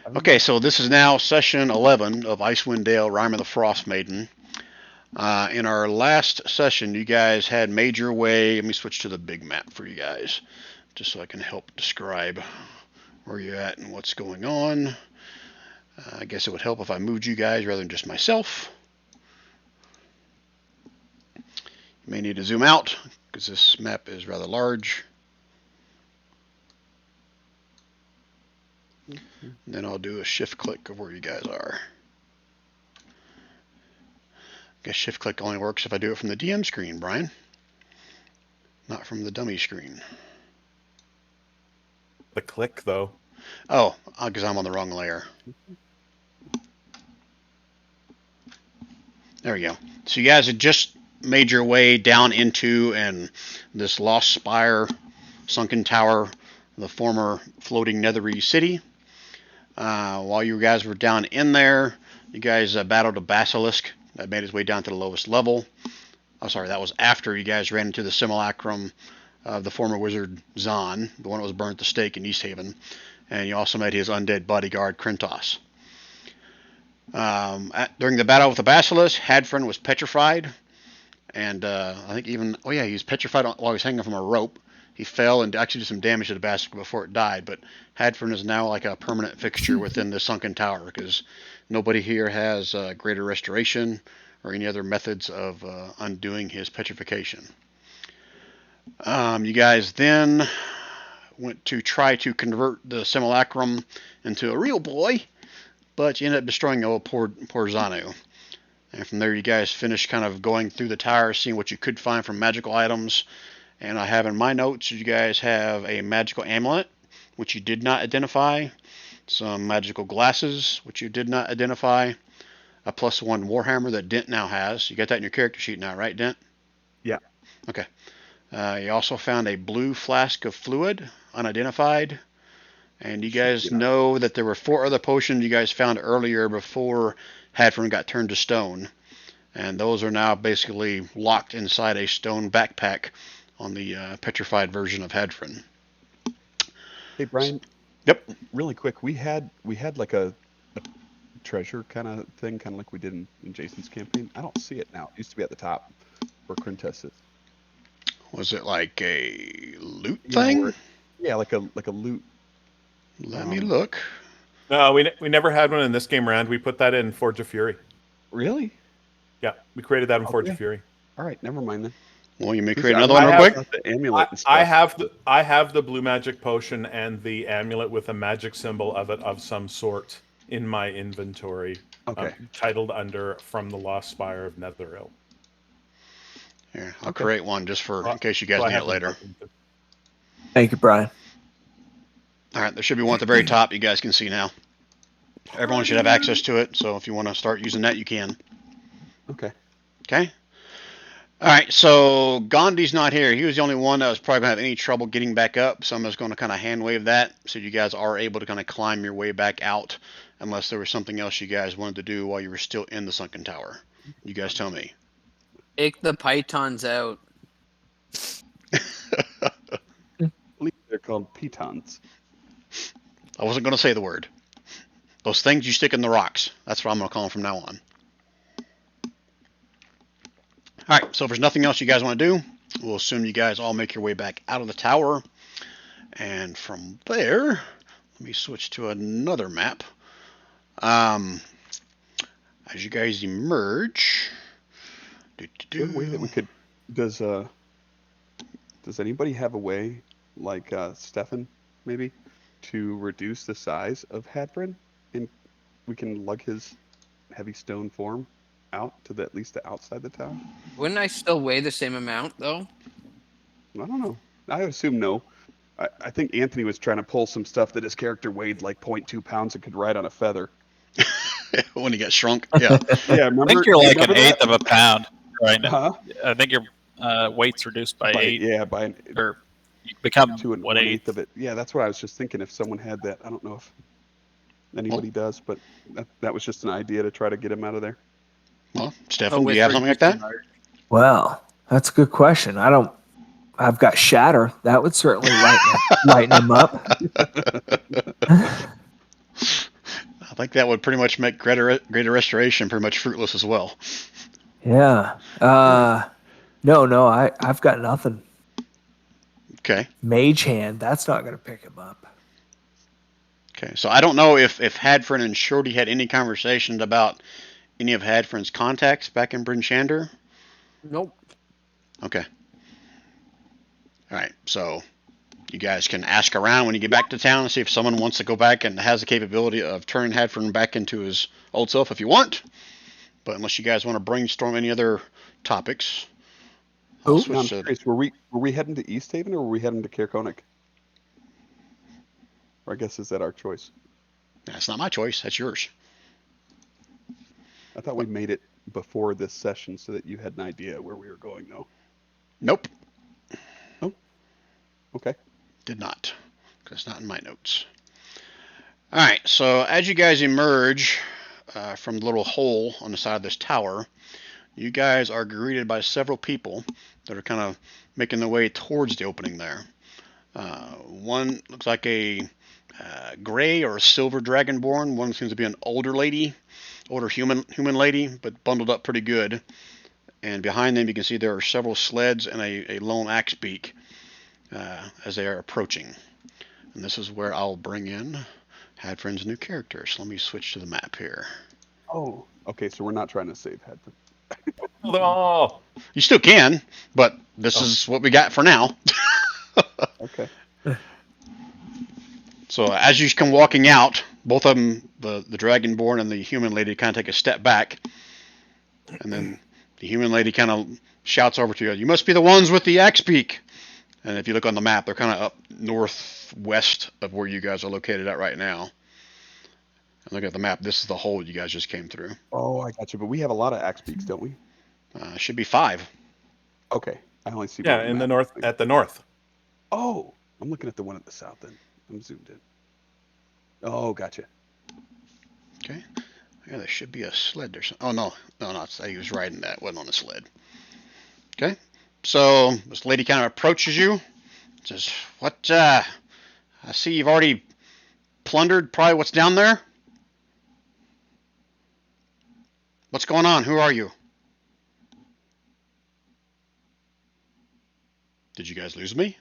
Okay, so this is now session 11 of Icewind Dale, Rime of the Frost Maiden. In our last session, you guys had made your way. Let me switch to the big map for you guys, just so I can help describe where you're at and what's going on. I guess it would help if I moved you guys rather than just myself. You may need to zoom out because this map is rather large. Then I'll do a shift click of where you guys are. I guess shift click only works if I do it from the DM screen, Brian. Not from the dummy screen. The click, though. Oh, because I'm on the wrong layer. There we go. So you guys had just made your way down into this lost spire, sunken tower, the former floating nethery city. While you guys were down in there, you guys battled a basilisk that made its way down to the lowest level. Oh, sorry, that was after you guys ran into the simulacrum of the former wizard Zahn, the one that was burned at the stake in East Haven. And you also met his undead bodyguard, Krentos. During the battle with the basilisk, Hadfrin was petrified. And I think he was petrified while he was hanging from a rope. He fell and actually did some damage to the basilisk before it died, but Hadfrin is now like a permanent fixture within the sunken tower because nobody here has greater restoration or any other methods of undoing his petrification. You guys then went to try to convert the simulacrum into a real boy, but you ended up destroying poor Zanu. And from there, you guys finished kind of going through the tower, seeing what you could find from magical items. And I have in my notes, you guys have a magical amulet, which you did not identify. Some magical glasses, which you did not identify. A +1 Warhammer that Dent now has. You got that in your character sheet now, right, Dent? Yeah. Okay. You also found a blue flask of fluid, unidentified. And you guys know that there were 4 other potions you guys found earlier before Hadfrin got turned to stone. And those are now basically locked inside a stone backpack on the petrified version of Hadfrin. Hey, Brian. Yep. Really quick, we had like a treasure kind of thing, kind of like we did in Jason's campaign. I don't see it now. It used to be at the top where Krentos is. Was it like a loot thing? Yeah, like a loot. Let me look. No, we never had one in this game round. We put that in Forge of Fury. Really? Yeah, we created that in Forge of Fury. All right, never mind then. Well, you may create another one real quick. The amulet and stuff. I have the blue magic potion and the amulet with a magic symbol of some sort in my inventory. Okay. Titled under From the Lost Spire of Netheril. Here, I'll create one just in case you guys need it later. Thank you, Brian. All right, there should be one at the very top you guys can see now. Everyone should have access to it, so if you want to start using that, you can. Okay. Okay? All right, so Gandhi's not here. He was the only one that was probably going to have any trouble getting back up, so I'm just going to kind of hand wave that so you guys are able to kind of climb your way back out unless there was something else you guys wanted to do while you were still in the sunken tower. You guys tell me. Take the pythons out. I believe they're called pitons. I wasn't going to say the word. Those things you stick in the rocks. That's what I'm going to call them from now on. All right, so if there's nothing else you guys want to do, we'll assume you guys all make your way back out of the tower. And from there, let me switch to another map. As you guys emerge... Is there a way that we could... Does anybody have a way, like Stefan, maybe, to reduce the size of Hadfrin? And we can lug his heavy stone form out to at least the outside the tower? Wouldn't I still weigh the same amount, though? I don't know. I assume no. I think Anthony was trying to pull some stuff that his character weighed like 0.2 pounds and could ride on a feather. When he got shrunk, yeah. Yeah, remember, I think you're like an eighth of a pound right now. Huh? I think your weight's reduced by 8. Yeah, Or you become to an eighth of it. Yeah, that's what I was just thinking. If someone had that, I don't know if anybody does, but that was just an idea to try to get him out of there. Well, Stefan, do you have something like that? Well, that's a good question. I've got Shatter. That would certainly lighten him up. I think that would pretty much make greater restoration pretty much fruitless as well. Yeah. No, I've got nothing. Okay. Mage hand, that's not gonna pick him up. Okay. So I don't know if Hadfrin and Shorty had any conversations about any of Hadfrin's contacts back in Bryn Shander. Nope. Okay. All right. So you guys can ask around when you get back to town and see if someone wants to go back and has the capability of turning Hadfrin back into his old self if you want. But unless you guys want to brainstorm any other topics, I'll No, switch I'm to. curious. Were we heading to East Haven or were we heading to Caerconic? Or I guess is that our choice? That's not my choice. That's yours. I thought we made it before this session so that you had an idea where we were going. No. Nope. Oh. Okay. Did not. Because it's not in my notes. All right. So as you guys emerge from the little hole on the side of this tower, you guys are greeted by several people that are kind of making their way towards the opening there. One looks like a gray or a silver dragonborn. One seems to be an older human lady, but bundled up pretty good. And behind them, you can see there are several sleds and a lone axe beak as they are approaching. And this is where I'll bring in Hadfrin's new character. So let me switch to the map here. Oh. Okay. So we're not trying to save Hadford. Oh, You still can, but this is what we got for now. Okay. So as you come walking out, both of them, the dragonborn and the human lady, kind of take a step back, and then the human lady kind of shouts over to you, "You must be the ones with the axe beak." And if you look on the map, they're kind of up northwest of where you guys are located at right now. And look at the map. This is the hole you guys just came through. Oh, I got you. But we have a lot of axe beaks, don't we? Should be 5. Okay. I only see one yeah, on in the map. north. At the north. Oh, I'm looking at the one at the south then. I'm zoomed in. Oh, gotcha. Okay. Yeah, there should be a sled or something. Oh, no, he was riding that. Wasn't on a sled. Okay. So this lady kind of approaches you. Says, "What, I see you've already plundered probably what's down there. What's going on? Who are you?" Did you guys lose me?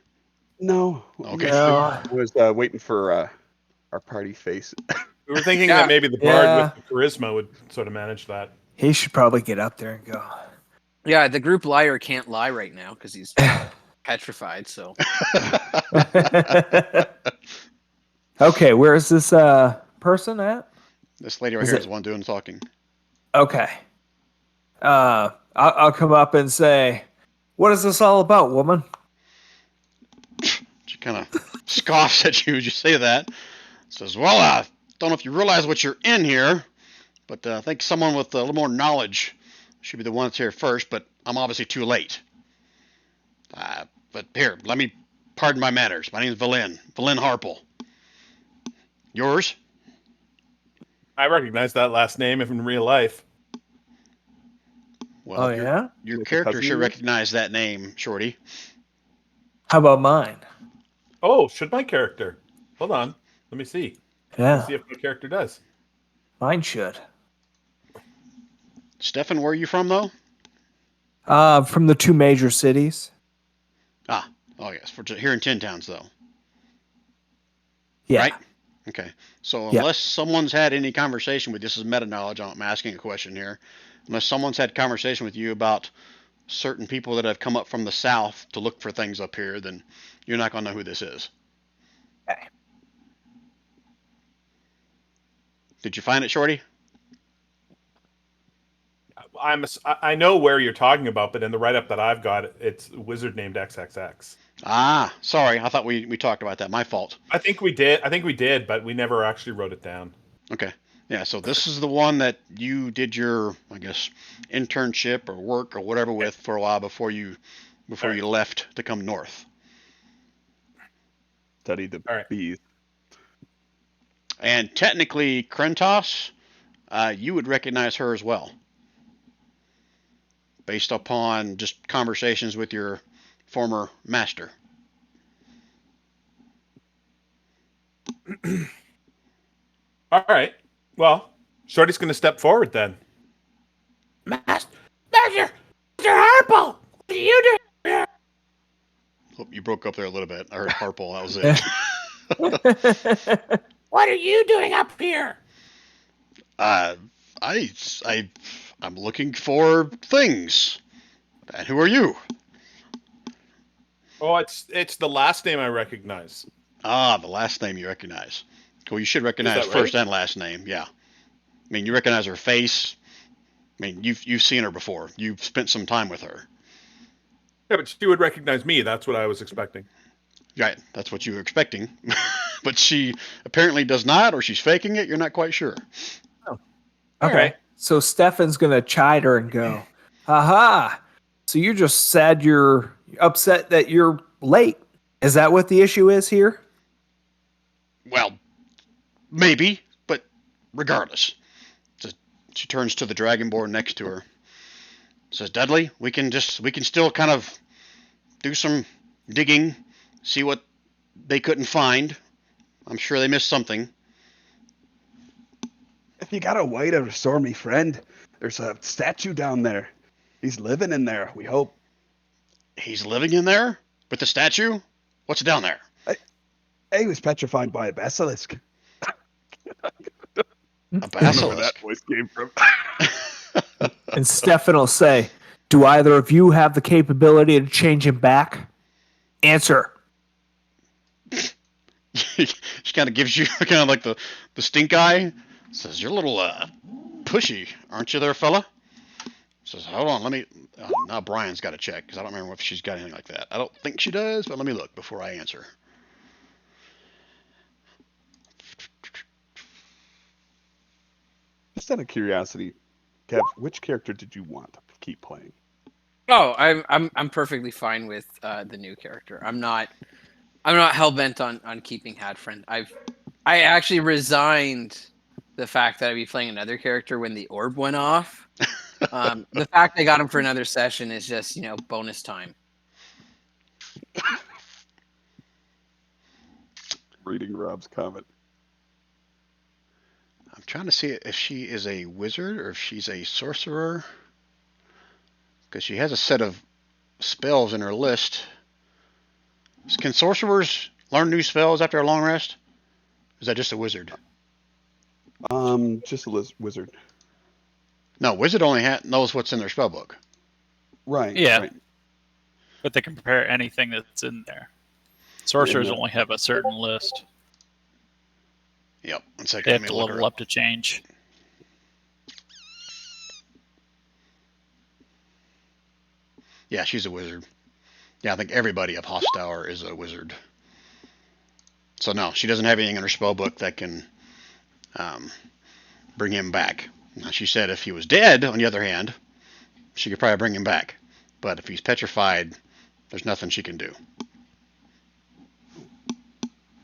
No. Okay. No. I was waiting for our party face. We were thinking Yeah. that maybe the bard with the charisma would sort of manage that. He should probably get up there and go. Yeah, the group liar can't lie right now because he's petrified. So Okay, where is this person at? This lady right Is here it- is the one doing the talking. Okay. I'll come up and say, "What is this all about, woman?" She kind of scoffs at you as you say that. Says, "Well, I don't know if you realize what you're in here, but I think someone with a little more knowledge should be the one that's here first, but I'm obviously too late. But here, let me pardon my manners. My name's Valin Harple. Yours?" I recognize that last name in real life. Well, Oh, your, yeah? your Like a character cousin should of yours? recognize that name, Shorty. How about mine? Oh, should my character? Hold on. Let me see. Let me Yeah, see if my character does. mine should. Stefan, where are you from, though? From the 2 major cities. Oh, yes, here in Tin Towns, though. Yeah. Right? Okay. So Yeah. unless someone's had any conversation with this is meta knowledge, I'm asking a question here. Unless someone's had conversation with you about certain people that have come up from the south to look for things up here, then you're not going to know who this is. Okay. Did you find it, Shorty? I know where you're talking about, but in the write-up that I've got, it's a wizard named XXX. Ah, sorry. I thought we talked about that. My fault. I think we did, but we never actually wrote it down. Okay. Yeah, so this is the one that you did your, I guess, internship or work or whatever with for a while before you left to come north. Study the All right. bees. And technically, Krentos, you would recognize her as well, based upon just conversations with your former master. All right. Well, Shorty's going to step forward then. Master Harple, what are you doing? Oh, you broke up there a little bit. I heard purple. That was it. What are you doing up here? uh, I'm looking for things. And who are you? Oh, it's the last name I recognize. Ah, the last name you recognize. Well, you should recognize that first right? and last name. Yeah. I mean, you recognize her face. I mean, you've seen her before. You've spent some time with her. Yeah, but she would recognize me. That's what I was expecting. Right. That's what you were expecting. But she apparently does not, or she's faking it. You're not quite sure. All Okay. right. So Stefan's gonna chide her and go, "Aha! So you're just sad you're upset that you're late. Is that what the issue is here?" Well, maybe, but regardless. She turns to the dragonborn next to her. Says, Dudley, we can still kind of do some digging, see what they couldn't find. I'm sure they missed something. If you got a way to restore me friend, there's a statue down there. He's living in there, we hope. He's living in there? With the statue? What's down there? He was petrified by a basilisk. A I don't know where basilisk. that voice came from. And Stefan will say, "Do either of you have the capability to change him back?" Answer. She kind of gives you kind of like the stink eye. Says, you're a little pushy, aren't you there, fella? Says, hold on, let me... now Brian's got to check, because I don't remember if she's got anything like that. I don't think she does, but let me look before I answer. Just out of curiosity, Kev, which character did you want to keep playing? Oh, I'm perfectly fine with the new character. I'm not hell bent on keeping Hadfriend. I actually resigned the fact that I'd be playing another character when the orb went off. The fact I got him for another session is just bonus time. Reading Rob's comment. I'm trying to see if she is a wizard or if she's a sorcerer. Because she has a set of spells in her list. Can sorcerers learn new spells after a long rest? Is that just a wizard? Just a wizard. No, wizard only knows what's in their spell book. Right. Yeah. Right. But they can prepare anything that's in there. Sorcerers Yeah. only have a certain list. Yep. One second. They have Let to me look her level up. up to change. Yeah, she's a wizard. Yeah, I think everybody of Hosttower is a wizard. So no, she doesn't have anything in her spell book that can bring him back. Now, she said if he was dead, on the other hand, she could probably bring him back. But if he's petrified, there's nothing she can do.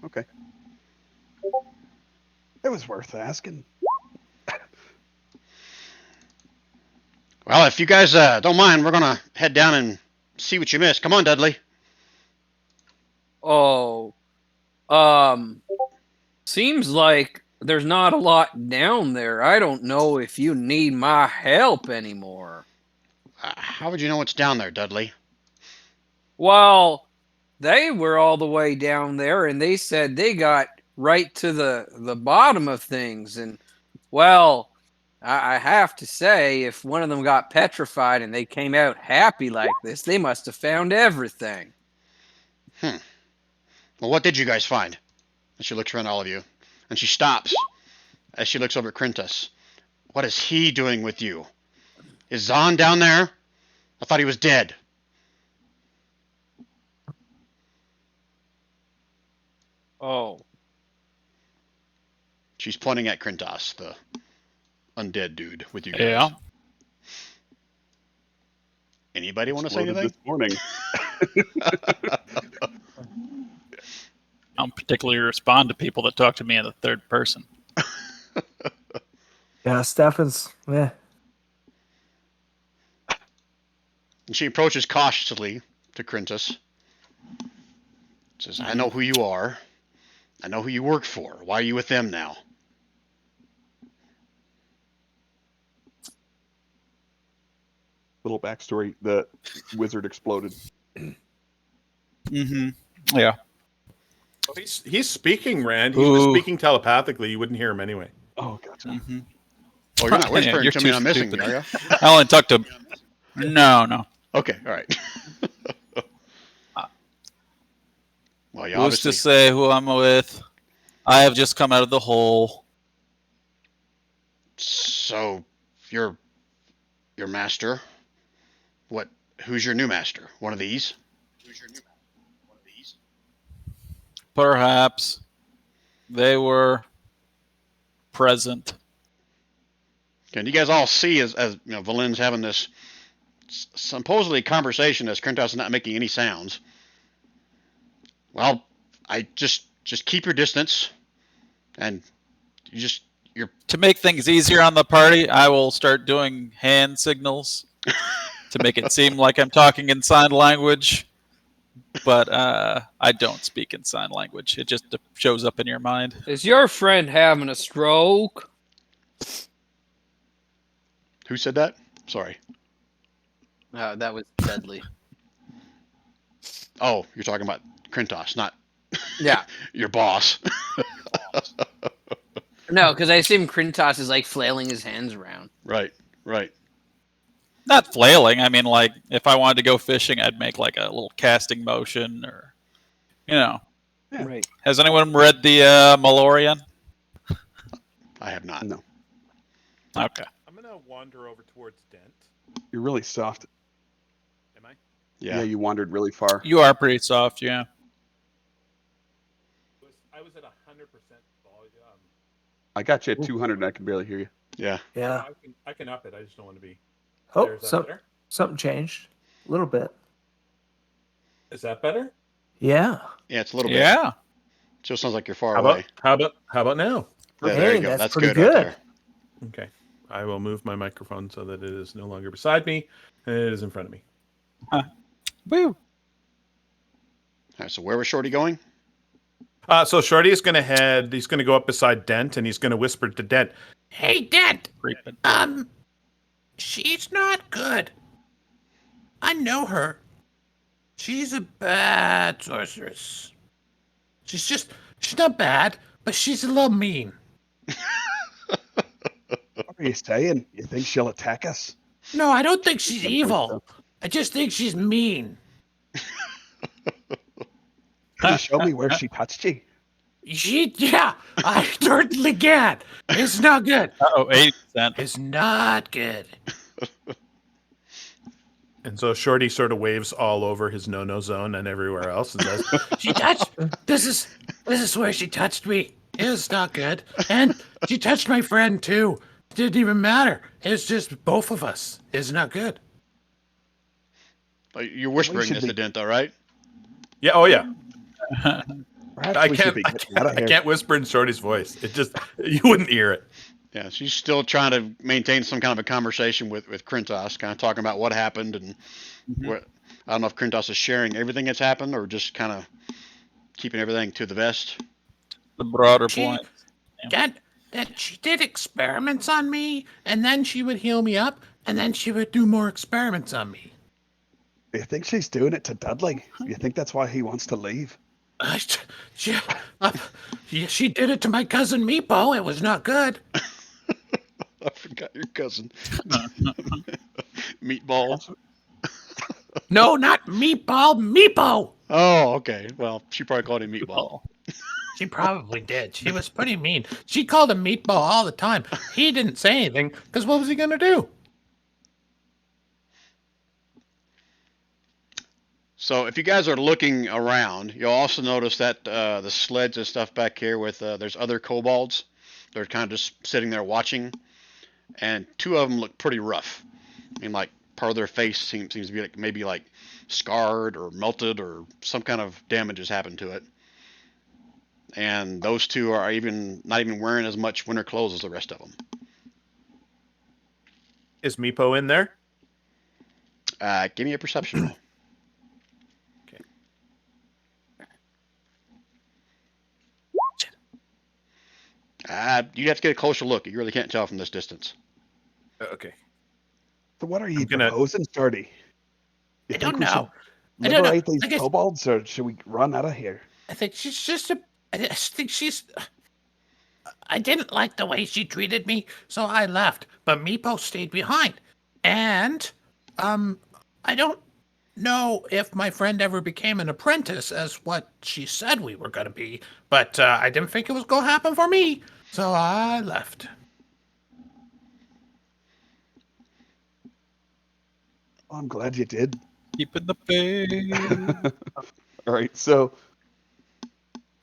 Okay. It was worth asking. Well, if you guys don't mind, we're going to head down and see what you missed. Come on, Dudley. Oh, seems like there's not a lot down there. I don't know if you need my help anymore. How would you know what's down there, Dudley? Well, they were all the way down there, and they said they got right to the bottom of things. And, well, I have to say, if one of them got petrified and they came out happy like this, they must have found everything. Well, what did you guys find? And she looks around all of you. And she stops as she looks over at Krintus. What is he doing with you? Is Zahn down there? I thought he was dead. Oh. She's pointing at Krintos, the undead dude with you guys. Yeah. Anybody want to say Exploded anything? this morning. I don't particularly respond to people that talk to me in the third person. Yeah, Stefan's. And she approaches cautiously to Krintus. Says, I know who you are. I know who you work for. Why are you with them now? little backstory. The wizard exploded. Mm-hmm. Yeah. Oh, he's speaking, Rand. He's just Ooh. speaking telepathically. You wouldn't hear him anyway. Oh, gotcha. Mm-hmm. Oh, you're not whispering You're to me too and I'm missing stupid. you, are you? I only talked to. No. Okay, all right. Well, you Who's to obviously. say who I'm with? I have just come out of the hole. So, your master. What? Who's your new master? One of these? Perhaps they were present. Can you guys all see as you know, Valin's having this supposedly conversation as Krentos is not making any sounds? Well, I just keep your distance, and you're. To make things easier on the party, I will start doing hand signals to make it seem like I'm talking in sign language. But I don't speak in sign language. It just shows up in your mind. Is your friend having a stroke? Who said that? Sorry. That was deadly. Oh, you're talking about Krentos, not Yeah. your boss. No, because I assume Krintos is like flailing his hands around. Right. Not flailing. I mean, like, if I wanted to go fishing, I'd make like a little casting motion or, Yeah. Right. Has anyone read the Malorian? I have not. No, Okay. I'm gonna wander over towards Dent. you're really soft. Am I? Yeah, you wandered really far. You are pretty soft, yeah. I was at 100% volume. I got you at 200 and I can barely hear you. Yeah. Yeah. I can up it. I just don't want to be. Oh, Is that better? something changed a little bit. Is that better? Yeah. Yeah, it's a little bit. Yeah. Still sounds like you're far How away. about now? Yeah, there you Hey, go. that's That's pretty good. Right good. there. Okay. I will move my microphone so that it is no longer beside me and it is in front of me. Woo. All right, so where was Shorty going? So Shorty is gonna head. He's gonna go up beside Dent and he's gonna whisper to Dent, "Hey, Dent. Creeping. She's not good. I know her. She's a bad sorceress. She's not bad, but she's a little mean." What are you saying? You think she'll attack us? No, I don't think she's evil. I just think she's mean. Can you show me where she touched you? Yeah, I certainly can. It's not good. Oh, 80%. It's not good. And so Shorty sort of waves all over his no-no zone and everywhere else and says, "She touched. This is where she touched me. It's not good. And she touched my friend too. It didn't even matter. It's just both of us. It's not good." You're whispering should this be- to Dent, though, right? Yeah. Oh yeah. Perhaps I we should can't. be I getting out of here. can't whisper in Shorty's voice. It just you wouldn't hear it. Yeah, she's still trying to maintain some kind of a conversation with Krentos, kind of talking about what happened and what. I don't know if Krentos is sharing everything that's happened or just kind of keeping everything to the vest. The broader point. That she did experiments on me, and then she would heal me up, and then she would do more experiments on me. You think she's doing it to Dudley? You think that's why he wants to leave? She did it to my cousin Meepo. It was not good. I forgot your cousin. Meatball. No, not Meatball, Meepo. Oh, okay. Well, she probably called him Meatball. She probably did. She was pretty mean. She called him Meatball all the time. He didn't say anything, because what was he going to do? So if you guys are looking around, you'll also notice that the sleds and stuff back here with there's other kobolds. They're kind of just sitting there watching, and two of them look pretty rough. I mean, like part of their face seems to be like maybe like scarred or melted or some kind of damage has happened to it. And those two are not even wearing as much winter clothes as the rest of them. Is Meepo in there? Give me a perception roll. You'd have to get a closer look. You really can't tell from this distance. Okay. So what are you gonna- proposing, Shorty? You I think don't we should know. I don't know. liberate these I guess- kobolds, or should we run out of here? I think she's just a. I just think she's. I didn't like the way she treated me, so I left. But Meepo stayed behind, and I don't know if my friend ever became an apprentice, as what she said we were gonna be. But I didn't think it was gonna happen for me, so I left. I'm glad you did. Keeping the faith. All right, so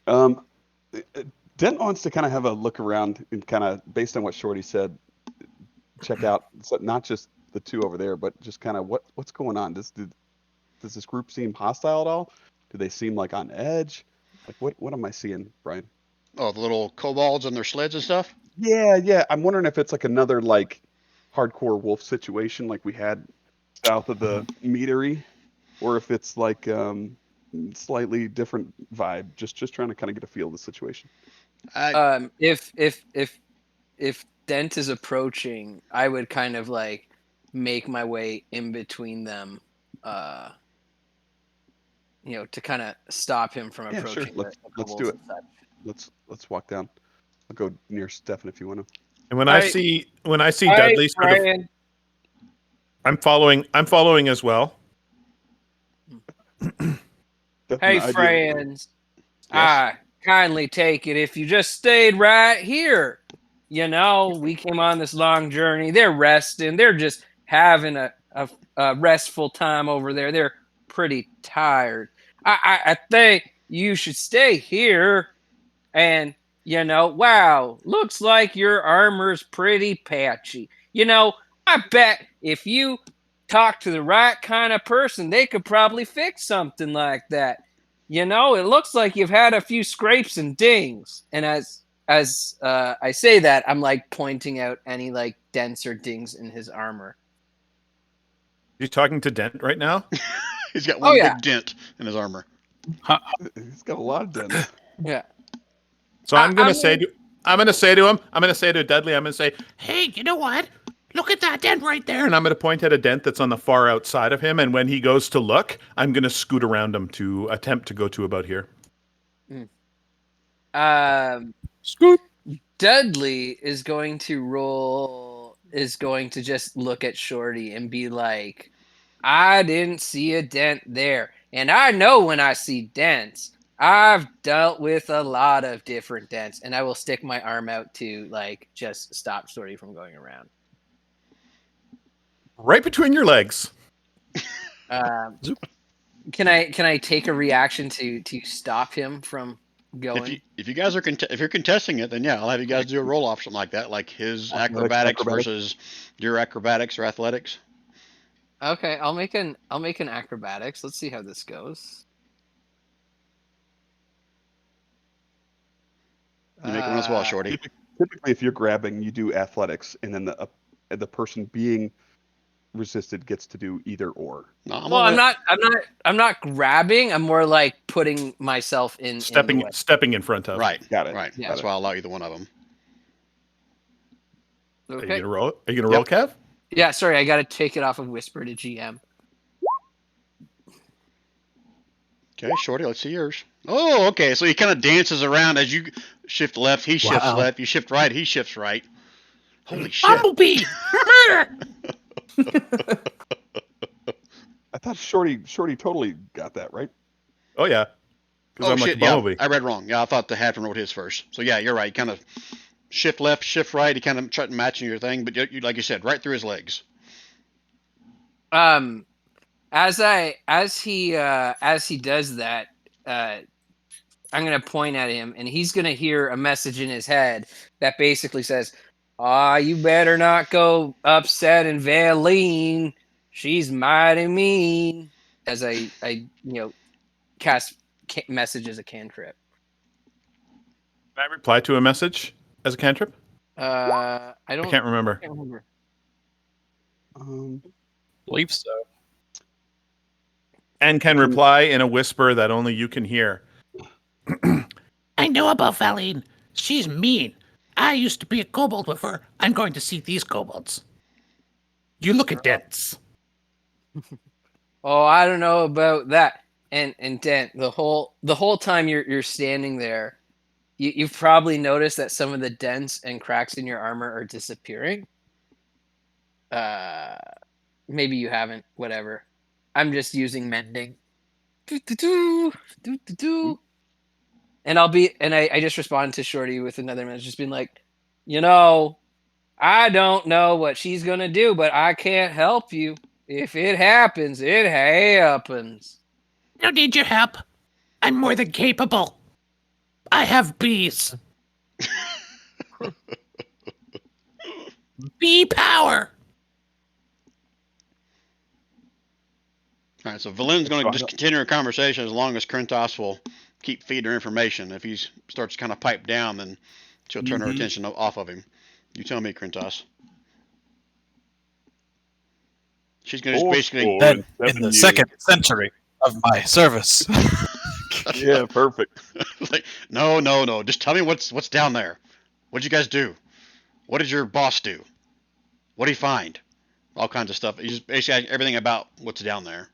Dent wants to kind of have a look around and kind of, based on what Shorty said, check out not just the two over there, but just kind of what's going on. Does this group seem hostile at all? Do they seem like on edge? Like what am I seeing, Brian? Oh, the little kobolds on their sleds and stuff. Yeah. I'm wondering if it's like another like hardcore wolf situation like we had south of the meadery, or if it's like slightly different vibe. Just trying to kind of get a feel of the situation. If Dent is approaching, I would kind of like make my way in between them, to kind of stop him from Yeah, sure. approaching. Let's do it. Let's walk down. I'll go near Stefan if you want to. And when I see Dudley sort of, I'm following as well. Hey, friends. I kindly take it if you just stayed right here. We came on this long journey. They're resting. They're just having a restful time over there. They're pretty tired. I think you should stay here. And, wow, looks like your armor's pretty patchy. I bet if you talk to the right kind of person, they could probably fix something like that. It looks like you've had a few scrapes and dings. And as I say that, I'm like pointing out any like dents or dings in his armor. You talking to Dent right now? He's got one big dent in his armor. He's got a lot of dents. Yeah. So I'm gonna say to Dudley, I'm gonna say, Hey, you know what? Look at that dent right there. and I'm gonna point at a dent that's on the far outside of him, and when he goes to look, I'm gonna scoot around him to attempt to go to about here. Scoot. Dudley is going to just look at Shorty and be like, I didn't see a dent there. And I know when I see dents, I've dealt with a lot of different dents. And I will stick my arm out to like just stop Shorty from going around. Right between your legs. Can I take a reaction to stop him from going? If you guys are if you're contesting it, then yeah, I'll have you guys do a roll off something like that, like his acrobatics versus your acrobatics or athletics. Okay, I'll make an acrobatics. Let's see how this goes. You make one as well, Shorty. Typically, if you're grabbing, you do athletics, and then the person being resisted gets to do either or. No, I'm not grabbing. I'm more like putting myself in Stepping in front of. Right. Got it. Right. Yeah. That's why I'll allow either one of them. Are you Okay. gonna roll? Are you gonna roll, Kev? Yeah, sorry, I got to take it off of Whisper to GM. Okay, Shorty, let's see yours. Oh, okay. So he kind of dances around as you shift left, he shifts left. You shift right, he shifts right. Holy shit. Bumblebee! I thought Shorty totally got that right. Oh yeah. Because Oh I'm like shit! a bumblebee. Yeah, I read wrong. Yeah, I thought the Hadron wrote his first. So yeah, you're right. Kind of shift left, shift right. He kind of tried matching your thing, but you like you said, right through his legs. As he does that, I'm gonna point at him, and he's gonna hear a message in his head that basically says, you better not go upsetting Valine. She's mighty mean." As I cast message as a cantrip. Can I reply to a message as a cantrip? I can't remember. Believe so. And can reply in a whisper that only you can hear. I know about Valine. She's mean. I used to be a kobold with her. I'm going to see these kobolds. You look at Dents. Oh, I don't know about that. And Dent, the whole time you're standing there, you've probably noticed that some of the dents and cracks in your armor are disappearing. Maybe you haven't. Whatever. I'm just using mending. And I just responded to Shorty with another message, just being like, I don't know what she's gonna do, but I can't help you. If it happens, it happens. No need your help. I'm more than capable. I have bees. Bee power. All right, so Valin's going to just continue her conversation as long as Krentos will keep feeding her information. If he starts to kind of pipe down, then she'll turn her attention off of him. You tell me, Krentos. She's going to just basically... Then, in the 2nd century of my service. Yeah, perfect. Like, no. Just tell me what's down there. What'd you guys do? What did your boss do? What did he find? All kinds of stuff. He's just basically everything about what's down there.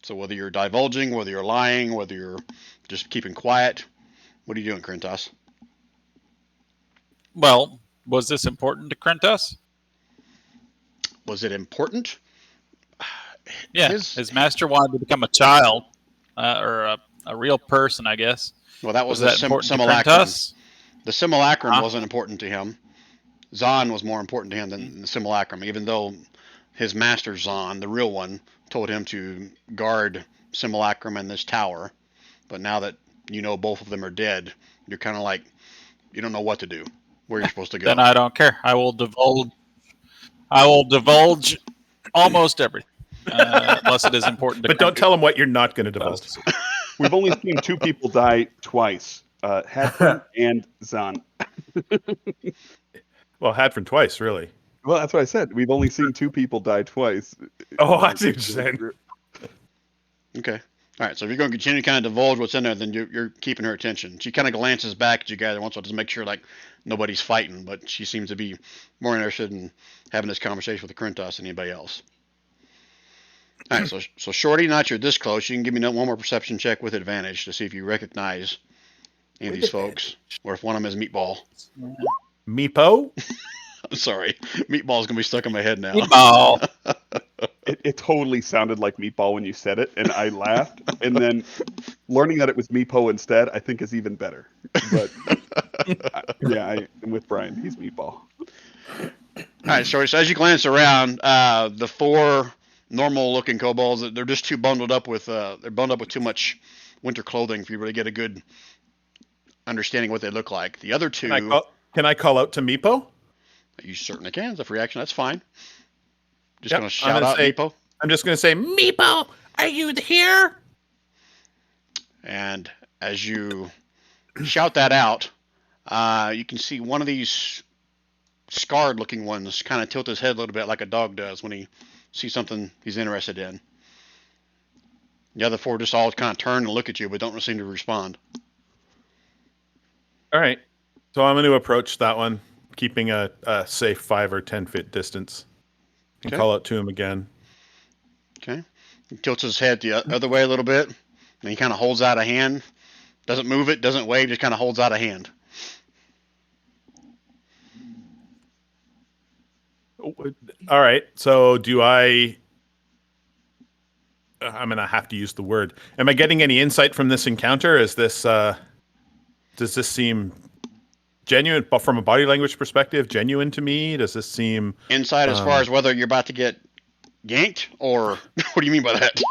So whether you're divulging, whether you're lying, whether you're just keeping quiet, what are you doing, Krentos? Well, was this important to Krentos? Was it important? Yeah, his master wanted to become a child, or a real person, I guess. Well, that was that the important to simulacrum. Krentos? The simulacrum wasn't important to him. Zahn was more important to him than the simulacrum, even though his master Zahn, the real one, told him to guard simulacrum and this tower. But now that you know both of them are dead, you're kind of like, you don't know what to do, where you're supposed to go. Then I don't care. I will divulge almost everything, unless it is important to But don't tell him what you're not going to divulge. We've only seen 2 people die twice, Hadford and Zahn. Well, Hadford twice, really. Well, that's what I said. We've only seen 2 people die twice. Oh, I see what you're saying. Okay. All right. So if you're going to continue to kind of divulge what's in there, then you're keeping her attention. She kind of glances back at you guys once in a while to make sure like nobody's fighting, but she seems to be more interested in having this conversation with the Krentos than anybody else. All right. So Shorty, now that you're this close, you can give me one more perception check with advantage to see if you recognize any of these folks, or if one of them is Meatball. Meepo? I'm sorry. Meatball's going to be stuck in my head now. Meatball. It totally sounded like Meatball when you said it, and I laughed. And then learning that it was Meepo instead, I think is even better. But yeah, I'm with Brian. He's Meatball. All right, so as you glance around, the 4 normal-looking kobolds, they're just too bundled up with too much winter clothing for you to really get a good understanding of what they look like. The other 2... Can I call out to Meepo? You certainly can. It's a free action. That's fine. Just Yep, going to shout out Meepo. I'm just going to say, Meepo, are you here? And as you shout that out, you can see one of these scarred-looking ones kind of tilt his head a little bit like a dog does when he sees something he's interested in. The other 4 just all kind of turn and look at you, but don't seem to respond. all right. So I'm going to approach that one, keeping a safe 5 or 10 foot distance. And Okay. call out to him again. Okay. He tilts his head the other way a little bit, and he kind of holds out a hand. Doesn't move it, doesn't wave, just kind of holds out a hand. All right. So do I'm going to have to use the word. Am I getting any insight from this encounter? Is this, does this seem genuine, but from a body language perspective, genuine to me? Does this seem Inside as far as whether you're about to get yanked, or what do you mean by that?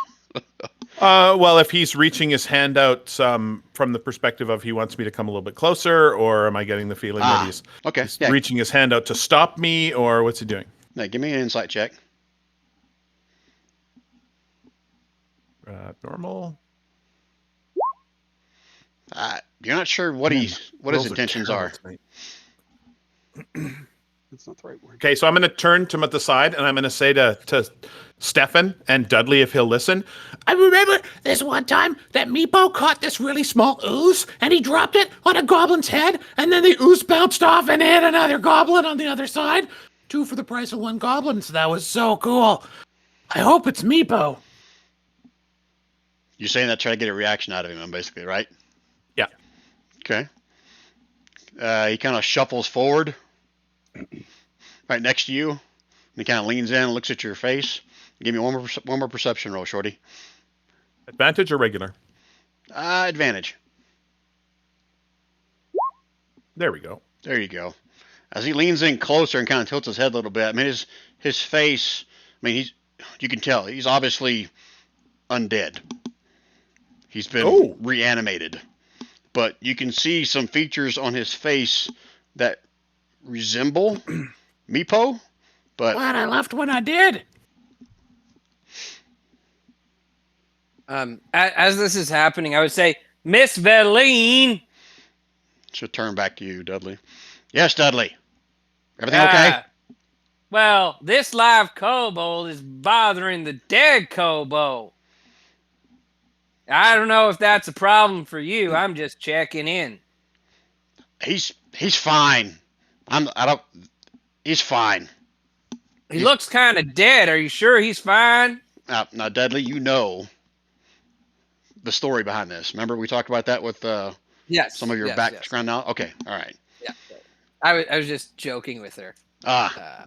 well, if he's reaching his hand out from the perspective of he wants me to come a little bit closer, or am I getting the feeling that he's reaching his hand out to stop me, or what's he doing? Yeah, give me an insight check. Normal. You're not sure what his intentions are. That's not the right word. Okay, so I'm going to turn to him at the side, and I'm going to say to Stefan and Dudley, if he'll listen, I remember this one time that Meepo caught this really small ooze, and he dropped it on a goblin's head, and then the ooze bounced off and hit another goblin on the other side. 2 for the price of 1 goblins. That was so cool. I hope it's Meepo. You're saying that try to get a reaction out of him, basically, right? Yeah. Okay. He kind of shuffles forward, right next to you. And he kind of leans in and looks at your face. Give me one more perception roll, Shorty. Advantage or regular? Advantage. There we go. There you go. As he leans in closer and kind of tilts his head a little bit, I mean, his face, I mean, you can tell he's obviously undead. He's been reanimated. But you can see some features on his face that resemble Meepo. But Glad I left when I did. As this is happening, I would say, Miss Veline. she'll turn back to you, Dudley. Yes, Dudley. Everything okay? Well, this live kobold is bothering the dead kobold. I don't know if that's a problem for you. I'm just checking in. He's fine. He's fine. He looks kind of dead. Are you sure he's fine? Now, Dudley, you know the story behind this. Remember we talked about that with Yes. some of your background now? Okay, all right. Yeah. I was just joking with her.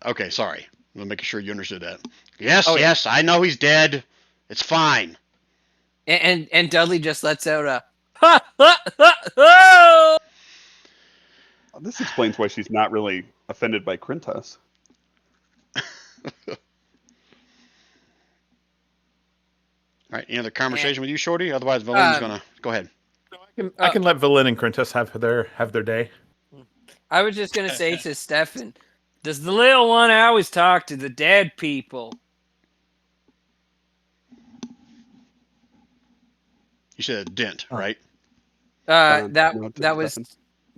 Okay, sorry. I'm making sure you understood that. Yes, I know he's dead. It's fine. And Dudley just lets out a ha ha ha ha. This explains why she's not really offended by Krintas. All right, any other conversation with you, Shorty? Otherwise, Valen's gonna go ahead. I can let Valen and Quintus have their day. I was just gonna say to Stefan, does the little one always talk to the dead people? You said Dent, right? That was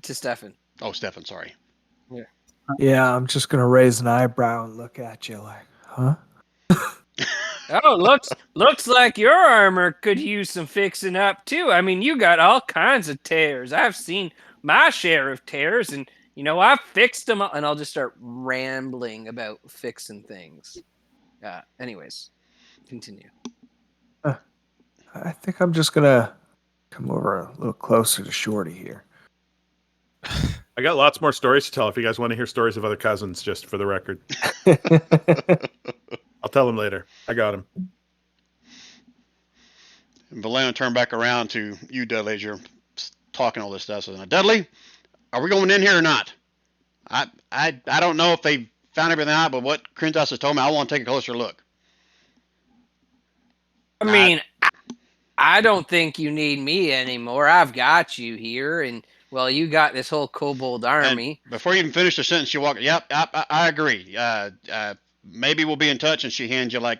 to Stefan. Oh, Stefan, sorry. Yeah, I'm just gonna raise an eyebrow and look at you like, huh? Oh, looks like your armor could use some fixing up too. I mean, you got all kinds of tears. I've seen my share of tears, and I've fixed them up. And I'll just start rambling about fixing things. Anyways, continue. I think I'm just gonna come over a little closer to Shorty here. I got lots more stories to tell if you guys want to hear stories of other cousins, just for the record. I'll tell them later. I got him. And Valen turned back around to you, Dudley, as you're talking all this stuff. So, Dudley, are we going in here or not? I don't know if they found everything out, but what Krintas has told me, I want to take a closer look. I mean, I don't think you need me anymore. I've got you here, and you got this whole kobold army. And before you even finish the sentence, you walk. Yep, I agree. Maybe we'll be in touch, and she hands you like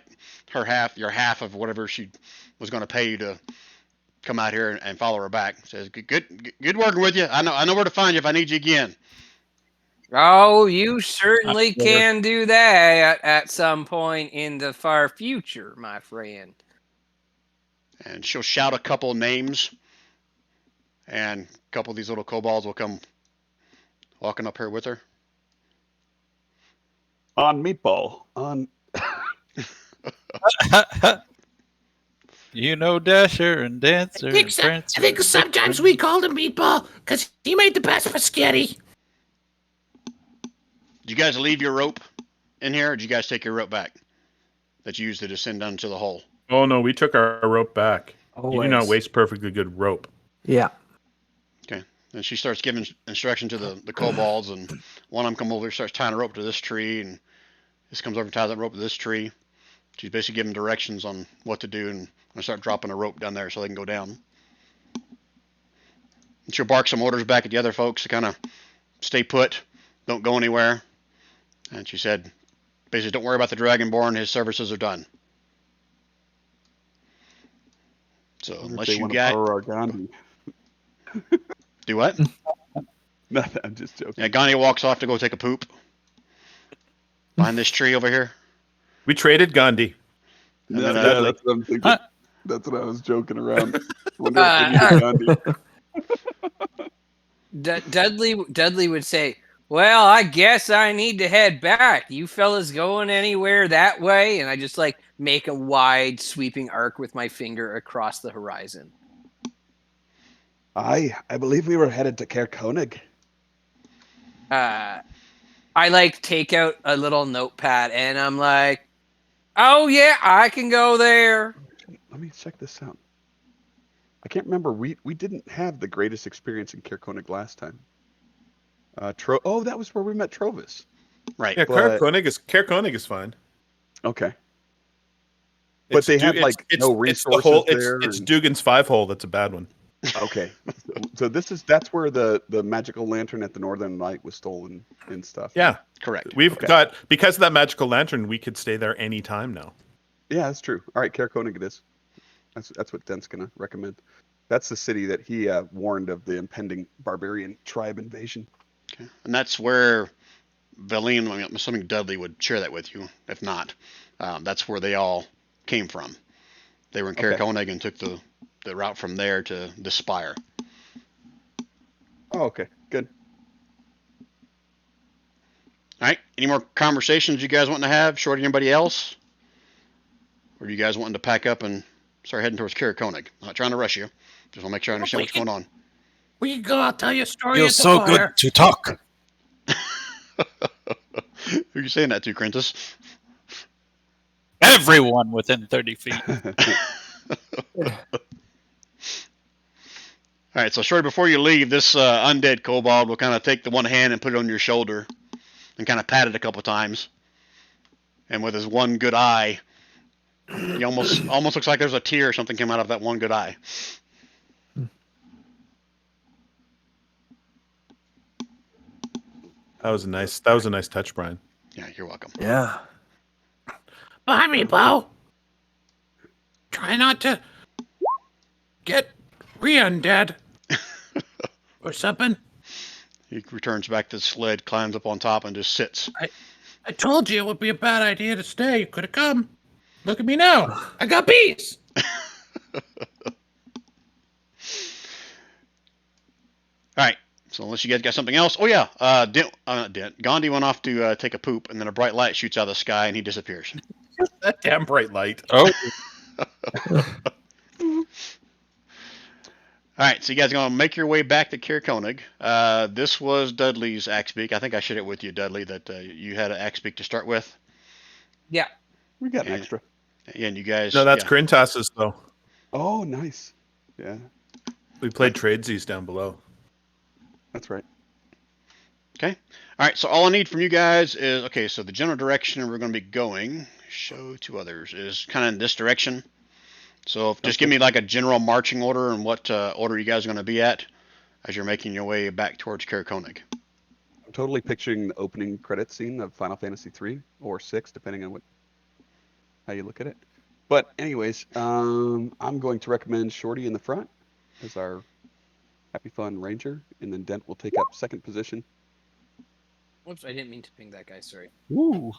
your half of whatever she was going to pay you to come out here and follow her back. Says good working with you. I know where to find you if I need you again. Oh, you certainly can do that at some point in the far future, my friend. And she'll shout a couple names, and a couple of these little kobolds will come walking up here with her. On Meatball. On. Dasher and Dancer. I think sometimes we called him Meatball because he made the best spaghetti. Did you guys leave your rope in here, or did you guys take your rope back that you used to descend down to the hole? Oh no, we took our rope back. Always. You do not waste perfectly good rope. Yeah. Okay. And she starts giving instruction to the kobolds, and one of them come over, starts tying a rope to this tree, and this comes over and ties that rope to this tree. She's basically giving directions on what to do, and I start dropping a rope down there so they can go down. And she'll bark some orders back at the other folks to kind of stay put, don't go anywhere. And she said, basically, don't worry about the Dragonborn. His services are done. So unless you got Gandhi. Do what? No, I'm just joking. Yeah, Gandhi walks off to go take a poop behind this tree over here. We traded Gandhi. Yeah, that's what I'm thinking. That's what I was joking around. Wonder if they need Gandhi. Dudley would say, well, I guess I need to head back. You fellas going anywhere that way? And I just like make a wide sweeping arc with my finger across the horizon. I believe we were headed to Caer Konig. I like take out a little notepad and I'm like, oh yeah, I can go there. Let me check this out. I can't remember. We didn't have the greatest experience in Caer Konig last time. Oh, that was where we met Trovis. Right. Yeah, But- Caer Konig is fine. Okay. But they had, like, no resources there It's and- Dugan's 5-hole that's a bad one. Okay. So that's where the magical lantern at the Northern Light was stolen and stuff. Yeah, Correct. we've Okay. got, because of that magical lantern, we could stay there anytime now. Yeah, that's true. All right, Caer Konig it is. That's what Dent's gonna recommend. That's the city that he warned of the impending barbarian tribe invasion. Okay. And that's where Valine, I mean, I'm assuming Dudley would share that with you. If not, that's where they all came from. They were in Caer Okay. Konig and took the route from there to the Spire. Oh, okay, good. All right. Any more conversations you guys want to have? Shorty, anybody else? Or you guys wanting to pack up and start heading towards Caer Konig? I'm not trying to rush you. Just want to make sure I understand what's going on. We can go. I'll tell you a story. Feels at the so fire. good to talk. Who are you saying that to, Crentus? Everyone within 30 feet. All right, so Shorty, before you leave, this undead kobold will kind of take the one hand and put it on your shoulder and kind of pat it a couple times. And with his one good eye, he almost looks like there's a tear or something came out of that one good eye. That was a nice touch, Brian. Yeah, you're welcome. Yeah. Behind me, Bo. Try not to get re-undead or something. He returns back to the sled, climbs up on top, and just sits. I told you it would be a bad idea to stay. You could have come. Look at me now. I got bees. All right. So unless you guys got something else, oh yeah, Gandhi went off to take a poop, and then a bright light shoots out of the sky, and he disappears. That damn bright light. Oh, All right, so you guys are gonna make your way back to Caer Konig. This was Dudley's axe beak. I think I shared it with you, Dudley, that you had an axe beak to start with. Yeah. We got an Yeah. extra. Yeah, and you guys. No, that's yeah. Corintas's, though. Oh, nice. Yeah, We played tradesies down below. that's right. Okay. All right. So all I need from you guys is okay. So the general direction we're going to be going, show to others, is kind of in this direction. So just give me like a general marching order and what order you guys are going to be at as you're making your way back towards Caer Konig. I'm totally picturing the opening credit scene of Final Fantasy 3 or 6, depending on how you look at it. But anyways, I'm going to recommend Shorty in the front as our happy fun ranger, and then Dent will take up second position. Whoops, I didn't mean to ping that guy. Sorry. Woo.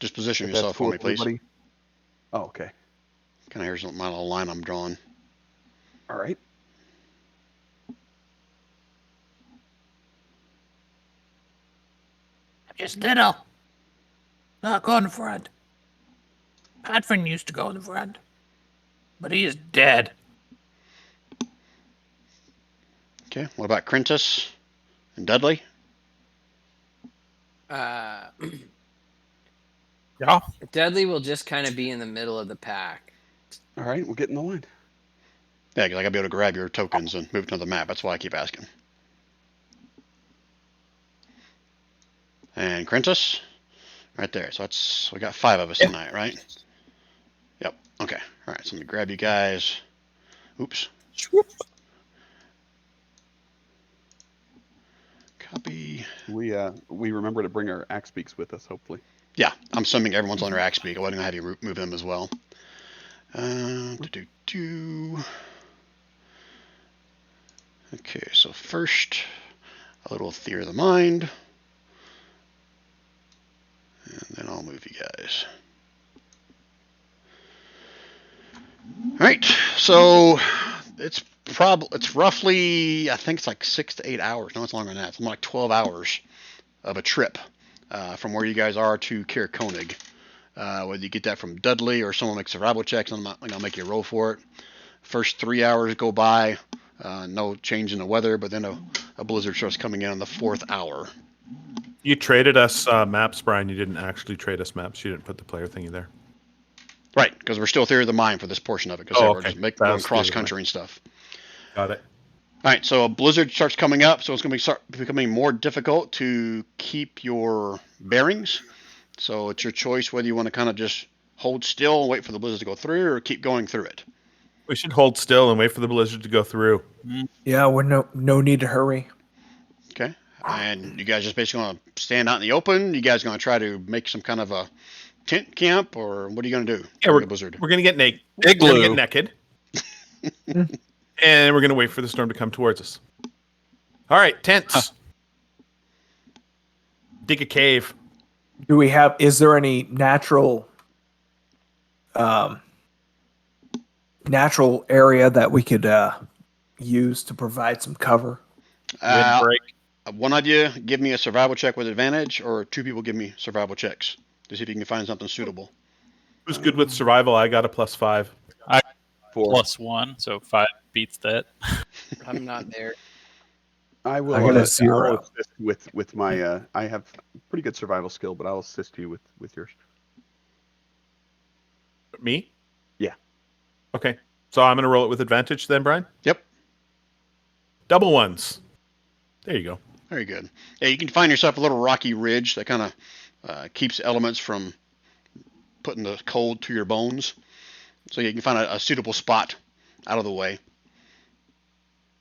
Just position If that's yourself cool for me, with please. everybody. Oh, okay. Kind of here's my little line I'm drawing. All right. Just little. Not go in the front. Padfin used to go in the front. But he is dead. Okay. What about Crentus and Dudley? Uh, yeah. Dudley will just kind of be in the middle of the pack. All right, we'll get in the line. Yeah, because I gotta be able to grab your tokens and move to the map. That's why I keep asking. And Crentus, right there. So we got 5 of us tonight, right? Yep. Okay. All right. So let me grab you guys. Oops. Copy. We remember to bring our axe beaks with us, hopefully. Yeah, I'm assuming everyone's on their axe beak. I wasn't gonna have you move them as well. Okay, so first, a little theory of the mind. And then I'll move you guys. All right, so it's It's roughly, I think it's like 6 to 8 hours. No, it's longer than that. It's more like 12 hours of a trip from where you guys are to Kier Koenig. Whether you get that from Dudley or someone makes survival checks, I'm not going to make you roll for it. First 3 hours go by, no change in the weather, but then a blizzard starts coming in on the 4th hour. You traded us maps, Brian. You didn't actually trade us maps. You didn't put the player thingy there. Right, because we're still theory of the mind for this portion of it, because we're just going cross country and stuff. Got it. All right, so a blizzard starts coming up, so it's going to start becoming more difficult to keep your bearings. So it's your choice whether you want to kind of just hold still and wait for the blizzard to go through, or keep going through it. We should hold still and wait for the blizzard to go through. Yeah, we're no need to hurry. Okay, and you guys just basically going to stand out in the open? You guys going to try to make some kind of a tent camp, or what are you going to do? Yeah, the blizzard. We're going to get naked. Igloo. We're going to get naked. And we're going to wait for the storm to come towards us. All right, tents. Dig a cave. Is there any natural area that we could use to provide some cover? Windbreak. One idea, give me a survival check with advantage, or 2 people give me survival checks to see if you can find something suitable. Who's good with survival? I got a +5. 4. +1, so 5 beats that. I'm not there. I will. I got a 0. I'll assist with my. I have pretty good survival skill, but I'll assist you with yours. Me? Yeah. Okay. So I'm going to roll it with advantage then, Brian? Yep. Double ones. There you go. Very good. Yeah, you can find yourself a little rocky ridge that kind of keeps elements from putting the cold to your bones. So you can find a suitable spot out of the way.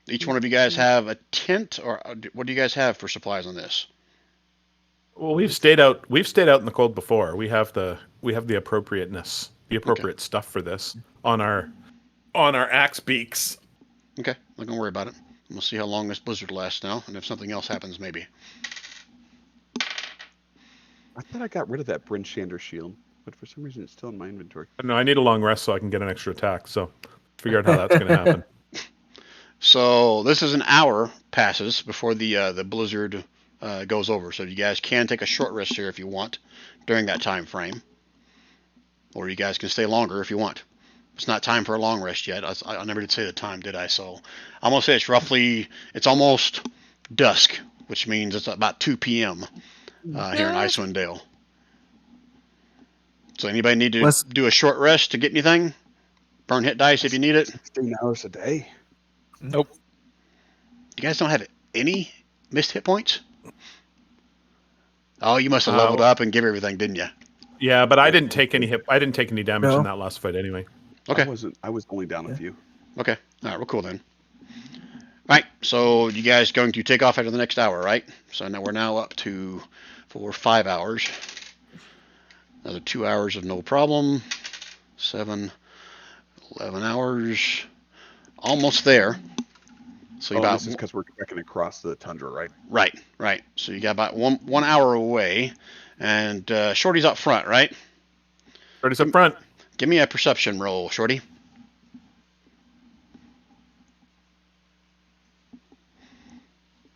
Each one of you guys have a tent, or what do you guys have for supplies on this? Well, we've stayed out in the cold before. We have the appropriateness, the appropriate stuff for this on our axe beaks. Okay, not gonna worry about it. We'll see how long this blizzard lasts now, and if something else happens, maybe. I thought I got rid of that Bryn Shander shield, but for some reason it's still in my inventory. No, I need a long rest so I can get an extra attack. So figure out how that's going to happen. So this is an hour passes before the blizzard goes over. So you guys can take a short rest here if you want during that time frame, or you guys can stay longer if you want. It's not time for a long rest yet. I never did say the time, did I? So I'm gonna say it's almost dusk, which means it's about 2 p.m. Here in Icewind Dale. So anybody need to do a short rest to get anything? Burn hit dice if you need it. 16 hours a day. Nope. You guys don't have any missed hit points? Oh, you must have leveled up and give everything, didn't you? Yeah, but I didn't take any damage in that last fight anyway. Okay. I was only down a few. Okay. All right, we're cool then. All right, so you guys going to take off after the next hour, right? So now we're up to 5 hours. Another 2 hours of no problem. 7, 11 hours. Almost there. So this is because we're trekking across the tundra, right? Right. So you got about one hour away, and Shorty's up front, right? Shorty's up front. Give me a perception roll, Shorty.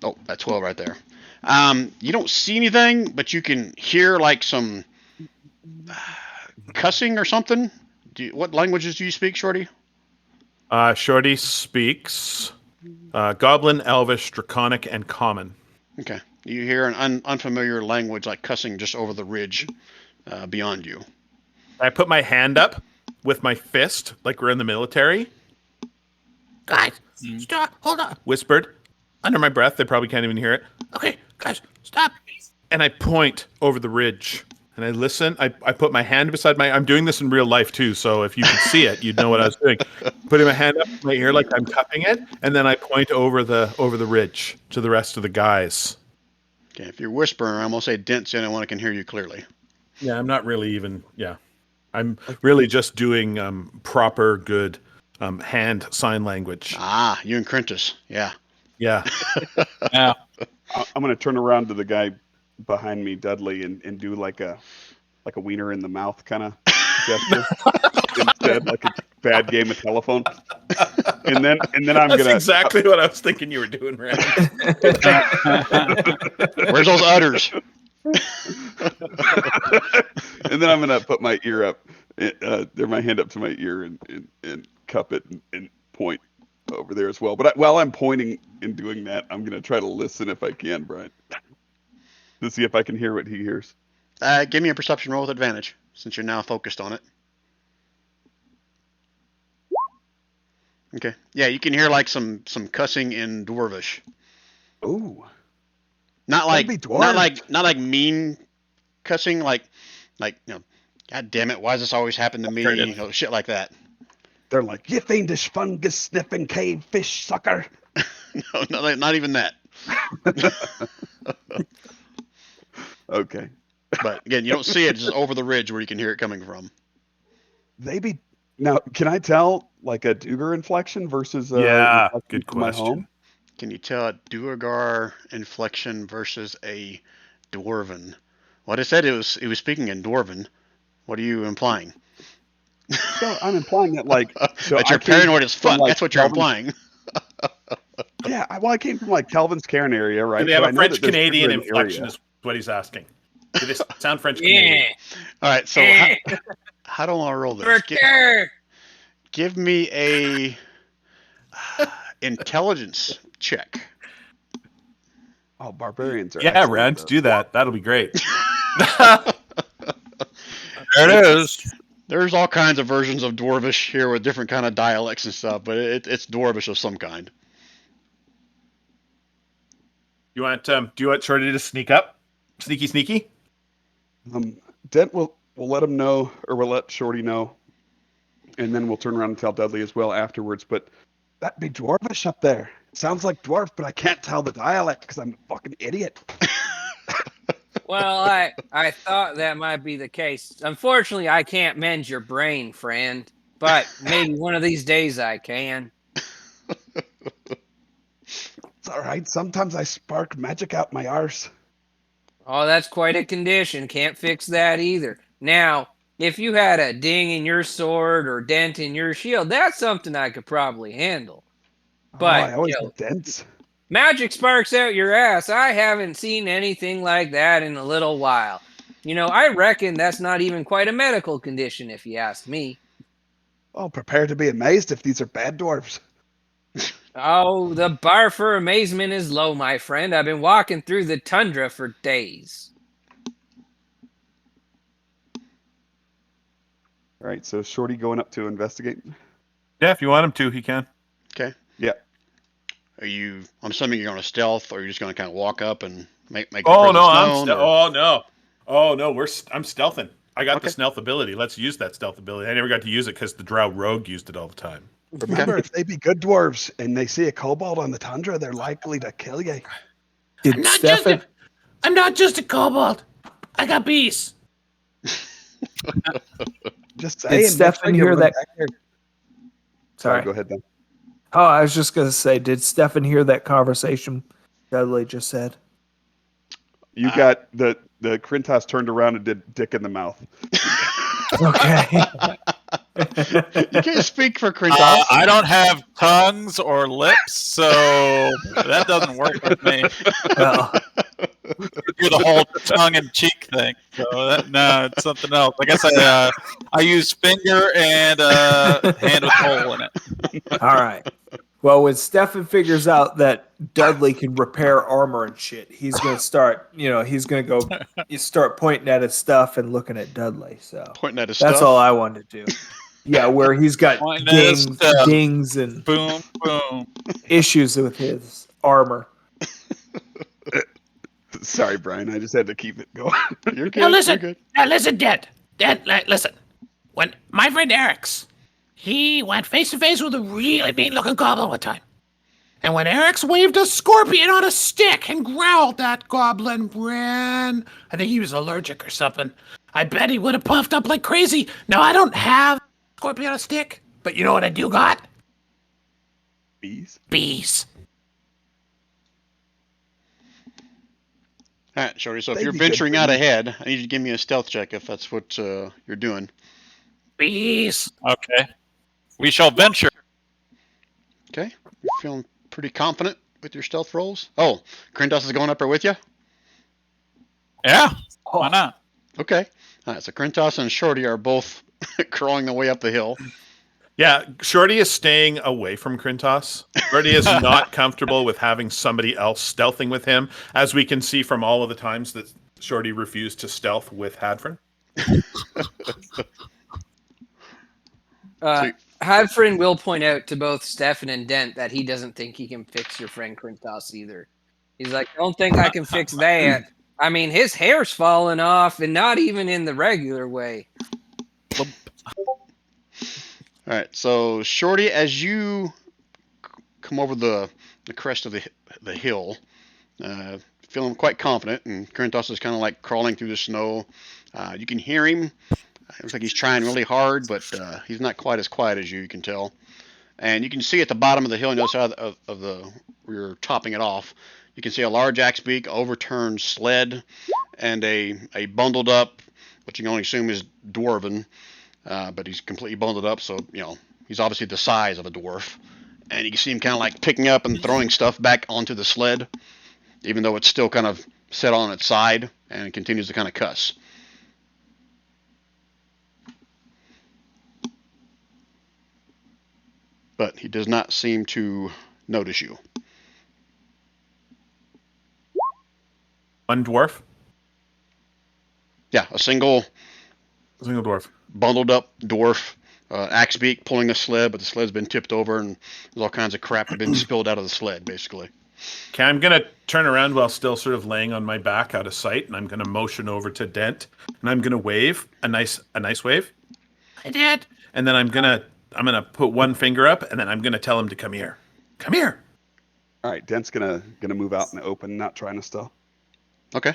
Oh, that's 12 right there. You don't see anything, but you can hear like some cussing or something. What languages do you speak, Shorty? Shorty speaks Goblin, Elvish, Draconic, and Common. Okay. You hear an unfamiliar language like cussing just over the ridge beyond you. I put my hand up with my fist, like we're in the military. Guys, stop. Hold on. Whispered under my breath. They probably can't even hear it. Okay, guys, stop. And I point over the ridge. And I listen. I put my hand beside my... I'm doing this in real life, too, so if you could see it, you'd know what I was doing. Putting my hand up to my ear like I'm cupping it, and then I point over the ridge to the rest of the guys. Okay, if you're whispering, I'm going to say dent so anyone can hear you clearly. Yeah, I'm not really even... Yeah. I'm really just doing proper, good hand sign language. Ah, you and Crentus. Yeah. Yeah. Yeah. I'm going to turn around to the guy behind me, Dudley, and do like a wiener in the mouth kind of gesture. instead, like a bad game of telephone. And then I'm That's gonna exactly what I was thinking you were doing, Rand. Where's those udders? and then I'm gonna put my ear up, my hand up to my ear and cup it and point over there as well. But while I'm pointing and doing that, I'm gonna try to listen if I can, Brian, to see if I can hear what he hears. Give me a perception roll with advantage, since you're now focused on it. Okay. Yeah, you can hear like some cussing in Dwarvish. Oh, Not like That'd be dwarf. not like mean cussing, like God damn it, why does this always happen to me? Alternative. You know, shit like that. they're like, you fiendish fungus sniffing cave fish sucker. No, not even that. Okay. But again, you don't see it, it's just over the ridge where you can hear it coming from. Now, can I tell like a Duger inflection versus Yeah, inflection good from my question. home? Can you tell a Duergar inflection versus a Dwarven? What I said, it was speaking in Dwarven. What are you implying? So I'm implying that like so that I you're came paranoid as from, fuck. like, That's what you're Calvin's- implying. Yeah, I came from like Calvin's Cairn area, right? Do they have So I a know French that there's Canadian Duger in the inflection? area. Is what he's asking. Do they sound French Yeah. Canadian? All right, so how do I roll this? Richter. Give me a intelligence check. Oh, barbarians are Yeah, excellent Rand, at those. do that. That'll be great. There it is. There's all kinds of versions of Dwarvish here with different kind of dialects and stuff, but it's Dwarvish of some kind. Do you want Shorty to sneak up? Sneaky? Dent will let him know, or we'll let Shorty know, and then we'll turn around and tell Dudley as well afterwards. But that'd be Dwarvish up there. It sounds like dwarf, but I can't tell the dialect because I'm a fucking idiot. Well, I thought that might be the case. Unfortunately, I can't mend your brain, friend. But maybe one of these days I can. It's all right. Sometimes I spark magic out my arse. Oh, that's quite a condition. Can't fix that either. Now, if you had a ding in your sword or dent in your shield, that's something I could probably handle. But, I always you know, get dents. magic sparks out your ass. I haven't seen anything like that in a little while. I reckon that's not even quite a medical condition, if you ask me. Oh, prepare to be amazed if these are bad dwarves. Oh, the bar for amazement is low, my friend. I've been walking through the tundra for days. All right, so Shorty going up to investigate. Yeah, if you want him to, he can. Okay. Yeah. I'm assuming you're going to stealth, or you're just going to kind of walk up and make your Oh presence no, known, or- Oh no, I'm stealthing. I got the Okay. stealth ability. Let's use that stealth ability. I never got to use it because the Drow Rogue used it all the time. Remember, if they be good dwarves and they see a kobold on the tundra, they're likely to kill you. Did I'm not just a kobold. I got bees. Just saying. make Stefan you hear run that- back there. Sorry. Go ahead then. Oh, I was just gonna say, did Stefan hear that conversation Dudley just said? You got the Krintas turned around and did dick in the mouth. Okay. You can't speak for Krintos. I don't have tongues or lips, so that doesn't work with me. Well, Do the whole tongue and cheek thing. So no, it's something else. I guess I use finger and hand with hole in it. all right. Well, when Stefan figures out that Dudley can repair armor and shit, he's gonna start. He's gonna go. You start pointing at his stuff and looking at Dudley. So Pointing at his that's stuff. all I wanted to do. Yeah, where he's got Pointing at his stuff. dings and Boom, boom. issues with his armor. Sorry, Brian. I just had to keep it going. You're good. Now listen. You're good. Now listen, Dad. Listen. When my friend Eric's, he went face to face with a really mean-looking goblin one time. And when Eric's waved a scorpion on a stick and growled, that goblin ran. I think he was allergic or something. I bet he would have puffed up like crazy. Now, I don't have a scorpion on a stick, but you know what I do got? Bees. Bees. All right, Shorty. So if They'd you're be good venturing for out you. ahead, I need you to give me a stealth check if that's what you're doing. Bees. Okay. We shall venture. Okay. You're feeling pretty confident with your stealth rolls. Oh, Krentos is going up there with you? Yeah. Oh, Why not? Okay. All right, so Krentos and Shorty are both crawling their way up the hill. Yeah, Shorty is staying away from Krintos. Shorty is not comfortable with having somebody else stealthing with him, as we can see from all of the times that Shorty refused to stealth with Hadfrin. So, Hadfrin will point out to both Stefan and Dent that he doesn't think he can fix your friend Krintos either. He's like, don't think I can fix that. I mean, his hair's falling off, and not even in the regular way. all right, so Shorty, as you come over the crest of the hill, feeling quite confident, and Krentos is kind of like crawling through the snow. You can hear him. It looks like he's trying really hard, but he's not quite as quiet as you can tell. And you can see at the bottom of the hill on the other side of the where you're topping it off, you can see a large axe beak, overturned sled, and a bundled up, what you can only assume is dwarven, but he's completely bundled up, so he's obviously the size of a dwarf. And you can see him kind of like picking up and throwing stuff back onto the sled, even though it's still kind of set on its side, and it continues to kind of cuss. But he does not seem to notice you. One dwarf? Yeah, a single Dwarf. bundled up dwarf, axe beak pulling a sled, but the sled's been tipped over and there's all kinds of crap that been spilled out of the sled, basically. Okay, I'm going to turn around while still sort of laying on my back out of sight, and I'm going to motion over to Dent, and I'm going to wave a nice wave. I did. And then I'm going to put one finger up, and then I'm going to tell him to come here. Come here. All right, Dent's gonna move out in the open, not trying to stealth. Okay.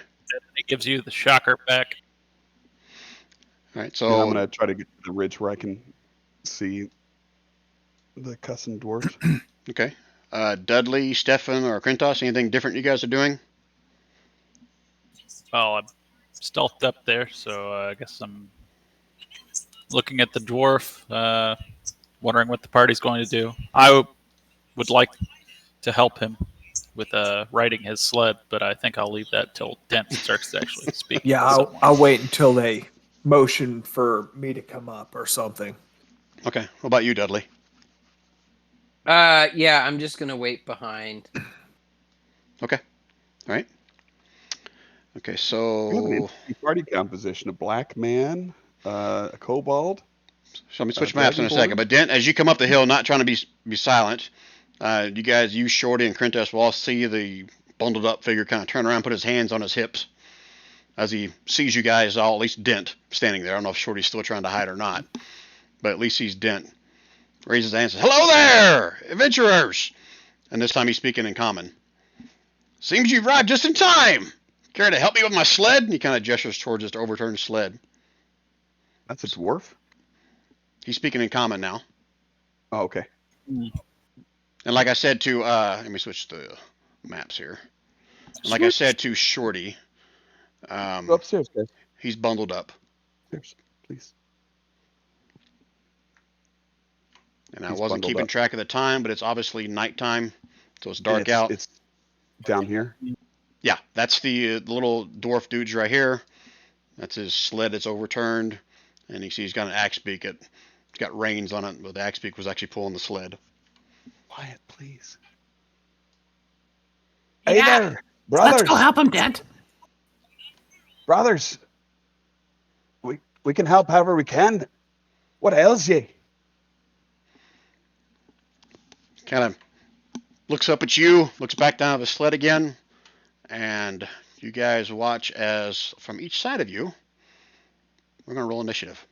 It gives you the shocker back. All right, And so I'm gonna try to get to the ridge where I can see the cussing dwarves. okay. Dudley, Stefan, or Krentos, anything different you guys are doing? Well, I'm stealthed up there, so I guess I'm looking at the dwarf, wondering what the party's going to do. I would like to help him with riding his sled, but I think I'll leave that till Dent starts to actually speak. yeah, I'll wait until they motion for me to come up or something. Okay. What about you, Dudley? Yeah, I'm just gonna wait behind. Okay. All right. Okay, You have an so interesting party composition: a black man, a kobold. let me switch maps in a second. But Dent, as you come up the hill, not trying to be silent, you guys, you, Shorty, and Krentos will all see the bundled up figure kind of turn around, put his hands on his hips as he sees you guys all, at least Dent, standing there. I don't know if Shorty's still trying to hide or not, but at least he's Dent. Raises his hand and says, "Hello there, adventurers!" And this time he's speaking in common. "Seems you've arrived just in time. Care to help me with my sled?" And he kind of gestures towards this overturned sled. That's a dwarf. He's speaking in common now. Oh, okay. And like I said to, let me switch the maps here. And like I said to Shorty, Go upstairs, guys. he's bundled up. Upstairs, please. And I He's wasn't bundled keeping up. track of the time, but it's obviously nighttime, so it's And dark out. It's down here. Yeah, that's the little dwarf dude's right here. That's his sled that's overturned. And you see he's got an axe beak. It's got reins on it, but the axe beak was actually pulling the sled. Quiet, please. Yeah. Hey there, Let's brothers. go help him, Dent. Brothers. We can help however we can. What ails ye? Kind of looks up at you, looks back down at the sled again, and you guys watch as from each side of you, we're going to roll initiative.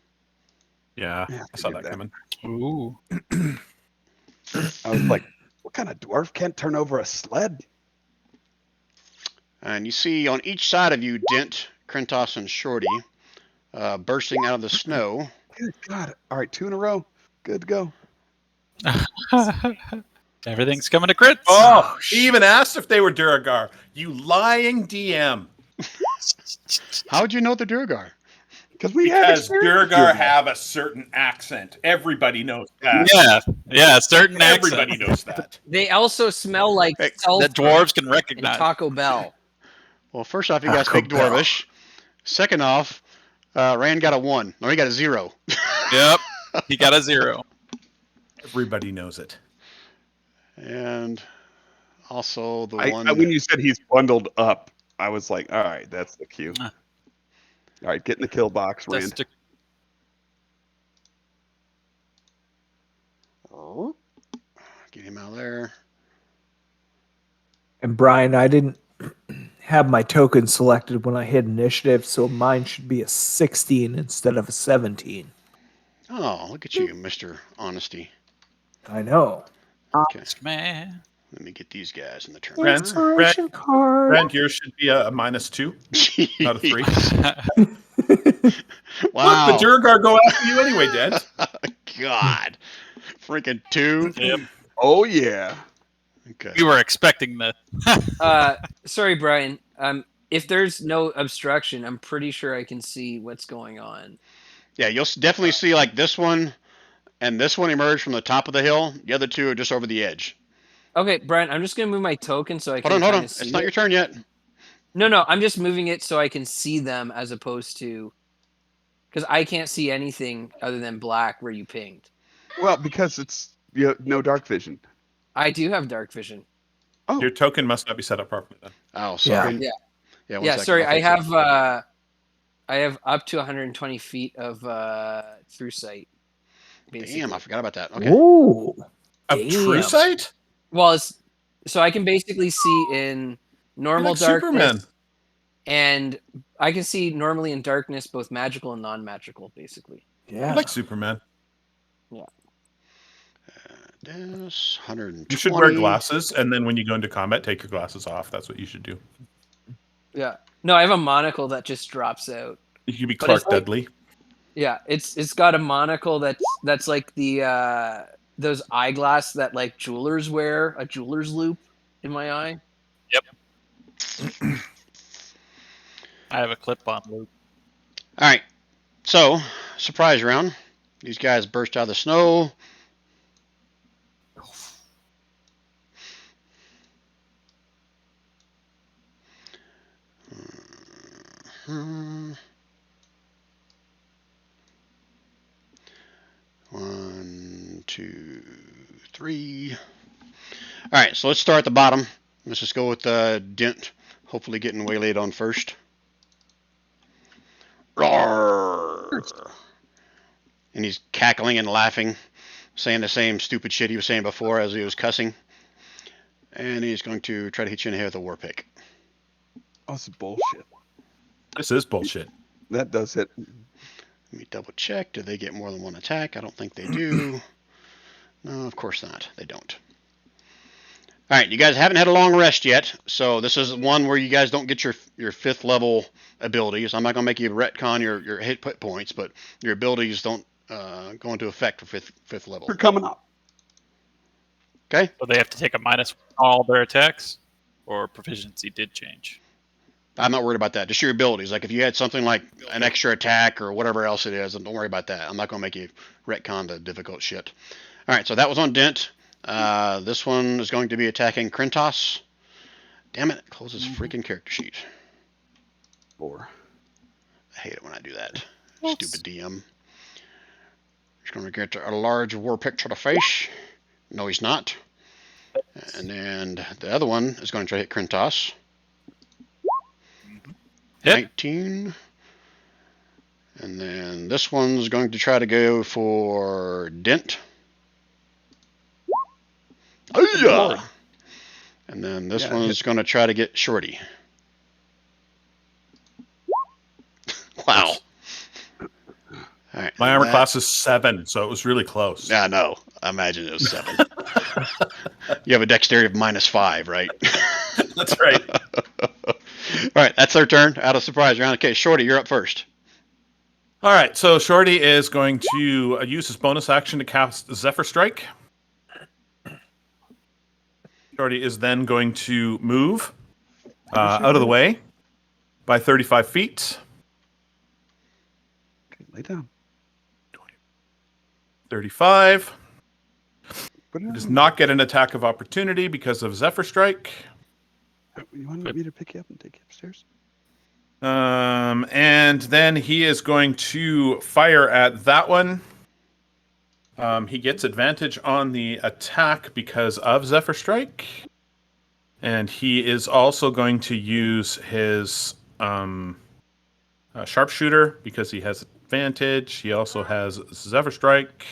Yeah, Yeah, I saw I that did coming. Ooh. I was like, what kind of dwarf can't turn over a sled? And you see on each side of you, Dent, Krentos, and Shorty bursting out of the snow. Good God. All right, 2 in a row. Good to go. Everything's coming to crits. Oh, he even asked if they were Duragar. You lying DM. How would you know the Durgar? Because we have Because experience Durgar with that. have a certain accent. Everybody knows that. Yeah, certain Everybody accent knows that. They also smell like Hey, sulfur that dwarves can and recognize. Taco Bell. Well, first off, you guys speak Taco Bell. Dwarvish. Second off, Rand got a 1. No, he got a 0. Yep, he got a 0. Everybody knows it. And also the I, one. when you said he's bundled up, I was like, all right, that's the cue. Ah. All right, get in the kill box, Rand. Just to- Oh, get him out of there. And Brian, I didn't have my token selected when I hit initiative, so mine should be a 16 instead of a 17. Oh, look at you, Mr. Honesty. I know. Okay, man. let me get these guys in the turn. Inspiration card. Brent, yours should be a -2, not a 3. Wow. Look, the Durgar go after you anyway, Dent. God. Freaking 2. Yep. Oh, yeah. Okay. We were expecting that. Sorry, Brian. If there's no obstruction, I'm pretty sure I can see what's going on. Yeah, you'll definitely see like this one and this one emerge from the top of the hill. The other two are just over the edge. Okay, Brian, I'm just gonna move my token so I can Hold on. kinda see It's not it. your turn yet. No, I'm just moving it so I can see them as opposed to because I can't see anything other than black where you pinged. Well, because it's no dark vision. I do have dark vision. Oh, Your token must not be set up properly then. Oh, sorry. Yeah. Yeah, one Yeah, second, sorry, I'll I fix it. have up to 120 feet of through sight. Basically. Damn, I forgot about that. Okay. Ooh. Of true Damn. sight? Well, so I can basically see in normal like darkness, Superman. and I can see normally in darkness both magical and non-magical, basically. Yeah. Like Superman. This 120. You should wear glasses, and then when you go into combat, take your glasses off. That's what you should do. Yeah. No, I have a monocle that just drops out. You could be But Clark it's like- Dudley. Yeah, it's got a monocle that's like the those eyeglass that like jewelers wear, a jeweler's loop in my eye. I have a clip-on loop. All right. So, surprise round. These guys burst out of the snow. Hmm. 1, 2, 3. All right, so let's start at the bottom. Let's just go with Dent, hopefully getting waylaid on first. Roar! And he's cackling and laughing, saying the same stupid shit he was saying before as he was cussing. And he's going to try to hit you in the head with a war pick. oh, this is bullshit. This is bullshit. That does it. Let me double check. Do they get more than one attack? I don't think they do. No, of course not. They don't. All right, you guys haven't had a long rest yet, so this is one where you guys don't get your 5th level abilities. I'm not going to make you retcon your hit points, but your abilities don't go into effect for 5th level. We're coming up. Okay? So they have to take a minus on all their attacks, or proficiency did change. I'm not worried about that. Just your abilities. Like if you had something like an extra attack or whatever else it is, don't worry about that. I'm not going to make you retcon the difficult shit. All right, so that was on Dent. This one is going to be attacking Krentos. Damn it, close his freaking character sheet. 4. I hate it when I do that. Stupid DM. He's going to get a large war pick to the face. No, he's not. And then the other one is going to try to hit Krentos. Hit. 19. And then this one's going to try to go for Dent. Oh yeah! And then this one's going to try to get Shorty. Wow. All right. My armor class is 7, so it was really close. Yeah, no. I imagine it was 7. You have a dexterity of -5, right? That's right. All right, that's their turn. Out of surprise round. Okay, Shorty, you're up first. All right, so Shorty is going to use his bonus action to cast Zephyr Strike. Shorty is then going to move out of the way by 35 feet. Lay down. 35. Put it He on does the- not get an attack of opportunity because of Zephyr Strike. You want me to pick you up and take you upstairs? And then he is going to fire at that one. He gets advantage on the attack because of Zephyr Strike. And he is also going to use his sharpshooter because he has advantage. He also has Zephyr Strike.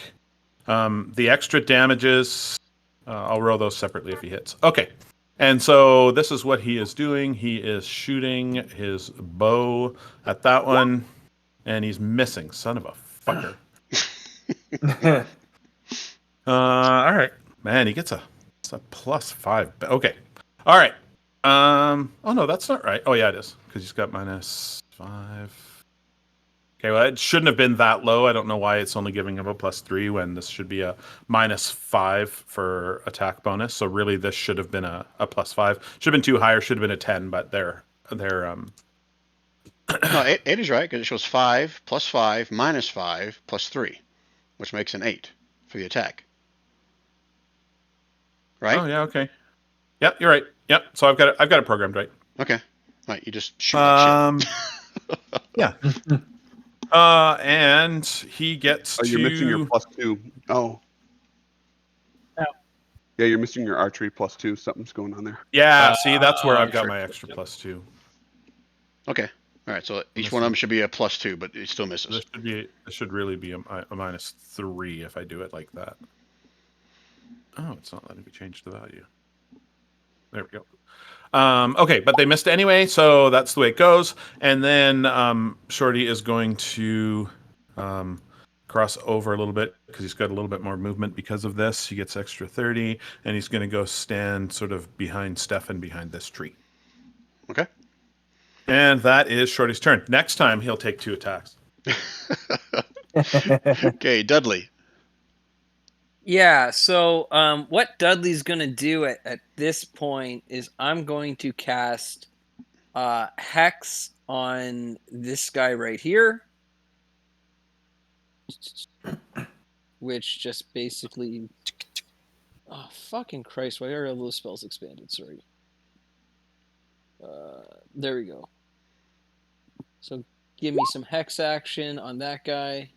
The extra damages, I'll roll those separately if he hits. Okay. And so this is what he is doing. He is shooting his bow at that one, and he's missing. Son of a fucker. All right. Man, he gets a +5. Okay. All right. Oh, no, that's not right. Oh, yeah, it is, because he's got -5. Okay, well, it shouldn't have been that low. I don't know why it's only giving him a +3 when this should be a -5 for attack bonus. So really, this should have been a +5. Should have been too high, or should have been a 10. But they're No, 8 is right because it shows 5 + 5 -5 + 3, which makes an 8 for the attack. Right? Oh yeah, okay. Yep, you're right. Yep. So I've got it programmed right. Okay. Right, you just shoot that shit. Yeah. And he gets Oh, to. you're missing your +2. Oh. Yeah, you're missing your archery +2. Something's going on there. Yeah, see, that's where I've got sure. my extra +2. Okay. All right, so each one of them should be a +2, but it still misses. This should really be a -3 if I do it like that. Oh, it's not letting me change the value. There we go. Okay, but they missed anyway, so that's the way it goes. And then Shorty is going to cross over a little bit because he's got a little bit more movement because of this. He gets extra 30, and he's going to go stand sort of behind Stefan behind this tree. Okay. And that is Shorty's turn. Next time, he'll take 2 attacks. Okay, Dudley. Yeah, so what Dudley's going to do at this point is I'm going to cast Hex on this guy right here, which just basically... Oh, fucking Christ, why are all those spells expanded? Sorry. There we go. So give me some Hex action on that guy.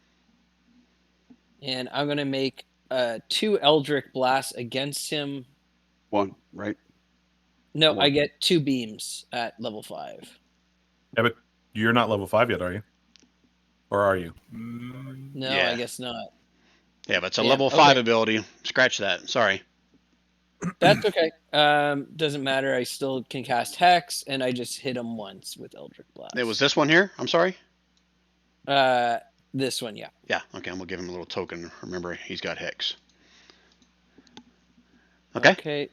And I'm going to make 2 Eldritch Blasts against him. 1, right? No, One. I get 2 beams at level 5. Yeah, but you're not level 5 yet, are you? Or are you? No, Yeah. I guess not. Yeah, but it's a Yeah, level 5 okay. ability. Scratch that. Sorry. That's okay. Doesn't matter. I still can cast Hex, and I just hit him once with Eldritch Blast. It was this one here? I'm sorry? This one, yeah. Yeah, okay, I'm going to give him a little token. Remember, he's got Hex. Okay. Okay.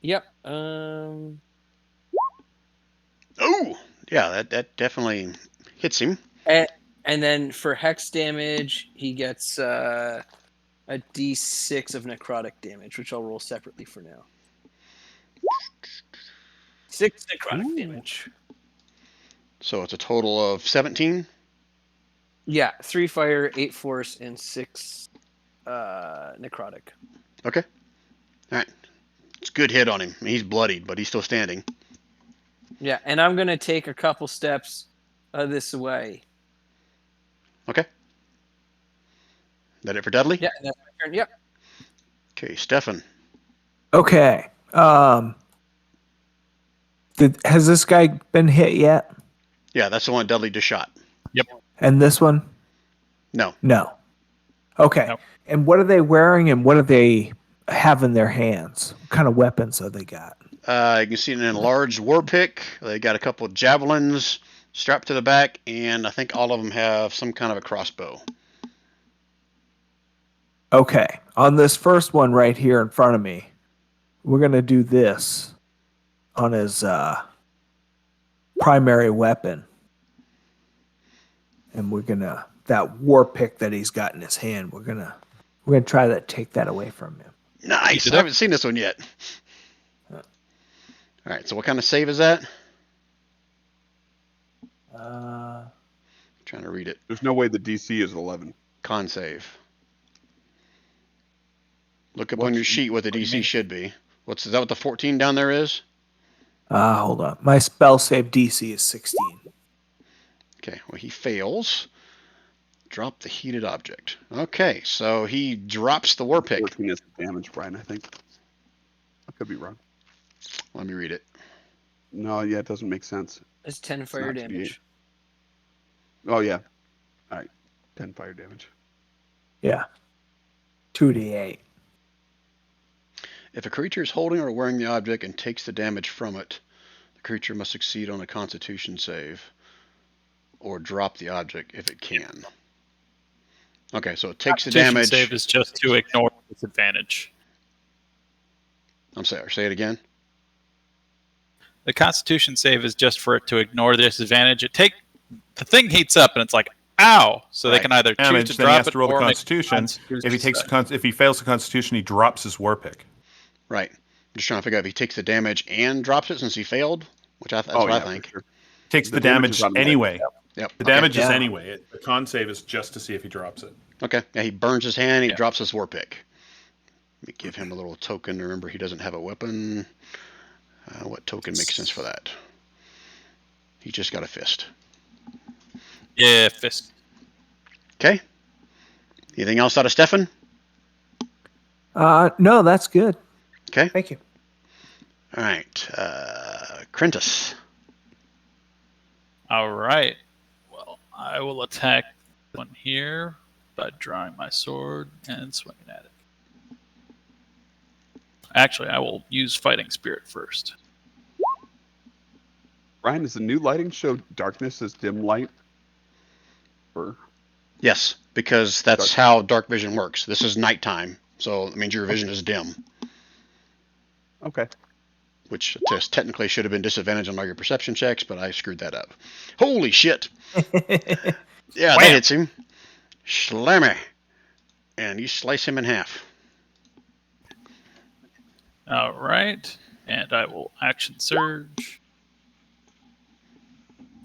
Yep. Oh! Yeah, that definitely hits him. And then for Hex damage, he gets a D6 of necrotic damage, which I'll roll separately for now. 6 necrotic damage. So it's a total of 17? Yeah, 3 fire, 8 force, and 6 necrotic. Okay. All right. It's a good hit on him. I mean, he's bloodied, but he's still standing. Yeah, and I'm going to take a couple steps this way. Okay. That it for Dudley? Yeah, that's my turn. Yep. Okay, Stefan. Okay. Has this guy been hit yet? Yeah, that's the one Dudley just shot. And this one? No. No. Okay. No. And what are they wearing and what do they have in their hands? What kind of weapons have they got? You can see an enlarged war pick. They got a couple of javelins strapped to the back, and I think all of them have some kind of a crossbow. Okay. On this first one right here in front of me, we're going to do this on his primary weapon. And we're going to, that war pick that he's got in his hand, we're going to try to take that away from him. Nice. I haven't seen this one yet. All right, so what kind of save is that? Trying to read it. There's no way the DC is 11. Con save. Look up on your sheet what the DC should be. Is that what the 14 down there is? Hold on. My spell save DC is 16. Okay, well, he fails. Drop the heated object. Okay, so he drops the war pick. 14 is damage, Brian, I think. I could be wrong. Let me read it. No, yeah, it doesn't make sense. It's 10 fire not 2d8. damage. Oh, yeah. All right. 10 fire damage. Yeah. 2d8. If a creature is holding or wearing the object and takes the damage from it, the creature must succeed on a Constitution save or drop the object if it can. Okay, so it takes the Constitution damage. save is just to ignore disadvantage. I'm sorry, say it again. The Constitution save is just for it to ignore the disadvantage. The thing heats up and it's like, ow! So they can either choose Damage, to then he drop has it to roll the or make a Constitution. Constitution If he fails the Constitution, he drops his war pick. Right. I'm just trying to figure out if he takes the damage and drops it since he failed, which that's what I think. Sure. Takes the The damage damage is automatic. anyway. Yep. The Okay. damage is Yeah. anyway. The con save is just to see if he drops it. Okay. Yeah, he burns his hand. He Yeah. drops his war pick. Let me give him a little token. Remember, he doesn't have a weapon. What token makes sense for that? He just got a fist. Yeah, fist. Okay. Anything else out of Stefan? No, that's good. Okay. Thank you. All right. Crentus. All right. Well, I will attack one here by drawing my sword and swinging at it. Actually, I will use Fighting Spirit first. Brian, does the new lighting show darkness as dim light? Or Yes, because that's how dark vision works. This is nighttime, so it means your vision is dim, okay. which technically should have been disadvantage on all your perception checks, but I screwed that up. Holy shit! Yeah, that hits him. Slammer. And you slice him in half. All right. And I will action surge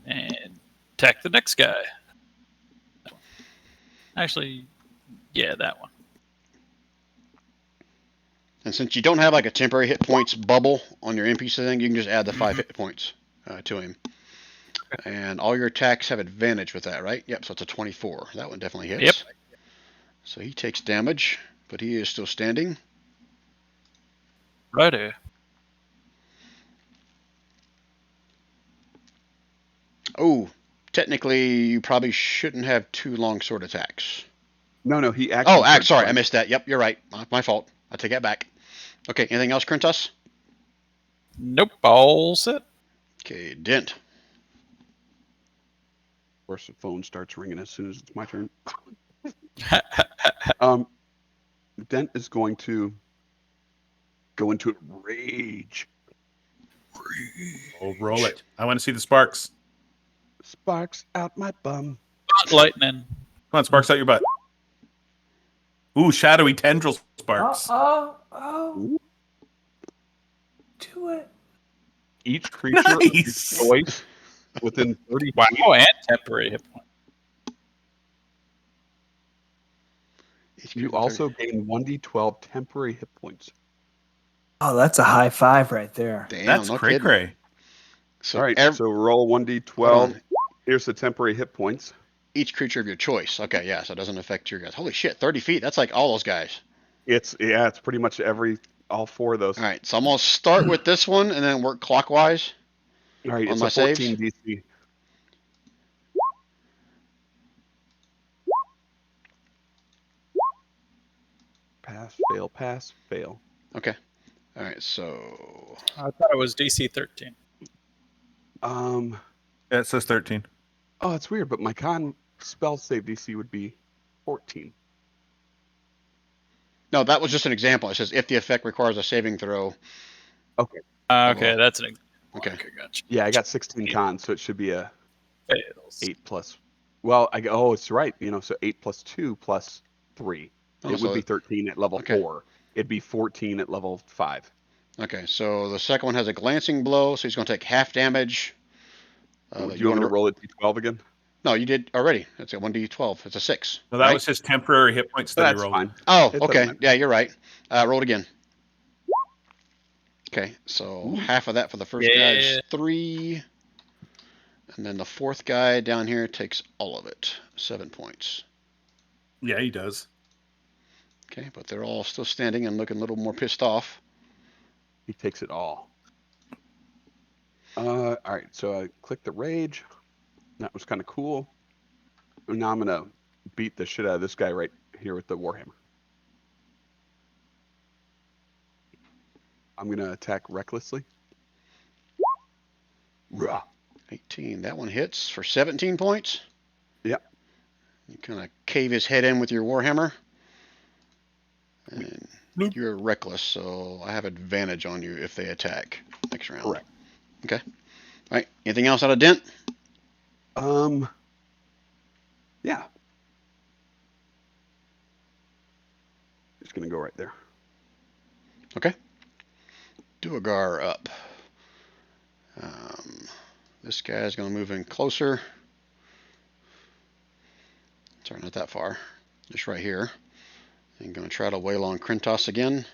and attack the next guy. Actually, yeah, that one. And since you don't have like a temporary hit points bubble on your NPC thing, you can just add the 5 hit points to him. And all your attacks have advantage with that, right? Yep, so it's a 24. That one definitely hits. Yep. So he takes damage, but he is still standing. Righty. Oh, technically you probably shouldn't have 2 longsword attacks. No, he actually. Oh, sorry, I missed that. Yep, you're right. My fault. I take that back. Okay, anything else, Krentus? Nope, all set. Okay, Dent. Of course, the phone starts ringing as soon as it's my turn. Dent is going to go into a rage. Oh, roll it. I want to see the sparks. Sparks out my bum. Lightning. Come on, sparks out your butt. Ooh, shadowy tendril sparks. Oh. Do it. Each creature of Nice. your choice within 30 Wow, feet. and temporary hit point. You also gain 1d12 temporary hit points. Oh, that's a high five right there. Damn, That's no cray kidding. cray. So, All right, so roll 1d12. Hold on. Here's the temporary hit points. each creature of your choice. Okay, yeah, so it doesn't affect your guys. Holy shit, 30 feet. That's like all those guys. It's pretty much all 4 of those. All right, so I'm going to start with this one and then work clockwise. All right, on it's my a 14 saves? DC. Pass, fail. Okay. All right, so I thought it was DC 13. Um, Yeah, it says 13. oh, it's weird, but my con spell save DC would be 14. no, that was just an example. It says if the effect requires a saving throw. Okay. Okay, that's an example. Okay. Gotcha. Yeah, I got 16 con, so it should be a Fails. 8 plus. Well, it's right. So 8 plus 2 plus 3. Oh, It so would be 13 at level okay. 4. It'd be 14 at level 5. Okay, so the second one has a glancing blow, so he's going to take half damage. Do you want me to roll it d12 again? No, you did already. It's a 1d12. It's a 6. No, that right? was his temporary hit points that he That's rolled. fine. Oh, It doesn't okay. matter. Yeah, you're right. Roll it again. Okay, so Ooh. half of that for the first guy is 3. And then the fourth guy down here takes all of it. 7 points. Yeah, he does. Okay, but they're all still standing and looking a little more pissed off. He takes it all. All right, so I clicked the rage. That was kind of cool. And now I'm gonna beat the shit out of this guy right here with the warhammer. I'm gonna attack recklessly. Rah. 18. That one hits for 17 points. Yep. You kind of cave his head in with your warhammer. And Bloop. you're reckless, so I have advantage on you if they attack next round. Correct. Okay. All right. Anything else out of dent? Yeah. Just gonna go right there. Okay. Duergar up. This guy's going to move in closer. Sorry, not that far. Just right here. And going to try to wail on Krentos again.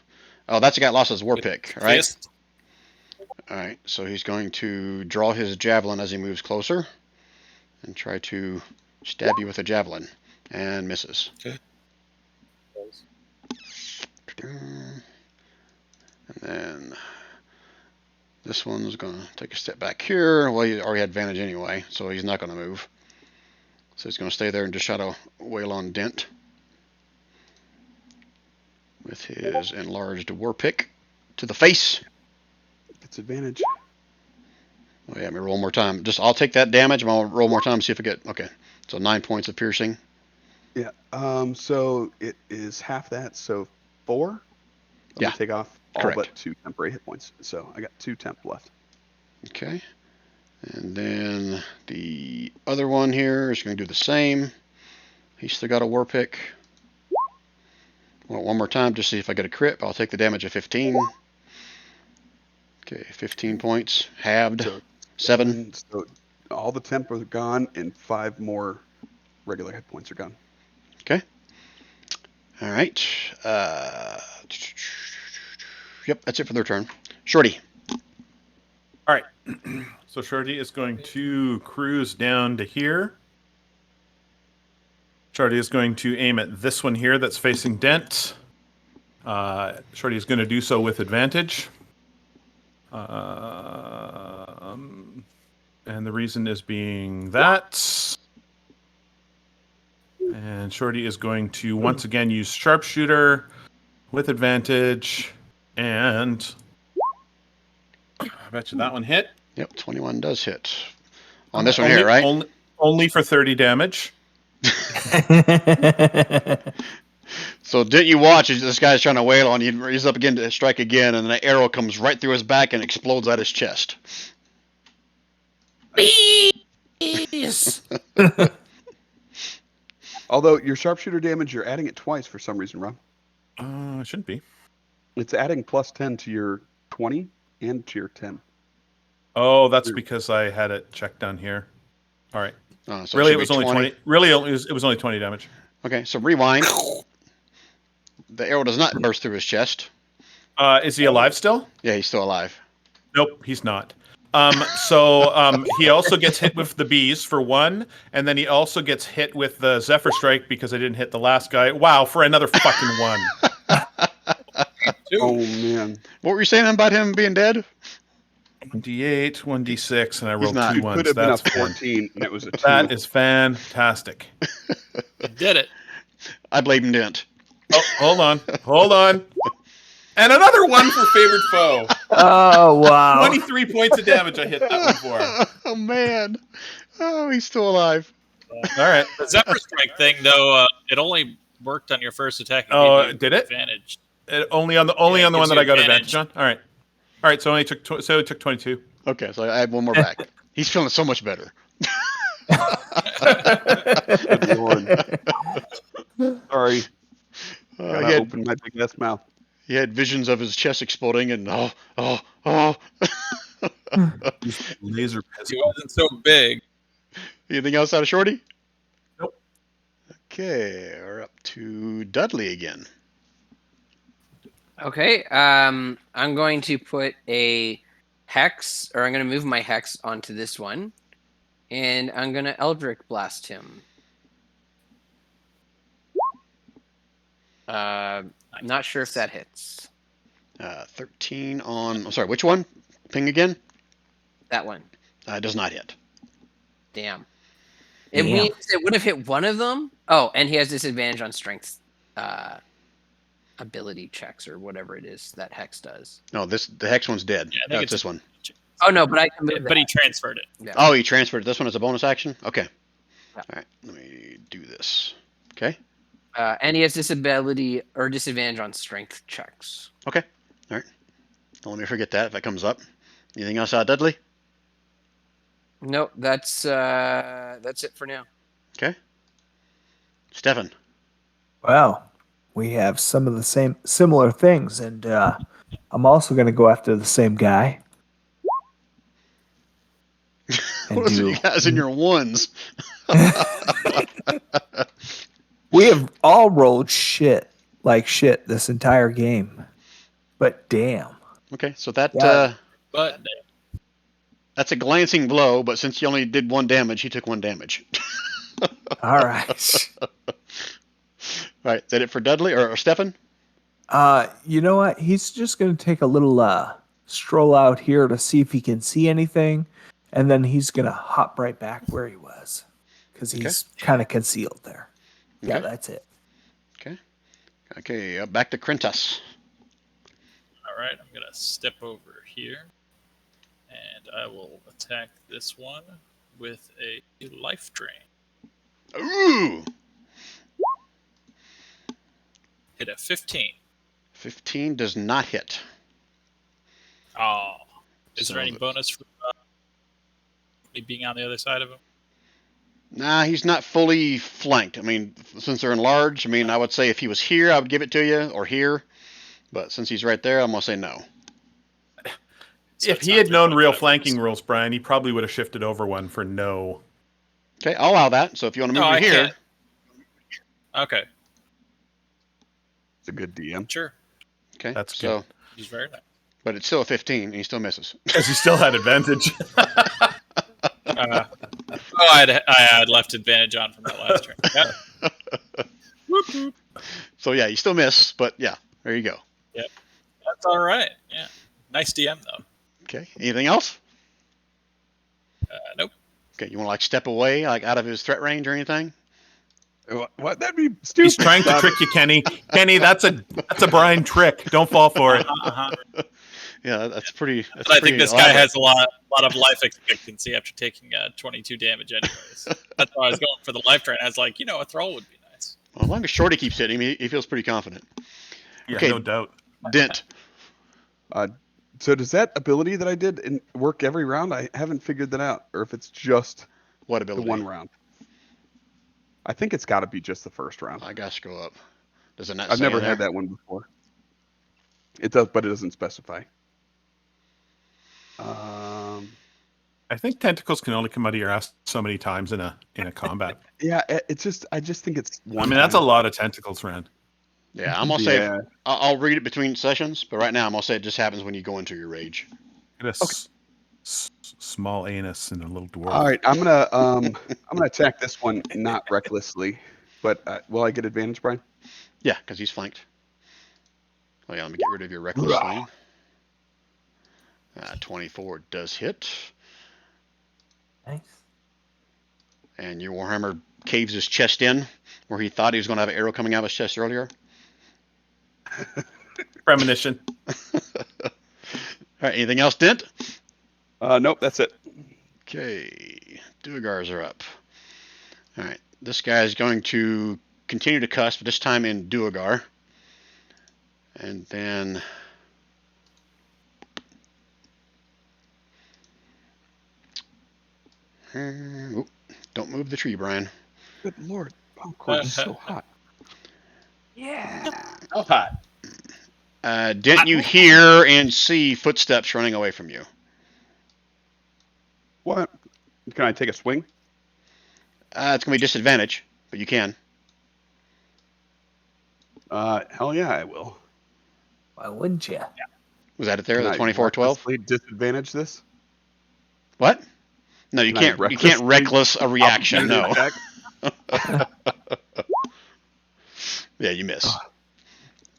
Oh, that's a guy that lost his war pick, right? Fist. All right, so he's going to draw his javelin as he moves closer and try to stab you with a javelin, and misses. Okay. And then this one's going to take a step back here. Well, he already had advantage anyway, so he's not going to move. So he's going to stay there and just try to wail on Dent with his enlarged war pick to the face. Gets advantage. Oh, yeah, let me roll one more time. I'll take that damage and I'll roll more time and see if I get. Okay, so 9 points of piercing. Yeah. So it is half that, so 4. I'm Yeah, gonna take off all correct. but 2 temporary hit points. So I got 2 temp left. Okay, and then the other one here is going to do the same. He's still got a war pick. Well, one more time just see if I get a crit. I'll take the damage of 15. Okay, 15 points, halved, So 7. And so all the temp are gone, and 5 more regular hit points are gone. Okay. All right. Yep, that's it for their turn. Shorty. All right. So Shorty is going to cruise down to here. Shorty is going to aim at this one here that's facing Dent. Shorty is going to do so with advantage. And the reason is being that. And Shorty is going to once again use Sharpshooter with advantage. And I bet you that one hit. Yep, 21 does hit. On this one here, right? Only for 30 damage. So didn't you watch as this guy's trying to wail on you? He's up again to strike again, and then an arrow comes right through his back and explodes out his chest. Please. Although your sharpshooter damage, you're adding it twice for some reason, Rob. Shouldn't be. It's adding plus 10 to your 20 and to your 10. Oh, that's because I had it checked down here. All right. So Really, should it be was only 20. Really, it was only 20 damage. Okay, so rewind. The arrow does not burst through his chest. Is he alive still? Yeah, he's still alive. Nope, he's not. So he also gets hit with the bees for 1, and then he also gets hit with the Zephyr Strike because I didn't hit the last guy. Wow, for another fucking 1. Oh, man. What were you saying about him being dead? 1d8, 1d6, and I rolled not. 2 It ones. could have been a That's 14, and it was a 2. That is fantastic. You did it. I blame Dent. Oh, hold on. And another 1 for Favored Foe. Oh wow! 23 points of damage I hit that one for. Oh, man. Oh, he's still alive. All right. The Zephyr Strike thing, though, it only worked on your first attack. It Oh, gave you did it? Advantage. Only on the Yeah, it one gives that you I got advantage. advantage on. All right. So it took 22. Okay, so I had one more back. He's feeling so much better. Good Lord. Sorry. He Gotta had open my big ass mouth. He had visions of his chest exploding and Laser He pistol. wasn't so big. Anything else out of Shorty? Nope. Okay, we're up to Dudley again. Okay. I'm going to put a hex, or I'm going to move my hex onto this one, and I'm going to Eldritch Blast him. I'm not sure if that hits. 13 on. I'm sorry, which one? Ping again? That one. Does not hit. Damn. It means it would have hit one of them. Oh, and he has disadvantage on strength ability checks or whatever it is that Hex does. No, the Hex one's dead. Yeah, I think That's it's this one. Oh no, but I can move But he transferred it. Yeah. Oh, he transferred. This one as a bonus action? Okay. Yeah. All right, let me do this. Okay. And he has disability or disadvantage on strength checks. Okay. All right. Don't let me forget that if that comes up. Anything else out, Dudley? Nope, that's it for now. Okay. Stefan. Well, we have some of the similar things, and I'm also going to go after the same guy. What is it you guys in your ones? We have all rolled shit this entire game. But damn. Okay, so that Yeah. But that's a glancing blow, but since you only did 1 damage, he took 1 damage. All right. All right, is that it for Dudley or Stefan? You know what? He's just going to take a little stroll out here to see if he can see anything, and then he's going to hop right back where he was because he's kind of concealed there. Yeah, Okay. that's it. Okay, back to Krentus. all right, I'm gonna step over here, and I will attack this one with a life drain. Ooh! Hit a 15. 15 does not hit. Oh, is So there any the- bonus for me being on the other side of him? Nah, he's not fully flanked. I mean, since they're enlarged, I mean, I would say if he was here, I would give it to you, or here. But since he's right there, I'm going to say no. So If it's he not had known 3.5 real bonus. flanking rules, Brian, he probably would have shifted over one for no. Okay, I'll allow that. So if you want to No, move I it here, can't. Okay, It's a good DM. sure. okay. That's so, He's very nice. but it's still a 15, and he still misses. Because he still had advantage. I had left advantage on from that last turn. Yep. So yeah, you still miss, but yeah, there you go. That's all right. Yeah, nice DM though. Okay. Anything else? Nope. Okay, you want to like step away, like out of his threat range or anything? What? That'd be stupid. He's trying to trick you, Kenny. Kenny, that's a Brian trick. Don't fall for it. Yeah, that's pretty. That's But I pretty think this guy elaborate. has a lot of life expectancy after taking 22 damage anyways. That's why I was going for the life drain. I was like, a throw would be nice. Well, as long as Shorty keeps hitting him, he feels pretty confident. Yeah, Okay. no doubt. Dent. So does that ability that I did work every round? I haven't figured that out, or if it's just What the ability? one round. I think it's got to be just the first round. I gotta scroll up. Does it not I've say never in had there? that one before. It does, but it doesn't specify. I think tentacles can only come out of your ass so many times in a combat. Yeah, it's just I just think it's one. I mean, that's a time. lot of tentacles, Rand. Yeah, I'm gonna say Yeah. I'll read it between sessions, but right now I'm gonna say it just happens when you go into your rage. Get a small anus and a little dwarf. All right, I'm gonna attack this one not recklessly, but will I get advantage, Brian? Yeah, because he's flanked. Oh yeah, let me get rid of your reckless thing. 24 does hit, Nice. and your Warhammer caves his chest in where he thought he was gonna have an arrow coming out of his chest earlier. Premonition. All right, anything else, Dent? Nope, that's it. Okay, Duergars are up. All right, this guy is going to continue to cuss, but this time in Duergar. And then... Oop, don't move the tree, Brian. Good lord, popcorn is so hot. Oh, hot. Dent, you hear and see footsteps running away from you. What? Can I take a swing? It's going to be disadvantage, but you can. Hell yeah, I will. Why wouldn't you? Was that it there? Can The I 24-12? recklessly disadvantage this? What? No, you Can I can't. You can't reckless a reaction. No. Attack? Yeah, you miss.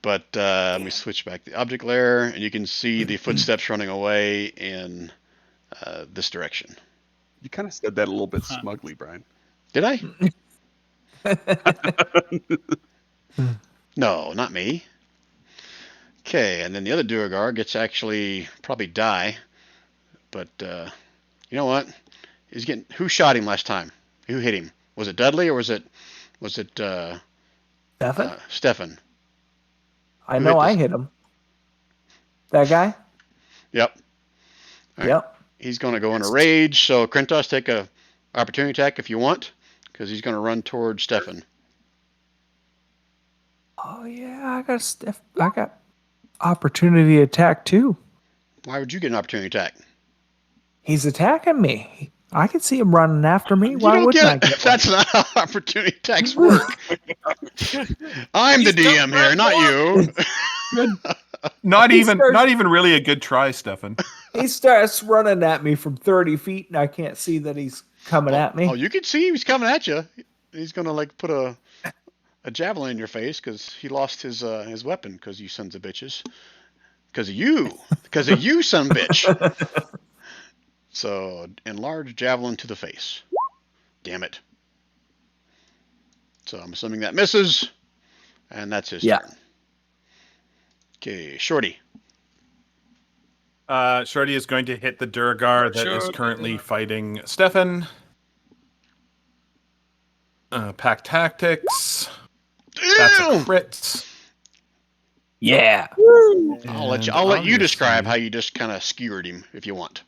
But let me switch back the object layer, and you can see the footsteps running away in this direction. You kind of said that a little bit smugly, Brian. Did I? No, not me. Okay, and then the other Duergar gets actually probably die, but you know what? He's getting. Who shot him last time? Who hit him? Was it Dudley or was it Stefan? Stefan? I Who know hit I this? hit him. That guy? Yep. All right. Yep. He's going to go in a rage. So Krentos, take a opportunity attack if you want, because he's going to run towards Stefan. Oh yeah, I got opportunity attack too. Why would you get an opportunity attack? He's attacking me. I can see him running after me. You Why don't wouldn't I get it. get one? That's not how opportunity attacks work. I'm the DM here, not you. Not He even starts- not even really a good try, Stefan. He starts running at me from 30 feet, and I can't see that he's coming at me. Oh, you can see he's coming at you. He's going to like put a javelin in your face because he lost his weapon because you sons of bitches. Because of you, son of a bitch. So, enlarge javelin to the face. Damn it. So, I'm assuming that misses. And that's his turn. Okay, Shorty. Shorty is going to hit the Duergar that is Shorty. currently fighting Stefan. Pack tactics. That's a crit. Yeah. I'll let you obviously- describe how you just kind of skewered him if you want.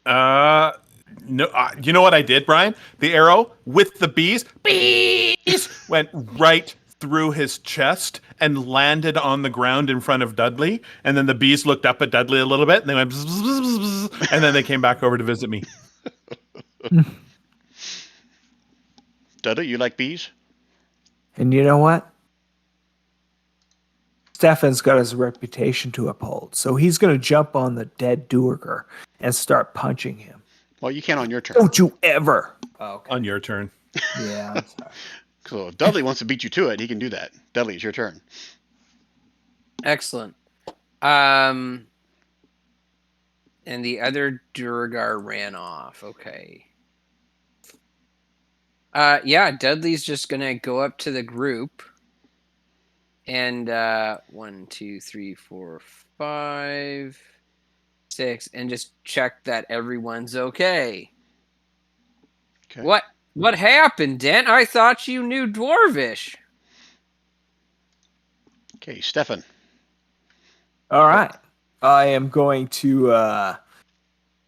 No, you know what I did, Brian? The arrow with the bees went right through his chest and landed on the ground in front of Dudley. And then the bees looked up at Dudley a little bit, and they went bzz, bzz, bzz, bzz, and then they came back over to visit me. Dudley, you like bees? And you know what? Stefan's got his reputation to uphold, so he's going to jump on the dead Duergar and start punching him. Well, you can on your turn. Don't you ever! Okay. On your turn. Yeah, I'm sorry. So, if Dudley wants to beat you to it, he can do that. Dudley, it's your turn. Excellent. And the other Duergar ran off. Okay. Yeah, Dudley's just gonna go up to the group and 1, 2, 3, 4, 5, 6, and just check that everyone's okay. Okay. What happened, Dent? I thought you knew Dwarvish. Okay, Stefan. All right. I am going to,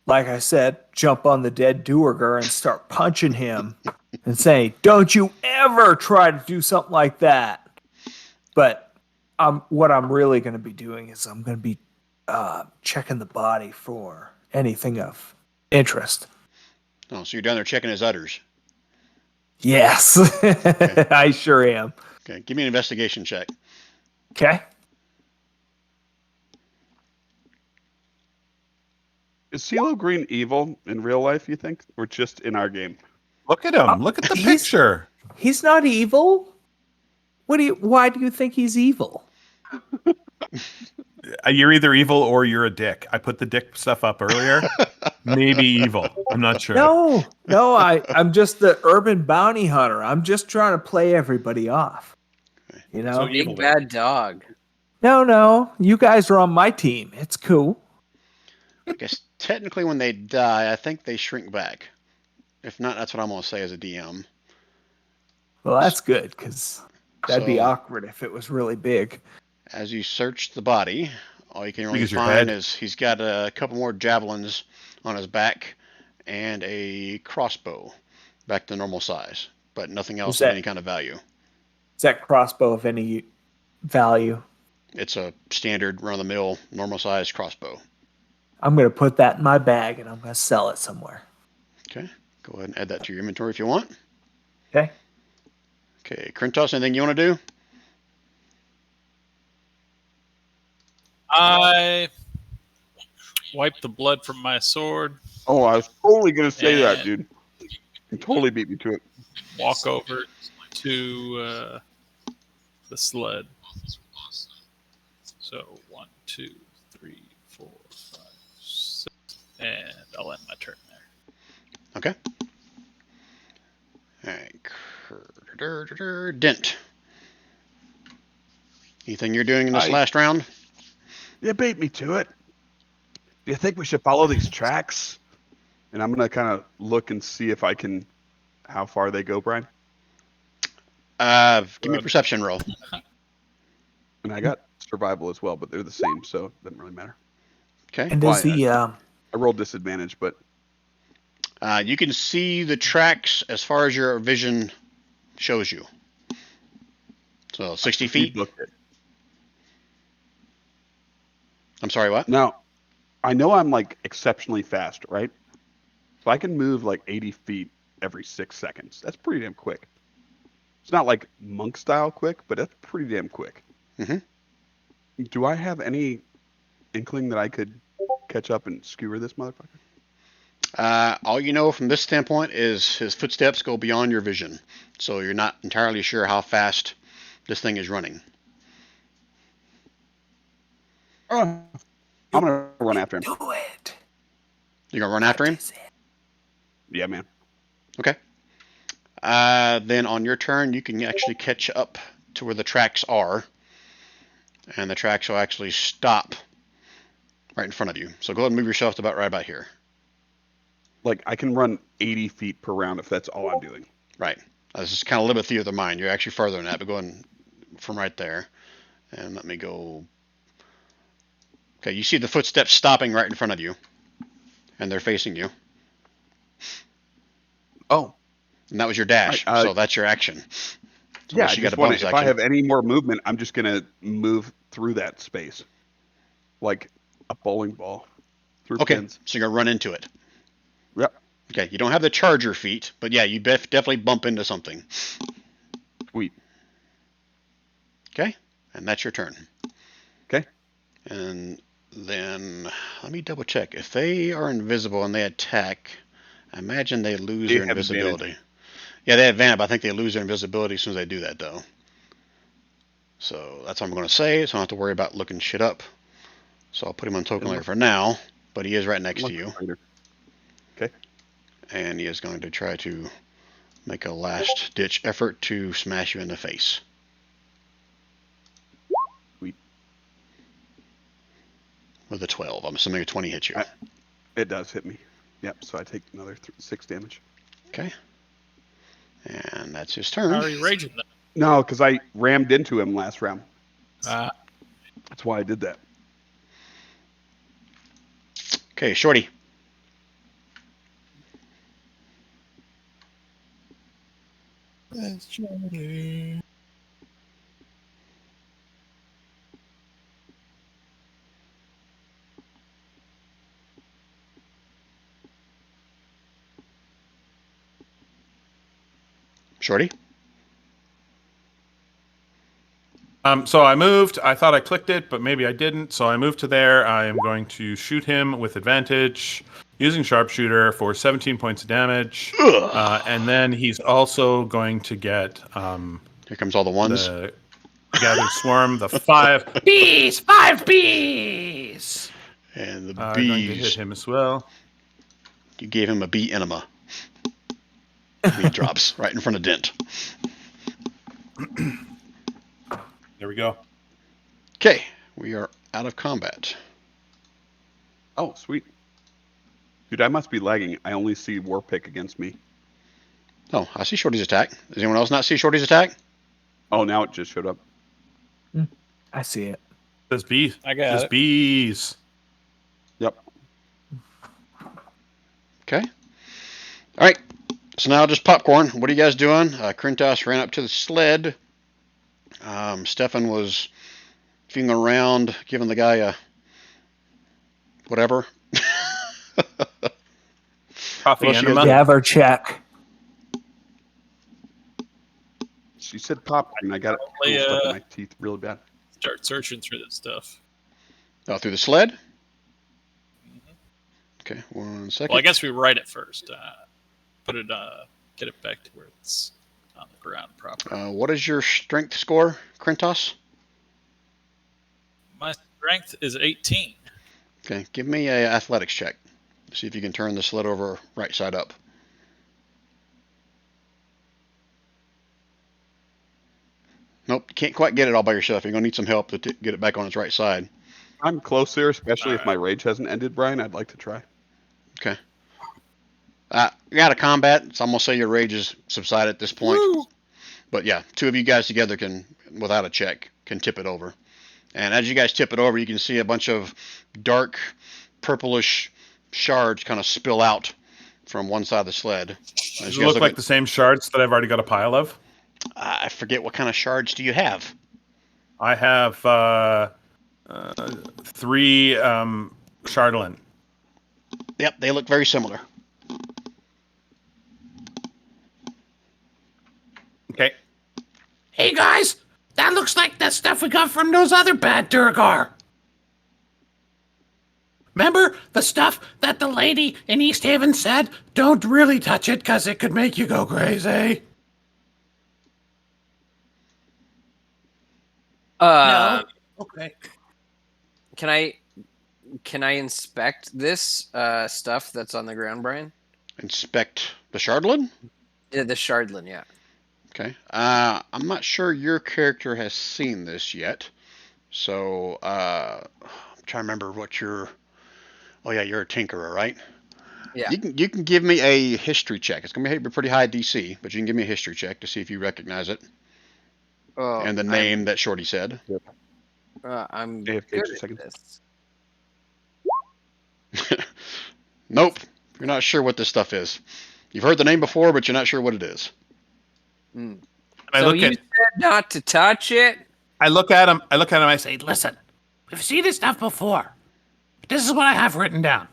like I said, jump on the dead Duergar and start punching him and say, "Don't you ever try to do something like that." But what I'm really going to be doing is I'm going to be checking the body for anything of interest. Oh, so you're down there checking his udders. Yes, I sure am. Okay, give me an investigation check. Okay. Is CeeLo Green evil in real life, you think? Or just in our game? Look at him. Look at the he's- picture. He's not evil. Why do you think he's evil? You're either evil or you're a dick. I put the dick stuff up earlier. Maybe evil. I'm not sure. No, I'm just the urban bounty hunter. I'm just trying to play everybody off. You know? So evil Big then. bad dog. No, you guys are on my team. It's cool. I guess technically when they die, I think they shrink back. If not, that's what I'm going to say as a DM. Well, that's good because that'd be So- awkward if it was really big. As you search the body, all you can really Use your find head. is he's got a couple more javelins on his back and a crossbow back to normal size, but nothing else of that- any kind of value. Is that crossbow of any value? It's a standard run-of-the-mill normal size crossbow. I'm going to put that in my bag and I'm going to sell it somewhere. Okay. Go ahead and add that to your inventory if you want. Okay. Okay, Krintos, anything you want to do? I wipe the blood from my sword Oh, I was totally gonna say that, And- dude. You totally beat me to it. walk over to the sled. So 1, 2, 3, 4, 5, 6, and I'll end my turn there. Okay. All right. Dent. Anything you're doing in this last round? You beat me to it. Do you think we should follow these tracks? And I'm gonna kind of look and see if I can, how far they go, Brian. Give me a perception roll. And I got survival as well, but they're the same, so it doesn't really matter. Okay. And does the I rolled disadvantage, but You can see the tracks as far as your vision shows you. So 60 feet. booked it. I'm sorry, what? Now, I know I'm like exceptionally fast, right? So I can move like 80 feet every 6 seconds. That's pretty damn quick. It's not like monk style quick, but that's pretty damn quick. Mhm. Do I have any inkling that I could catch up and skewer this motherfucker? All you know from this standpoint is his footsteps go beyond your vision. So you're not entirely sure how fast this thing is running. I'm gonna run after him. Do it. You're going to run after him? Yeah, man. Okay. Then on your turn, you can actually catch up to where the tracks are. And the tracks will actually stop right in front of you. So go ahead and move yourself to right about here. Like I can run 80 feet per round if that's all I'm doing. Right. This is kind of a little bit theater of the mind. You're actually farther than that, but going from right there. And let me go. Okay, you see the footsteps stopping right in front of you. And they're facing you. Oh. And that was your dash. Right, so that's your action. So yeah, you got a wanna, bonus if action. I have any more movement, I'm just gonna move through that space, like a bowling ball through pins. So you're gonna run into it. Yep. Okay, you don't have the charger feat, but yeah, you definitely bump into something. Sweet. Okay, and that's your turn. Okay. And then let me double check. If they are invisible and they attack, I imagine they lose their invisibility. Advantage. Yeah, they have advantage, but I think they lose their invisibility as soon as they do that, though. So that's what I'm going to say, so I don't have to worry about looking shit up. So I'll put him on token layer for now, but he is right next to you. Later. Okay. And he is going to try to make a last-ditch effort to smash you in the face. Sweet. With a 12. I'm assuming a 20 hits you. It does hit me. Yep, so I take another 6 damage. Okay. And that's his turn. How are you raging then? No, because I rammed into him last round. Uh, That's why I did that. Okay, Shorty. Shorty? So I moved. I thought I clicked it, but maybe I didn't. So I moved to there. I am going to shoot him with advantage using sharpshooter for 17 points of damage. And then he's also going to get Here comes all the ones. the gathered swarm, the 5 Bees! 5 bees! And the going to hit bees. him as well. You gave him a bee enema. He drops right in front of Dent. There we go. Okay, we are out of combat. Oh, sweet. Dude, I must be lagging. I only see Warpick against me. Oh, I see Shorty's attack. Does anyone else not see Shorty's attack? Oh, now it just showed up. I see it. There's bees. I got There's it. bees. Yep. Okay. All right. So now just popcorn. What are you guys doing? Krintos ran up to the sled. Stefan was feeling around, giving the guy a whatever. Coffee What else you guys enema. doing? Gabber check. She said popcorn. I got it Probably, stuck in my teeth really bad. Start searching through this stuff. Through the sled? Okay, 1 second. Well, I guess we write it first. Put it, get it back to where it's on the ground proper. What is your strength score, Krentos? My strength is 18. Okay, give me a athletics check. See if you can turn the sled over right side up. Nope, you can't quite get it all by yourself. You're going to need some help to get it back on its right side. I'm close there, especially if Alright. my rage hasn't ended, Brian. I'd like to try. Okay. You're out of combat, so I'm going to say your rage is subsided at this point. Woo! But yeah, two of you guys together can, without a check, can tip it over. And as you guys tip it over, you can see a bunch of dark, purplish shards kind of spill out from one side of the sled. As Does you it guys look like the same shards that I've already got a pile of? I forget what kind of shards do you have? I have 3 Chardolin. Yep, they look very similar. Okay. Hey guys, that looks like that stuff we got from those other bad Durgar. Remember the stuff that the lady in East Haven said, don't really touch it because it could make you go crazy? No? Okay. Can I inspect this stuff that's on the ground, Brian? Inspect the shardlin? Yeah, the shardlin, yeah. Okay. I'm not sure your character has seen this yet. So, I'm trying to remember what your... Oh yeah, you're a tinkerer, right? Yeah. You can give me a history check. It's going to be a pretty high DC, but you can give me a history check to see if you recognize it. Oh, And the name that Shorty said. I'm AFK good for a at second. this. Nope. You're not sure what this stuff is. You've heard the name before, but you're not sure what it is. And So you said not to touch it? I look at him. I say, Listen, we've seen this stuff before. This is what I have written down.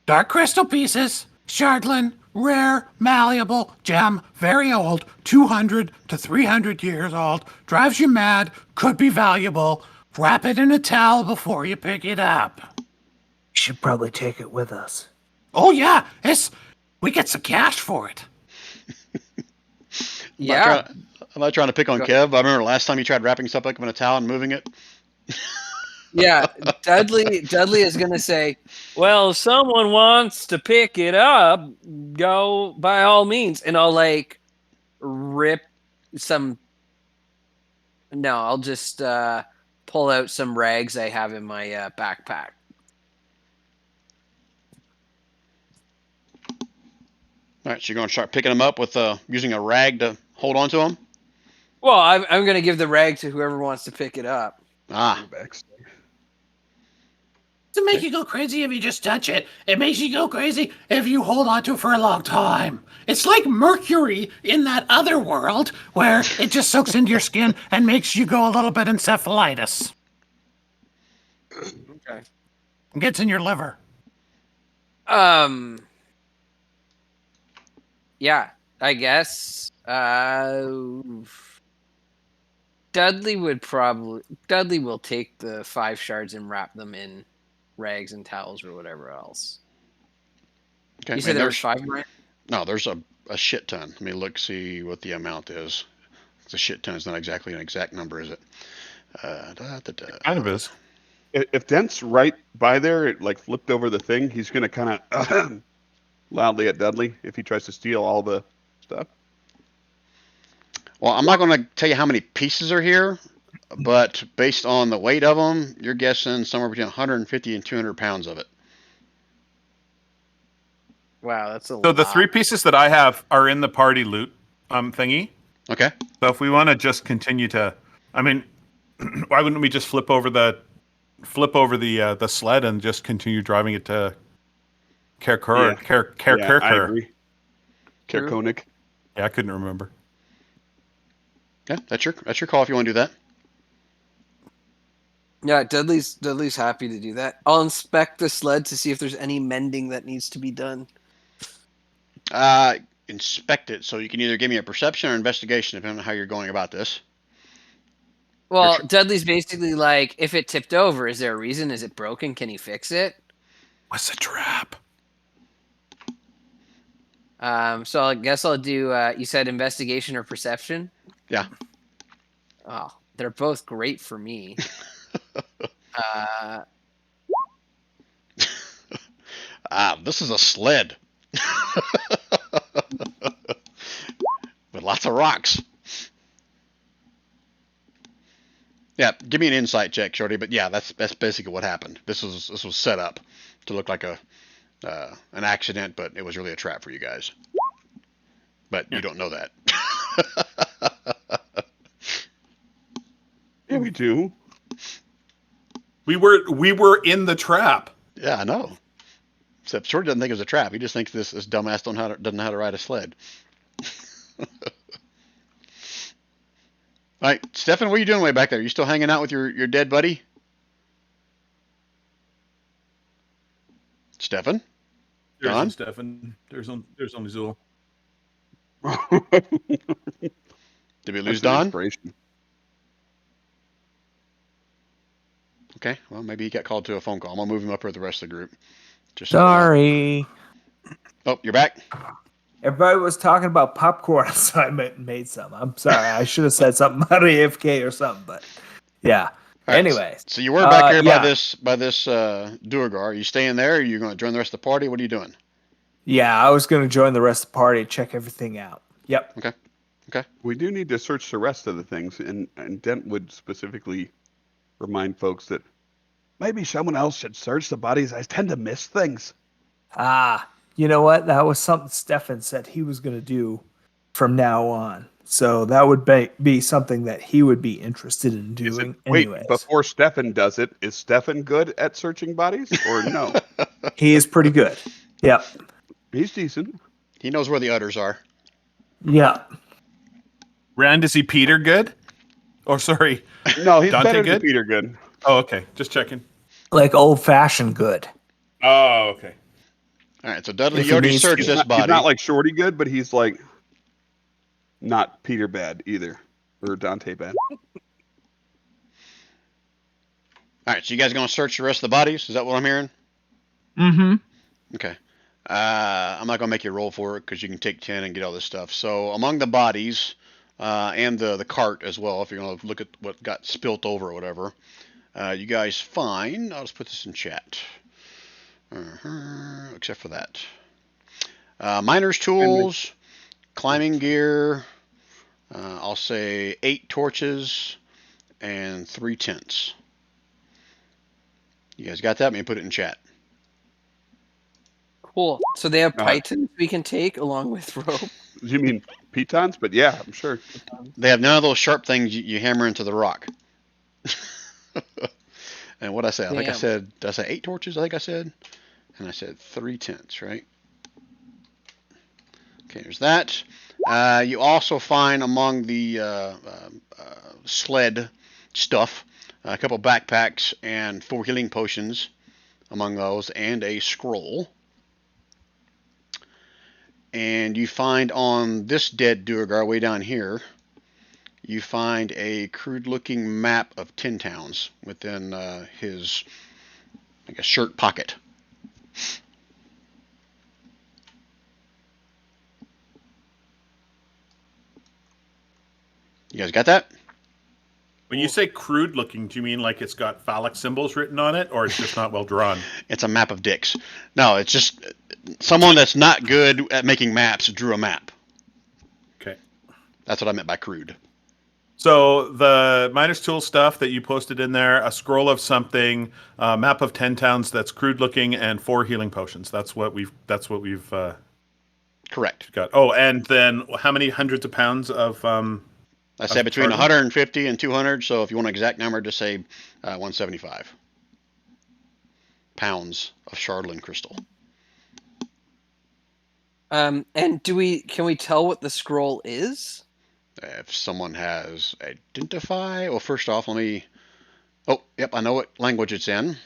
Dark crystal pieces, shardlin, rare, malleable, gem, very old, 200 to 300 years old, drives you mad, could be valuable. Wrap it in a towel before you pick it up. We should probably take it with us. Oh yeah, we get some cash for it. Yeah. I'm not trying to pick on Kev. I remember last time you tried wrapping stuff up in a towel and moving it. Yeah, Dudley is gonna say, "Well, if someone wants to pick it up, go by all means." And I'll like rip some. No, I'll just pull out some rags I have in my backpack. All right, so you're going to start picking them up with using a rag to hold on to them? Well, I'm gonna give the rag to whoever wants to pick it up. Ah, Doesn't make you go crazy if you just touch it. It makes you go crazy if you hold on to it for a long time. It's like mercury in that other world where it just soaks into your skin and makes you go a little bit encephalitis. Okay. It gets in your liver. Yeah, I guess. Dudley will take the 5 shards and wrap them in rags and towels or whatever else. okay. You said there was 5, right? No, there's a shit ton. Let me look, see what the amount is. It's a shit ton. It's not exactly an exact number, is it? kind of is. If Dent's right by there, it like flipped over the thing, he's going to kind of loudly at Dudley if he tries to steal all the stuff. Well, I'm not going to tell you how many pieces are here, but based on the weight of them, you're guessing somewhere between 150 and 200 pounds of it. Wow, that's a lot. So the 3 pieces that I have are in the party loot thingy. Okay. So if we want to just continue to, I mean, why wouldn't we just flip over the sled and just continue driving it to Kerkur? Yeah, I agree. Kerkonik. Yeah, I couldn't remember. Yeah, that's your call if you want to do that. Yeah, Dudley's happy to do that. I'll inspect the sled to see if there's any mending that needs to be done. Inspect it. So you can either give me a perception or investigation, depending on how you're going about this. Well, Dudley's basically like, if it tipped over, is there a reason? Is it broken? Can he fix it? What's a trap? So I guess I'll do. You said investigation or perception? Yeah. Oh, they're both great for me. This is a sled with lots of rocks. Yeah, give me an insight check, Shorty. But yeah, that's basically what happened. This was set up to look like an accident, but it was really a trap for you guys. But you don't know that. Yeah, we do. We were in the trap. Yeah, I know. Except Shorty doesn't think it was a trap. He just thinks this dumbass doesn't know how to ride a sled. All right, Stefan, what are you doing way back there? You still hanging out with your dead buddy? Stefan? There's Don? Stefan. There's only Zool. Did we lose That's an Don? inspiration. Okay, well, maybe he got called to a phone call. I'm going to move him up with the rest of the group. Just so Sorry. Oh, you're back? Everybody was talking about popcorn, so I made some. I'm sorry. I should have said something about AFK or something, but yeah. All right, Anyway. So you were back here yeah. by this Duergar. Are you staying there? Are you going to join the rest of the party? What are you doing? Yeah, I was going to join the rest of the party and check everything out. Yep. Okay. We do need to search the rest of the things, and Dent would specifically remind folks that maybe someone else should search the bodies. I tend to miss things. You know what? That was something Stefan said he was going to do from now on. So that would be something that he would be interested in doing. Wait, anyways. before Stefan does it, is Stefan good at searching bodies or no? He is pretty good. Yep. He's decent. He knows where the udders are. Yep. Rand, is he Peter good? Oh, sorry. No, he's Dante better good? than Peter good. Oh, okay. Just checking. Like old-fashioned good. Oh, okay. All right, so Dudley, If you he already needs to- searched this body. He's not like Shorty good, but he's like not Peter bad either, or Dante bad. All right, so you guys going to search the rest of the bodies? Is that what I'm hearing? Mm-hmm. Okay. I'm not going to make you roll for it because you can take 10 and get all this stuff. So among the bodies and the cart as well, if you're going to look at what got spilt over or whatever, you guys find, I'll just put this in chat, except for that. Miner's tools, climbing gear, I'll say 8 torches and 3 tents. You guys got that? Let me put it in chat. Cool. So they have pythons we can take along with rope. You mean pitons? But yeah, I'm sure. They have none of those sharp things you hammer into the rock. And what I say? I think I Damn. said, did I say 8 torches? I think I said. And I said 3 tents, right? Okay, there's that. You also find among the sled stuff a couple backpacks and 4 healing potions among those, and a scroll. And you find on this dead Duergar way down here, you find a crude-looking map of Tin Towns within his, I guess, shirt pocket. You guys got that? When you say crude looking, do you mean like it's got phallic symbols written on it, or it's just not well drawn? It's a map of dicks. No, it's just someone that's not good at making maps drew a map. Okay. That's what I meant by crude. So the miner's tool stuff that you posted in there, a scroll of something, a map of 10 towns that's crude looking, and 4 healing potions. That's what we've Correct. got. Oh, and then how many hundreds of pounds of I say between Charlie? 150 and 200. So if you want an exact number, just say 175 pounds of Chardolin crystal. And can we tell what the scroll is? If someone has identify, well, first off, let me. Oh, yep, I know what language it's in.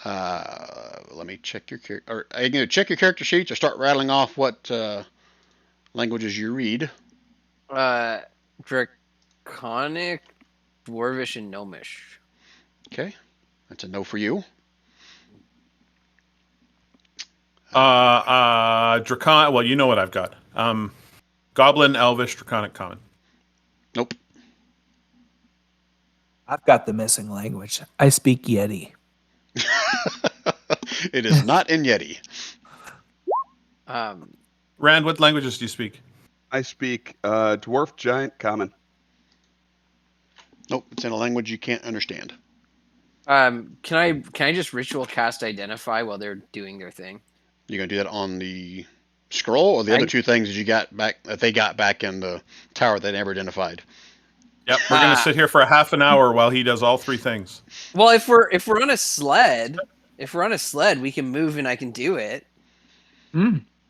Let me check your character. Or are you going to check your character sheets or start rattling off what languages you read? Draconic, Dwarvish, and Gnomish. Okay, that's a no for you. Dracon. Well, you know what I've got. Goblin, Elvish, Draconic, Common. Nope. I've got the missing language. I speak Yeti. It is not in Yeti. Rand, what languages do you speak? I speak Dwarf, Giant, Common. Nope, it's in a language you can't understand. Can I just ritual cast identify while they're doing their thing? You're gonna do that on the scroll, or the other two things that you got back that they got back in the tower they never identified. Yep, we're gonna sit here for a half an hour while he does all three things. Well, if we're on a sled, we can move and I can do it.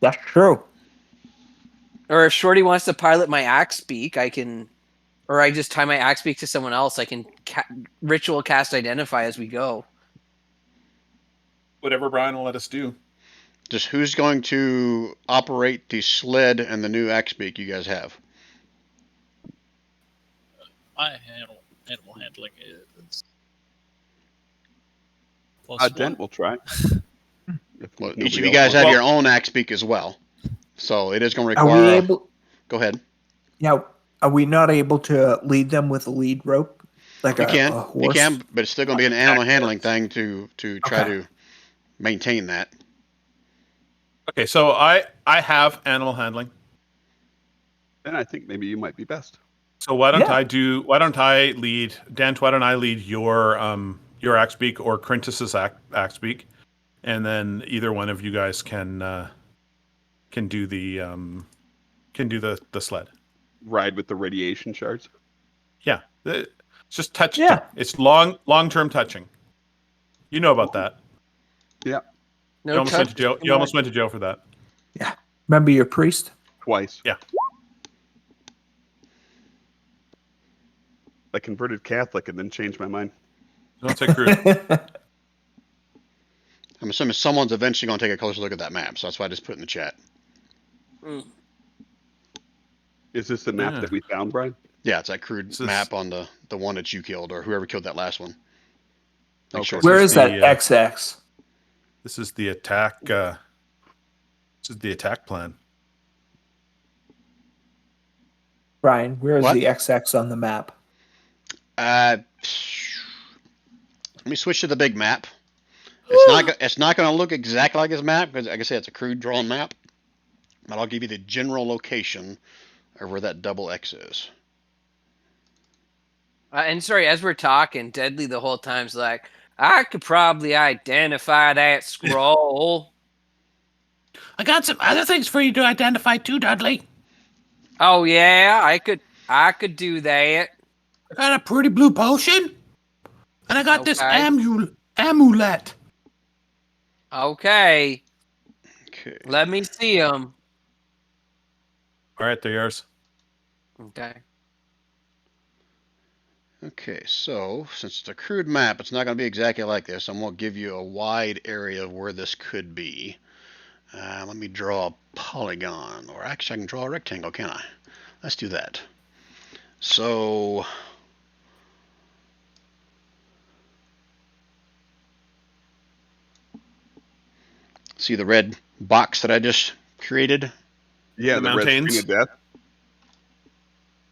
That's true. Or if Shorty wants to pilot my axe beak, I can. Or I just tie my axe beak to someone else. I can ritual cast identify as we go. Whatever Brian will let us do. Just who's going to operate the sled and the new axe beak you guys have? My animal handling is Dent will try. Well, each of you guys have your own axe beak as well, so it is going to Are require. we able? Go ahead. Yeah. Are we not able to lead them with a lead rope, like You a can, horse? you can, but it's still going to be an animal handling thing to try Okay. to maintain that. Okay, so I have animal handling. Then I think maybe you might be best. So why don't Yeah. why don't I lead Dent? Why don't I lead your axe beak or Quintus's axe beak, and then either one of you guys can do the sled. Ride with the radiation shards. Yeah, it's just touch. Yeah. It's long-term touching. You know about that. Yeah, No You almost touch. went to jail. You almost went to jail for that. Yeah. Remember your priest? twice. Yeah. I converted Catholic and then changed my mind. Don't say crude. I'm assuming someone's eventually going to take a closer look at that map, so that's why I just put it in the chat. Is this the map Yeah. that we found, Brian? Yeah, it's that crude This is- map on the one that you killed, or whoever killed that last one. Make Okay. sure Where This is is that the, XX? This is the attack. This is the attack plan. Brian, where is What? the XX on the map? Let me switch to the big map. It's not going to look exactly like his map because, like I said, it's a crude drawn map. But I'll give you the general location of where that double X is. And sorry, as we're talking, Deadly the whole time's like, I could probably identify that scroll. I got some other things for you to identify too, Dudley. Oh yeah, I could do that. I got a pretty blue potion, and I got this Okay. amulet. Okay, Okay. let me see them. All right, they're yours. Okay. Okay, so since it's a crude map, it's not going to be exactly like this. I'm going to give you a wide area of where this could be. Let me draw a polygon, or actually I can draw a rectangle, can I? Let's do that. So, see the red box that I just created? Yeah, The the red mountains? screen of death.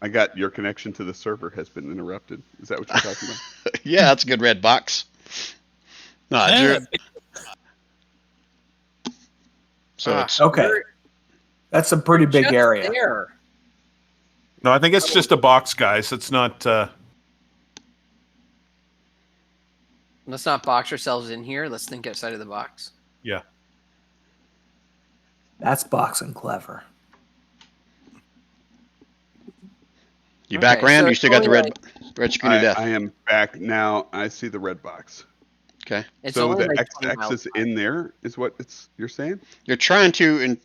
I got your connection to the server has been interrupted. Is that what you're talking about? Yeah, that's a good red box. No, Yeah, zero. So it's Okay. That's a pretty big Just area. there. No, I think it's just a box, guys. It's not. Let's not box ourselves in here. Let's think outside of the box. Yeah. That's boxing clever. you back, Okay, Rand? so You it's still got the only red screen of death. I am back now. I see the red box. Okay. It's So only the like 20 XX miles is in there, is what you're saying? You're trying to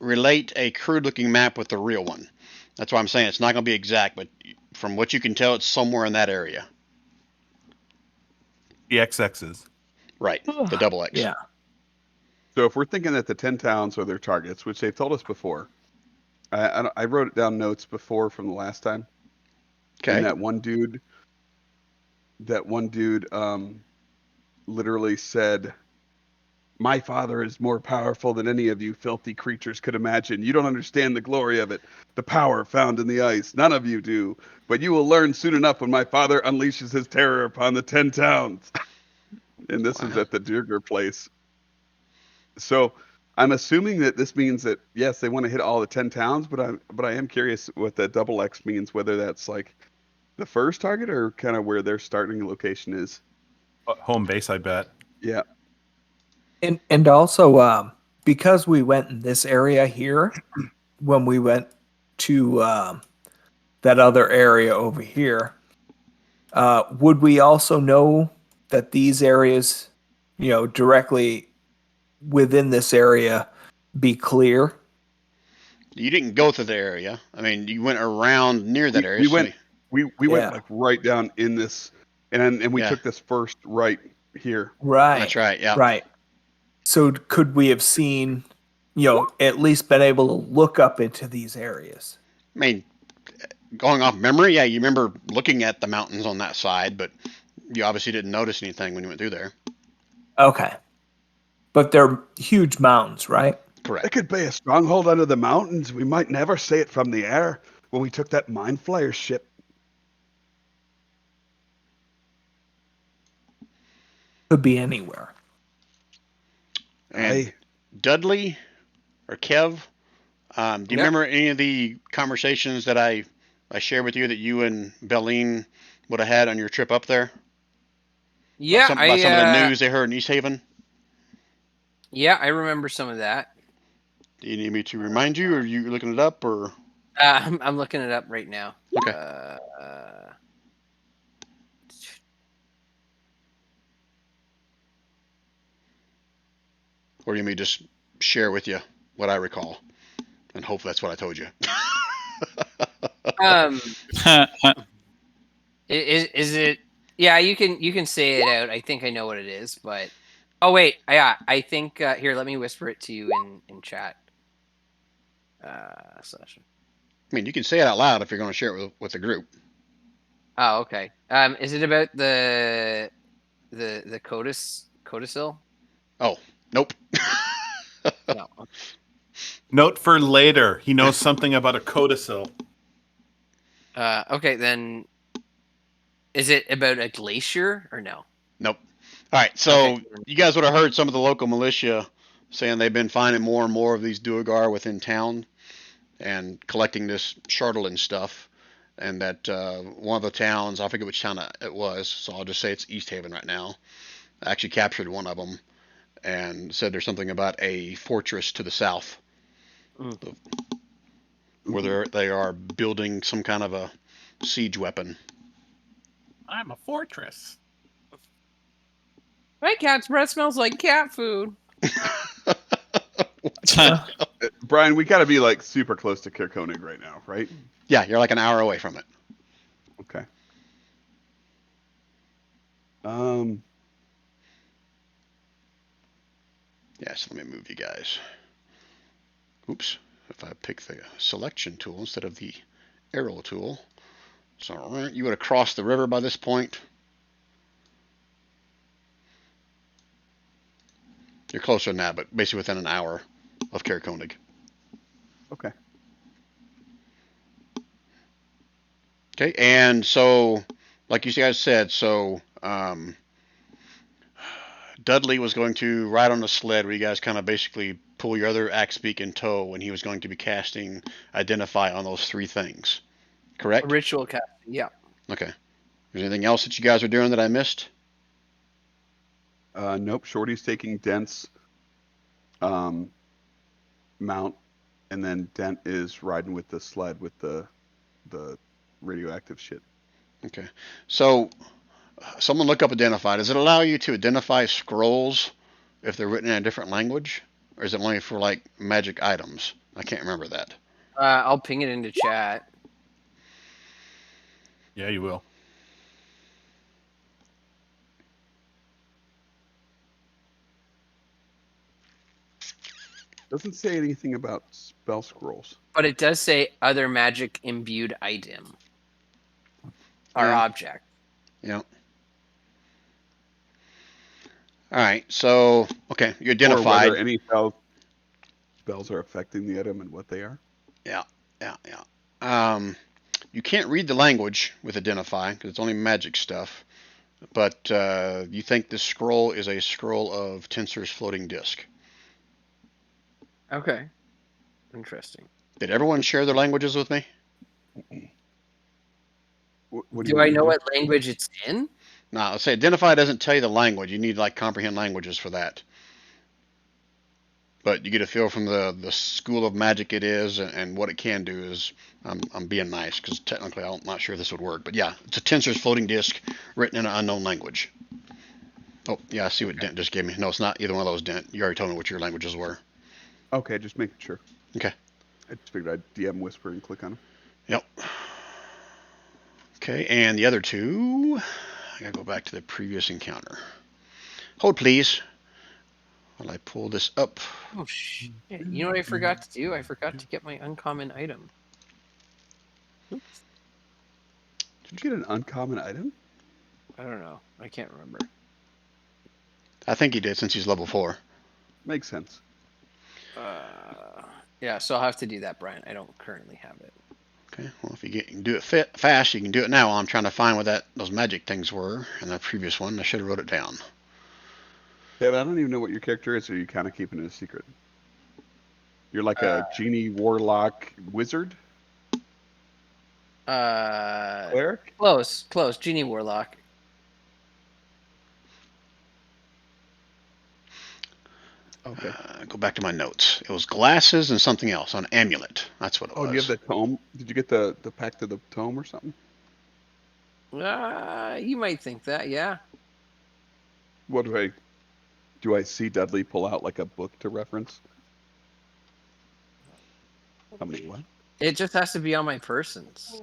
relate a crude-looking map with the real one. That's why I'm saying it's not going to be exact, but from what you can tell, it's somewhere in that area. The XXs. Right. The double X. Yeah. So if we're thinking that the 10 towns are their targets, which they've told us before, I wrote it down notes before from the last time, and Okay. that one dude, literally said, "My father is more powerful than any of you filthy creatures could imagine. You don't understand the glory of it, the power found in the ice. None of you do. But you will learn soon enough when my father unleashes his terror upon the 10 towns." And this is Wow. at the Durger place. So I'm assuming that this means that yes, they want to hit all the 10 towns, but I am curious what that double X means, whether that's like the first target or kind of where their starting location is. Home base, I bet. Yeah. And also because we went in this area here, when we went to that other area over here, would we also know that these areas, directly within this area, be clear? You didn't go to the area. I mean, you went around near that area. We So, went we went Yeah. like right down in this, and we yeah, took this first right here. Right. that's right. Yeah. Right. So could we have seen, at least been able to look up into these areas? I mean, going off memory, yeah, you remember looking at the mountains on that side, but you obviously didn't notice anything when you went through there. Okay. But they're huge mountains, right? It Correct. could be a stronghold under the mountains. We might never see it from the air when we took that mind flyer ship. Could be anywhere. And Aye. Dudley or Kev, do you Yeah. remember any of the conversations that I shared with you that you and Belleen would have had on your trip up there? Yeah, About some of the news they heard in East Haven? I remember some of that. Do you need me to remind you, or are you looking it up, or? I'm looking it up right now. Okay. Or do you mean just share with you what I recall, and hope that's what I told you? Um, is it? Yeah, you can say it out. I think I know what it is, but oh wait, yeah, I think here. Let me whisper it to you in chat. Session. I mean, you can say it out loud if you're going to share it with the group. Oh, okay. Is it about the codicil? Oh, nope. No. Note for later. He knows something about a codicil. Okay, then is it about a glacier or no? Nope. All right, so Okay. you guys would have heard some of the local militia saying they've been finding more and more of these Duergar within town and collecting this Charlatan stuff. And that one of the towns, I forget which town it was, so I'll just say it's East Haven right now, actually captured one of them and said there's something about a fortress to the south where they are building some kind of a siege weapon. I'm a fortress. My cat's breath smells like cat food. Brian, we got to be like super close to Kirkonig right now, right? Yeah, you're like an hour away from it. Okay. Yeah, so let me move you guys. Oops. If I pick the selection tool instead of the arrow tool. So you would have crossed the river by this point. You're closer than that, but basically within an hour of Kirkonig. Okay. Okay, and so, like you guys said, so Dudley was going to ride on a sled where you guys kind of basically pull your other axe beak in tow when he was going to be casting Identify on those three things. Correct? Ritual cat. Yeah. Okay. Is there anything else that you guys are doing that I missed? Nope. Shorty's taking Dent's mount, and then Dent is riding with the sled with the radioactive shit. Okay. So, someone look up Identify. Does it allow you to identify scrolls if they're written in a different language? Or is it only for, like, magic items? I can't remember that. I'll ping it into chat. Yeah, you will. Doesn't say anything about spell scrolls. But it does say other magic imbued item or Yeah. object. Yeah. All right. So, okay, you Or identified. whether any spells are affecting the item and what they are. Yeah. You can't read the language with identify because it's only magic stuff. But you think this scroll is a scroll of Tensor's floating disk. Okay. Interesting. Did everyone share their languages with me? What Do I know what language it's in? No, let's say identify doesn't tell you the language. You need like comprehend languages for that. But you get a feel from the school of magic it is and what it can do is I'm being nice because technically I'm not sure this would work. But yeah, it's a Tensor's floating disk written in an unknown language. Oh, yeah, I see what Dent just gave me. No, it's not either one of those, Dent. You already told me what your languages were. Okay, just making sure. Okay. I just figured I'd DM Whisper and click on them. Yep. Okay, and the other two, I gotta go back to the previous encounter. Hold, please, while I pull this up. Oh shit! You know what I forgot to do? I forgot to get my uncommon item. Oops. Did you get an uncommon item? I don't know. I can't remember. I think he did since he's level 4. Makes sense. Yeah, so I'll have to do that, Brian. I don't currently have it. Okay, well, if you can do it fast, you can do it now. I'm trying to find what those magic things were in the previous one. I should have wrote it down. Yeah, but I don't even know what your character is, or you kind of keeping it a secret? You're like a genie, warlock, wizard? Cleric? Close. Genie Warlock. Okay. Go back to my notes. It was glasses and something else, an amulet. That's what it was. Oh, do you have the tome? Did you get the pack to the tome or something? You might think that, yeah. What do I see Dudley pull out like a book to reference? How many what? It just has to be on my persons.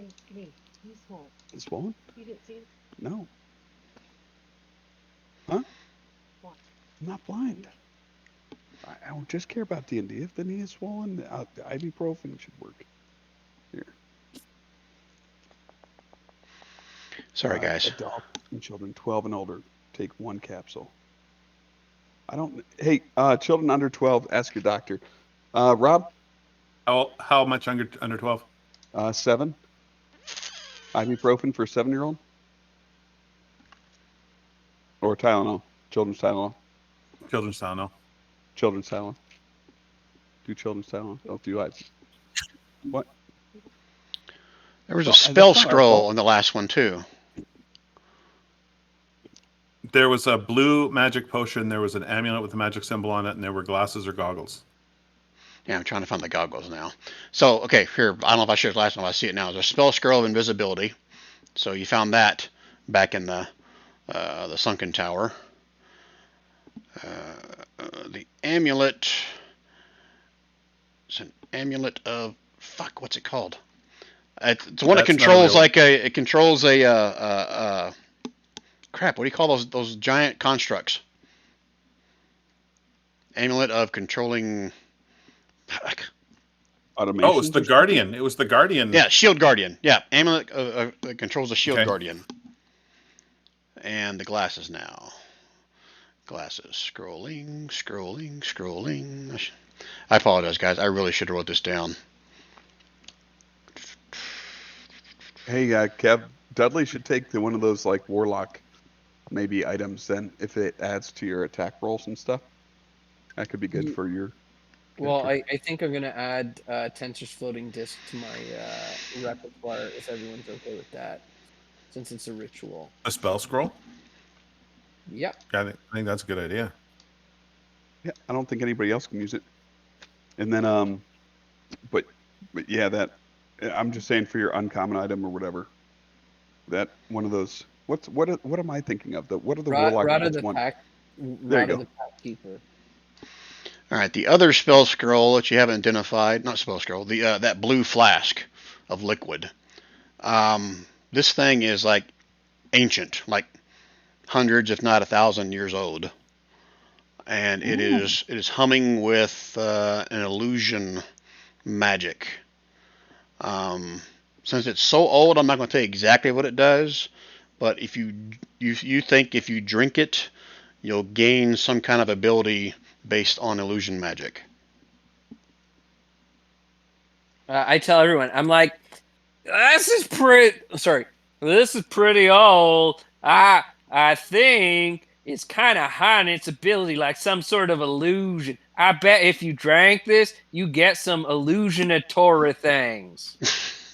It's swollen? You didn't see it? No. Huh? I'm not blind. I don't just care about D&D. If the knee is swollen, ibuprofen should work. Here. Sorry, guys. Adults and children 12 and older take 1 capsule. Hey, children under 12, ask your doctor. Rob? How much under 12? 7. Ibuprofen for a 7-year-old? Or Tylenol. Children's Tylenol. Children's Tylenol. Children's Tylenol. Do children's Tylenol. Don't do ice. What? There was a spell scroll in the last one, too. There was a blue magic potion. There was an amulet with a magic symbol on it, and there were glasses or goggles. Yeah, I'm trying to find the goggles now. So, okay, here, I don't know if I shared it last time. I see it now. There's a spell scroll of invisibility. So you found that back in the sunken tower. The amulet. It's an amulet of what's it called? It's one that controls it controls a crap. What do you call those giant constructs? Amulet of controlling. Automation. Oh, it's the Guardian. It was the Guardian. Yeah, Shield Guardian. Yeah, amulet that controls the Shield Guardian. And the glasses now. Glasses. Scrolling. I apologize, guys. I really should have wrote this down. Hey, Kev, Dudley should take one of those like warlock maybe items then if it adds to your attack rolls and stuff. That could be good for your. Well, I think I'm gonna add Tensor's floating disc to my repertoire if everyone's okay with that, since it's a ritual. A spell scroll? Yep. I think that's a good idea. Yeah, I don't think anybody else can use it. And then, but yeah, that I'm just saying for your uncommon item or whatever. That one of those. What am I thinking of? What are the warlock Rod of ones? the Pack. There you go. The Pack Keeper. All right, the other spell scroll that you haven't identified, not spell scroll, that blue flask of liquid. This thing is like ancient, like hundreds, if not 1,000 years old. and it is humming with an illusion magic. Since it's so old, I'm not going to tell you exactly what it does, but if you think if you drink it, you'll gain some kind of ability based on illusion magic. I tell everyone, I'm like, this is pretty old. I think it's kind of high in its ability, like some sort of illusion. I bet if you drank this, you get some illusionatory things.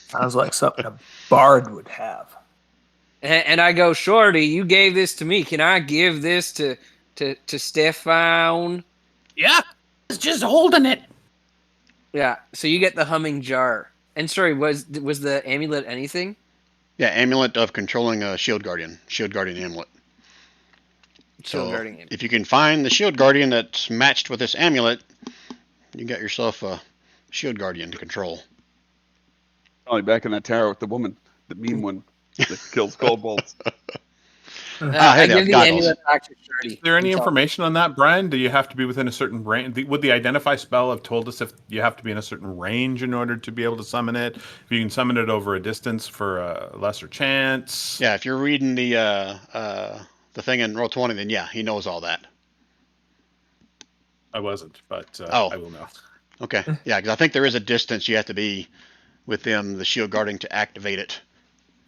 Sounds like something a bard would have. And I go, Shorty, you gave this to me. Can I give this to Stefan? Yeah, it's just holding it. Yeah. So you get the humming jar. And sorry, was the amulet anything? Yeah, amulet of controlling a shield guardian amulet. Shield So guarding amulet. if you can find the shield guardian that's matched with this amulet, you got yourself a shield guardian to control. Probably back in that tower with the woman, the mean one that kills cold bolts. I hey, give the goggles. amulet back to Shorty. Is there any Until- information on that, Brian? Do you have to be within a certain range? Would the identify spell have told us if you have to be in a certain range in order to be able to summon it? If you can summon it over a distance for a lesser chance? Yeah, if you're reading the thing in Roll20, then yeah, he knows all that. I wasn't, but Oh. I will know. Okay, yeah, because I think there is a distance you have to be within the shield guarding to activate it.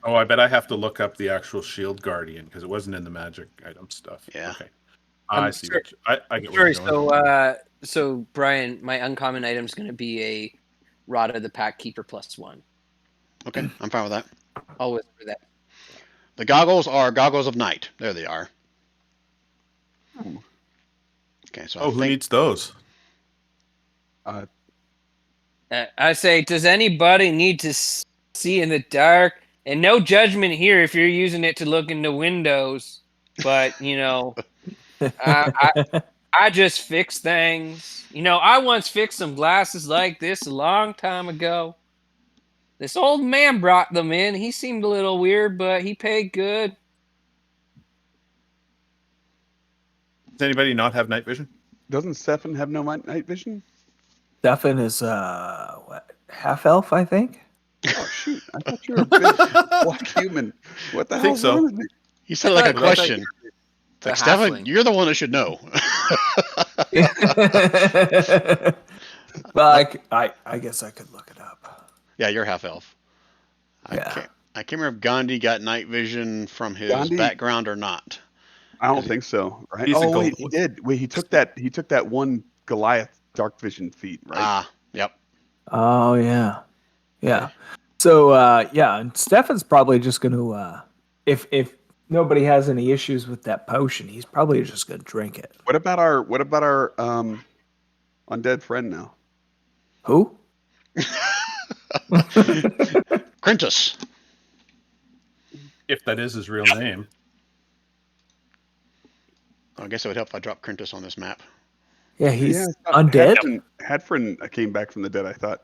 Oh, I bet I have to look up the actual shield guardian because it wasn't in the magic item stuff. Yeah. Okay. I see. Sure. I get where Sure. you're going. So Brian, my uncommon item is going to be a Rod of the Pack Keeper +1. Okay, I'm fine with that. I'll whisper that. The goggles are goggles of night. There they are. Okay, so Oh, who needs those? I say, does anybody need to see in the dark? And no judgment here if you're using it to look into windows. But, you know, I just fix things. You know, I once fixed some glasses like this a long time ago. This old man brought them in. He seemed a little weird, but he paid good. Does anybody not have night vision? Doesn't Stefan have no night vision? Stefan is what, half elf, I think. Oh shoot! I thought you were a big black human. What the I think hell's so. wrong with me? You said like a But I thought question. It's like, the Stefan, halfling. you're the one that should know. Well, I guess I could look it up. Yeah, you're half elf. Yeah. I can't remember if Gandhi got night vision from his Gandhi? background or not. I don't think so. Right? He's a Oh wait, gold- he did. Wait, he took that one Goliath dark vision feat, right? Ah, yep. Oh yeah, yeah. So yeah, and Stefan's probably just going to if nobody has any issues with that potion, he's probably just going to drink it. What about our undead friend now? Who? Quintus. If that is his real name. I guess it would help if I drop Quintus on this map. Yeah, he's Yeah, I thought undead. Hadfrin came back from the dead. I thought.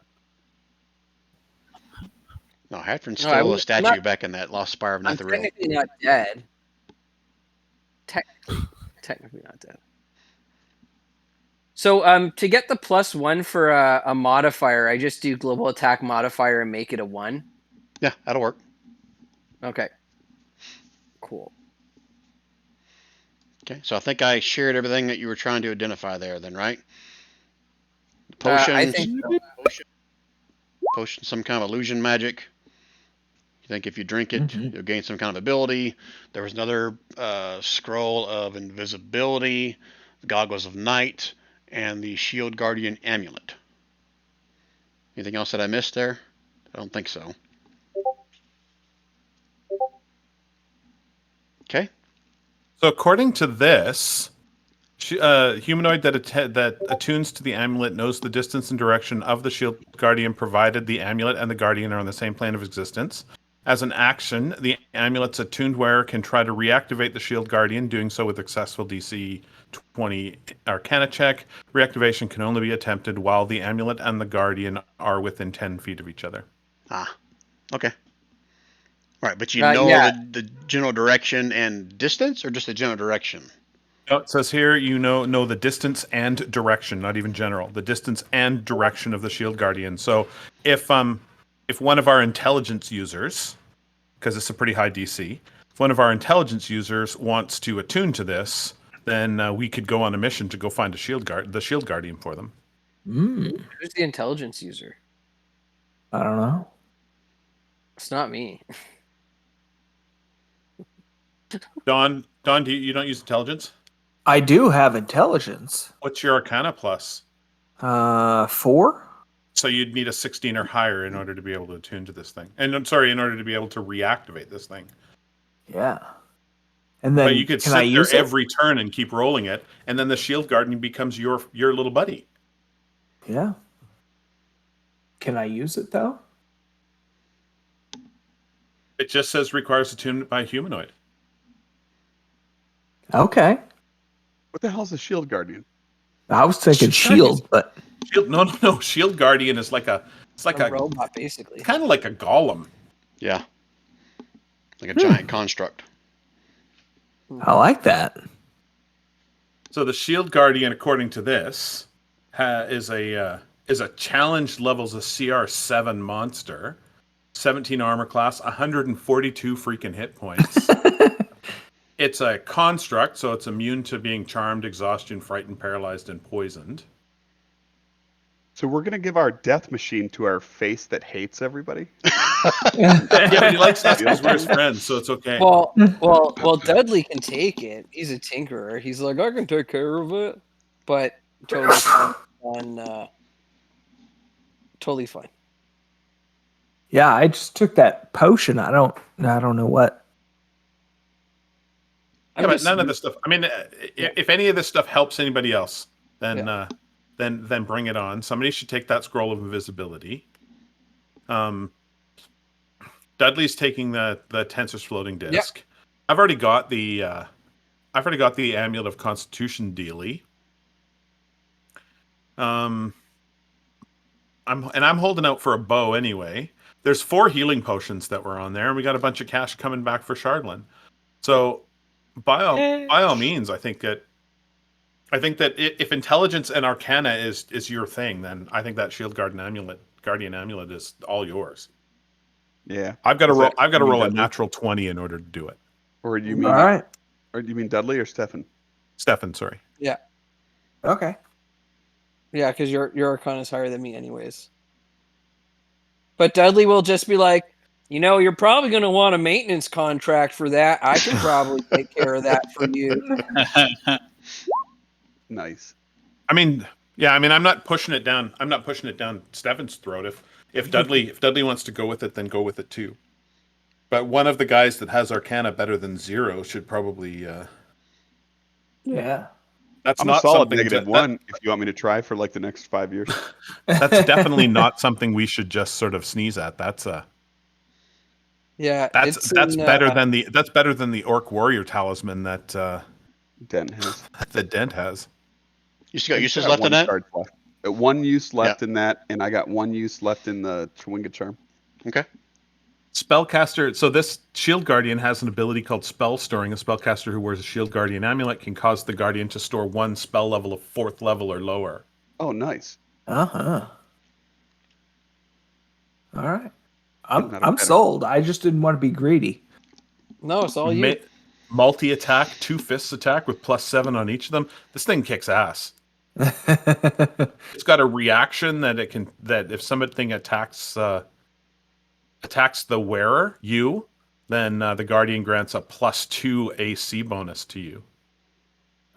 No, Hatford's No, still a I'm statue not- back in that Lost Spire of I'm Netheril. technically not dead. Technically not dead. So to get the +1 for a modifier, I just do global attack modifier and make it a 1. Yeah, that'll work. Okay. Cool. Okay, so I think I shared everything that you were trying to identify there, then, right? The I potions, think so. potion, some kind of illusion magic. You think if you drink it, you'll gain some kind of ability. There was another scroll of invisibility, the goggles of night, and the shield guardian amulet. Anything else that I missed there? I don't think so. Okay. So according to this, humanoid that attunes to the amulet knows the distance and direction of the shield guardian, provided the amulet and the guardian are on the same plane of existence. As an action, the amulet's attuned wearer can try to reactivate the shield guardian, doing so with successful DC 20 Arcana check. Reactivation can only be attempted while the amulet and the guardian are within 10 feet of each other. Ah, okay. All right, but you Yeah. the general direction and distance, or just the general direction? No, it says here you know the distance and direction, not even general. The distance and direction of the shield guardian. So if one of our intelligence users, because it's a pretty high DC, if one of our intelligence users wants to attune to this, then we could go on a mission to go find the shield guardian for them. Who's the intelligence user? I don't know. It's not me. Don, you don't use intelligence? I do have intelligence. What's your Arcana plus? 4. So you'd need a 16 or higher in order to be able to attune to this thing. And I'm sorry, in order to be able to reactivate this thing. Yeah. And then But you could can sit I use there it? every turn and keep rolling it, and then the shield guardian becomes your little buddy. Yeah. Can I use it though? It just says requires attunement by a humanoid. Okay. What the hell's a shield guardian? I was thinking Shield shield, but No. Shield guardian is like a robot, basically. kind of like a golem. Yeah. Like a giant construct. I like that. So the shield guardian, according to this, is a challenge levels a CR7 monster, 17 armor class, 142 freaking hit points. It's a construct, so it's immune to being charmed, exhaustion, frightened, paralyzed, and poisoned. So we're gonna give our death machine to our face that hates everybody. Yeah, but he likes us because we're his friends, so it's okay. Well, Dudley can take it. He's a tinkerer. He's like, I can take care of it, but totally fine. Totally fine. Yeah, I just took that potion. I don't know what. Yeah, but none of this stuff. I mean, if any of this stuff helps anybody else, then then bring it on. Somebody should take that scroll of invisibility. Dudley's taking the Tensor's floating disc. Yep. I've already got the amulet of Constitution dealy. I'm holding out for a bow anyway. There's 4 healing potions that were on there, and we got a bunch of cash coming back for Shardlin. So by all means, I think that if intelligence and arcana is your thing, then I think that shield guardian amulet is all yours. Yeah, I've got to roll a natural 20 in order to do it. Or do you mean All right? Or do you mean Dudley or Stefan? Stefan, sorry. Yeah. Okay. Yeah, because your arcana is higher than me, anyways. But Dudley will just be like, you're probably going to want a maintenance contract for that. I can probably take care of that for you. Nice. I'm not pushing it down. I'm not pushing it down Stefan's throat. If Dudley wants to go with it, then go with it too. But one of the guys that has Arcana better than 0 should probably. Yeah. That's I'm not a solid something -1 if you want me to try for like the next 5 years. That's definitely not something we should just sort of sneeze at. That's Yeah, that's better than the Orc Warrior talisman that Dent has. that Dent has. You still got uses left in that? One use left in that, and I got 1 use left in the Chwinga Charm. Okay. Spellcaster. So this Shield Guardian has an ability called Spell Storing. A spellcaster who wears a Shield Guardian amulet can cause the Guardian to store 1 spell level of 4th level or lower. Oh, nice. All right. I'm sold. I just didn't want to be greedy. No, it's all you. Multi-attack, 2 fists attack with +7 on each of them. This thing kicks ass. It's got a reaction that if something attacks the wearer, then the Guardian grants a +2 AC bonus to you.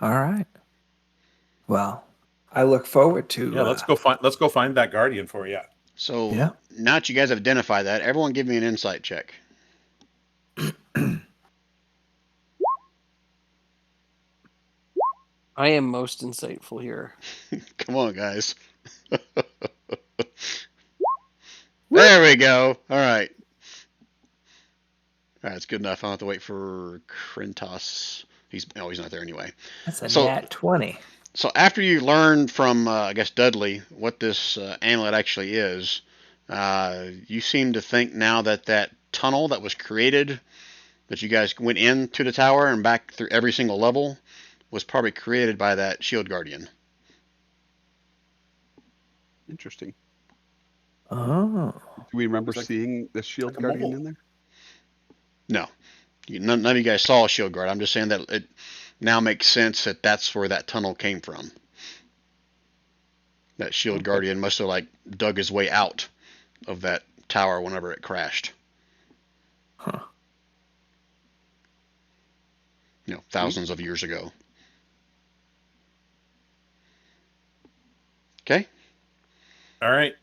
All right. Well, I look forward to. Yeah, let's go find that Guardian for you. So now that you guys have identified that, everyone give me an insight check. I am most insightful here. Come on, guys. There we go. All right. All right, it's good enough. I don't have to wait for Krentos. He's not there anyway. That's a nat 20. So after you learn from, I guess, Dudley what this amulet actually is, you seem to think now that tunnel that was created, that you guys went into the tower and back through every single level, was probably created by that shield guardian. Interesting. Oh. Do we remember It's like- seeing the shield like a guardian mole. in there? No, none of you guys saw a shield guard. I'm just saying that it now makes sense that that's where that tunnel came from. That shield guardian must have like dug his way out of that tower whenever it crashed. Huh. Thousands of years ago. Okay. All right.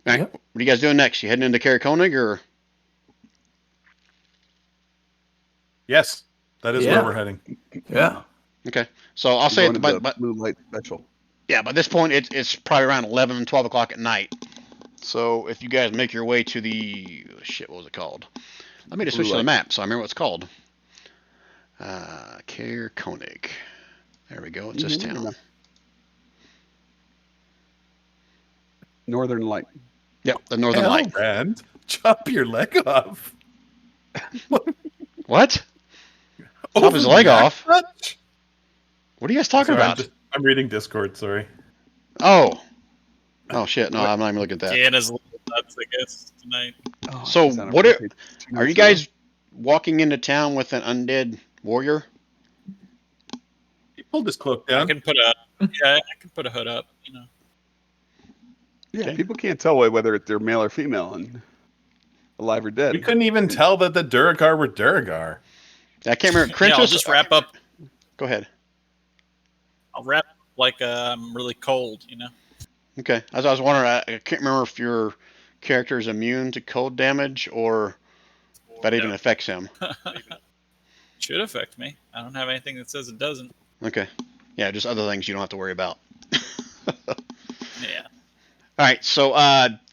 All right. Yep. What are you guys doing next? You heading into Kaer Konig or? Yes, that is Yeah. where we're heading. Yeah. Okay. So I'll We're say going it, to the but Moonlight Special. yeah, by this point it's probably around 11, 12 o'clock at night. So if you guys make your way to the what was it called? Let me just switch to the map so I remember what it's called. Kaer Konig. There we go. It's this town. Northern Light. Yep, the Northern Light. And chop your leg off. What? Chop his leg off? Much? What are you guys talking Sorry, about? I'm reading Discord. Sorry. Oh shit! No, I'm not even looking at that. Deanna's little nuts, I guess, tonight. Oh, So is that a what rotate are you 290? guys walking into town with an undead warrior? He pulled his cloak I down. can put a hood up. Yeah, Okay. people can't tell whether they're male or female and alive or dead. We couldn't even tell that the Duragar were Duragar. I can't remember. Yeah, I'll Crintus? just wrap up. Go ahead. I'll wrap like I'm really cold. Okay. As I was wondering, I can't remember if your character is immune to cold damage or if that even No. affects him. Should affect me. I don't have anything that says it doesn't. Okay. Yeah, just other things you don't have to worry about. Yeah. All right. So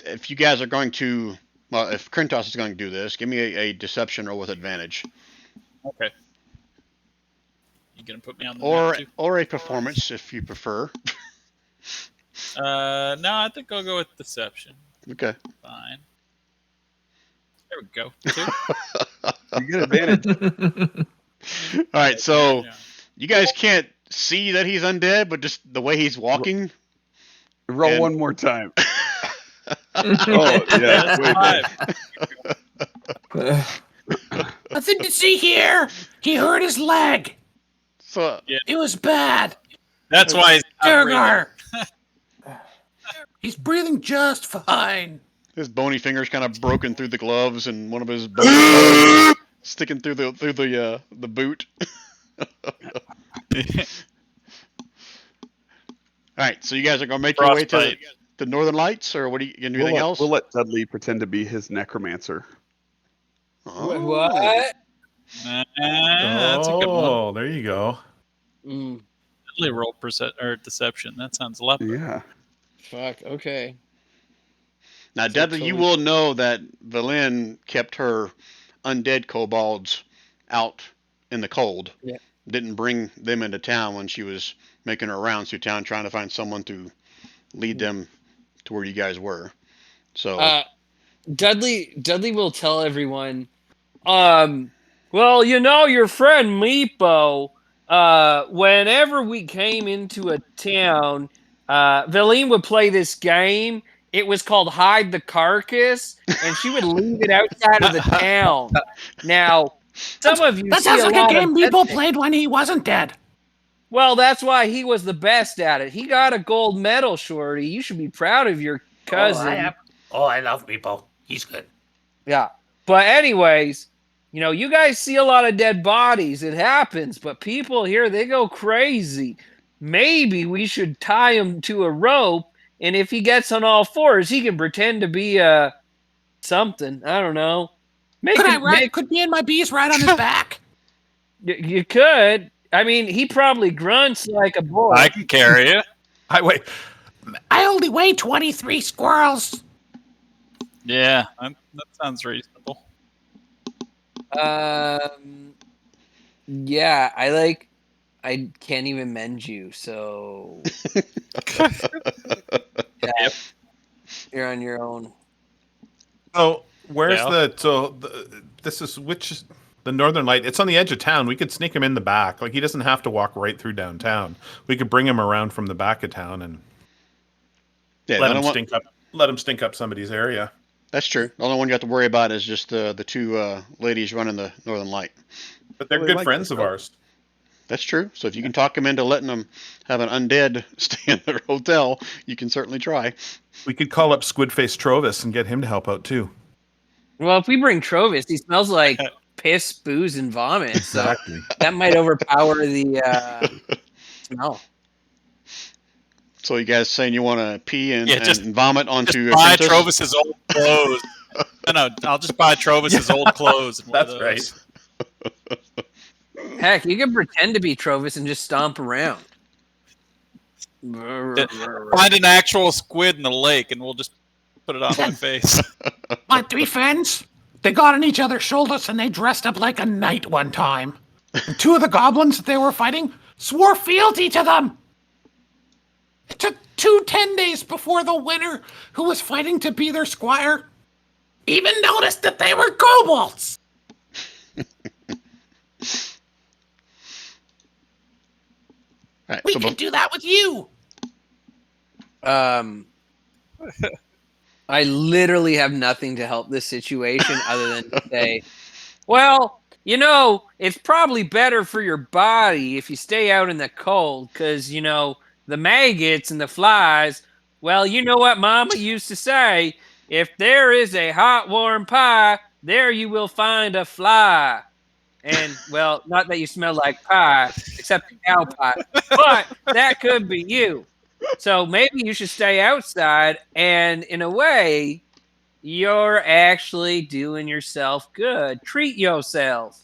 if you guys are going to, well, if Krintos is going to do this, give me a deception or with advantage, Okay. You gonna put me on the or map too? or a performance if you prefer. No, I think I'll go with deception. Okay. Fine. There we go. 2. You get advantage. All right. So Yeah. you guys can't see that he's undead, but just the way he's walking. Roll And- one more time. Yeah, Yeah, that's wait, 5. Nothing to see here. He hurt his leg. So It was bad. That's why he's not breathing. Durgar. He's breathing just fine. his bony fingers kind of broken through the gloves, and one of his bony gloves sticking through the boot. All right, so you guys are gonna make your way to Frostbite. the Northern Lights, or what? Are you gonna do anything else? We'll let Dudley pretend to be his necromancer. Oh. What? That's a good one. Oh, there you go. Definitely roll or deception. That sounds a lot better. Yeah. Fuck. Okay. Now, So Dudley, you totally- will know that Valin kept her undead kobolds out in the cold. Yeah. Didn't bring them into town when she was making her rounds through town trying to find someone to lead them to where you guys were. So, Dudley will tell everyone, well, your friend Meepo, whenever we came into a town, Valine would play this game. It was called Hide the Carcass, and she would leave it outside of the town. Now, some of you That see sounds a like lot a game of people dead- played when he wasn't dead. Well, that's why he was the best at it. He got a gold medal, Shorty. You should be proud of your cousin. I love people. He's good. Yeah. But anyways, you guys see a lot of dead bodies. It happens. But people here, they go crazy. Maybe we should tie him to a rope. And if he gets on all fours, he can pretend to be something. I don't know. Could me and my bees ride on his back? You could. I mean, he probably grunts like a boy. I can carry it. Wait. I only weigh 23 squirrels. Yeah, that sounds reasonable. Yeah, I can't even mend you, so yeah, Yep. you're on your own. So where's Yeah. this is which The Northern Light. It's on the edge of town. We could sneak him in the back. Like he doesn't have to walk right through downtown. We could bring him around from the back of town and let him stink up. Let him stink up somebody's area. That's true. The only one you have to worry about is just the two ladies running the Northern Light. But they're good friends of ours. That's true. So if you can talk them into letting them have an undead stay in their hotel, you can certainly try. We could call up Squidface Trovis and get him to help out too. Well, if we bring Trovis, he smells like piss, booze, and vomit. Exactly. So that might overpower the smell. So you guys saying you want to pee and vomit onto buy Princess? Trovis's old clothes. No, I'll just buy Trovis's old clothes. And That's right. Heck, you can pretend to be Trovis and just stomp around. Find an actual squid in the lake, and we'll just put it on my face. My 3 friends, they got on each other's shoulders and they dressed up like a knight one time. And 2 of the goblins that they were fighting swore fealty to them. It took 10 days before the winner, who was fighting to be their squire, even noticed that they were kobolds. Right, We can do that with you. I literally have nothing to help this situation other than to say, well, you know, it's probably better for your body if you stay out in the cold because, you know, the maggots and the flies, well, you know what Mama used to say, if there is a hot, warm pie, there you will find a fly. And, well, not that you smell like pie, except cow pie, but that could be you. So maybe you should stay outside, and in a way, you're actually doing yourself good. Treat yourself.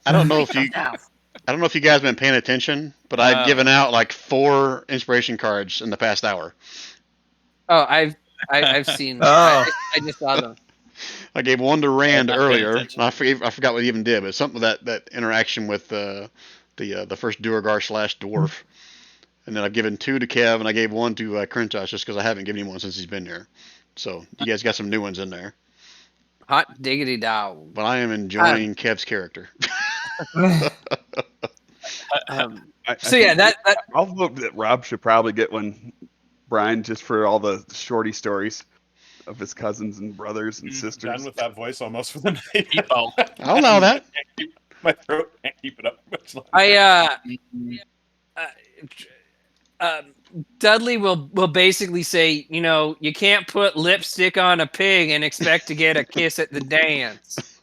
I don't know if you guys have been paying attention, but I've given out like 4 inspiration cards in the past hour. Oh, I've seen. Oh. I just saw them. I gave one to Rand I'm not paying earlier. attention. I forgot what he even did, but something with that interaction with the first Duergar / dwarf. And then I've given 2 to Kev, and I gave 1 to Krentos just because I haven't given him one since he's been here. So you guys got some new ones in there. Hot diggity dog. But I am enjoying Kev's character. So yeah, that I'll vote that Rob should probably get one, Brian, just for all the shorty stories of his cousins and brothers and sisters. Done with that voice almost for the night. Epo. I'll allow that. My throat can't keep it up much longer. Dudley will basically say, you know, you can't put lipstick on a pig and expect to get a kiss at the dance.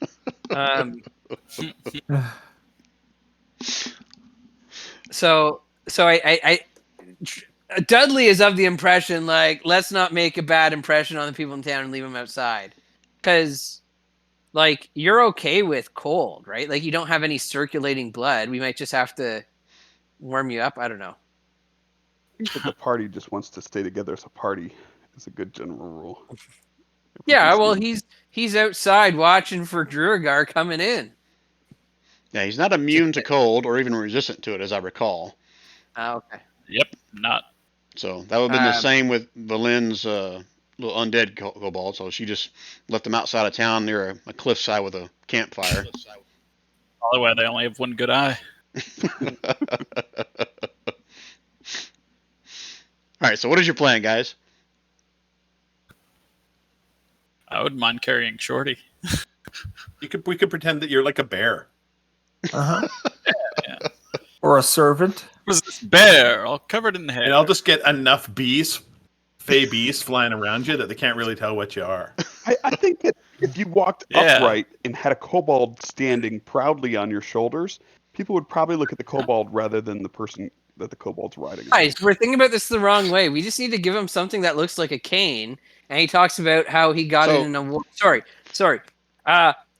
So I Dudley is of the impression, like, let's not make a bad impression on the people in town and leave them outside. Because, like, you're okay with cold, right? Like, you don't have any circulating blood. We might just have to warm you up. I don't know. I think that the party just wants to stay together as a party is a good general rule. Yeah, well, he's outside watching for Druagar coming in. Yeah, he's not immune to cold or even resistant to it, as I recall. Okay. Yep, not. So that would have been the same with Valin's little undead kobold. So she just left them outside of town near a cliffside with a campfire. Probably why they only have one good eye. All right, so what is your plan, guys? I wouldn't mind carrying Shorty. We could pretend that you're like a bear. Uh-huh. Yeah. Or a servant. Was this bear all covered in hair? And I'll just get enough fey bees flying around you that they can't really tell what you are. I think that if you walked upright and had a kobold standing proudly on your shoulders, people would probably look at the kobold rather than the person that the kobold's riding. Guys, we're thinking about this the wrong way. We just need to give him something that looks like a cane, and he talks about how he got it in a war. Sorry.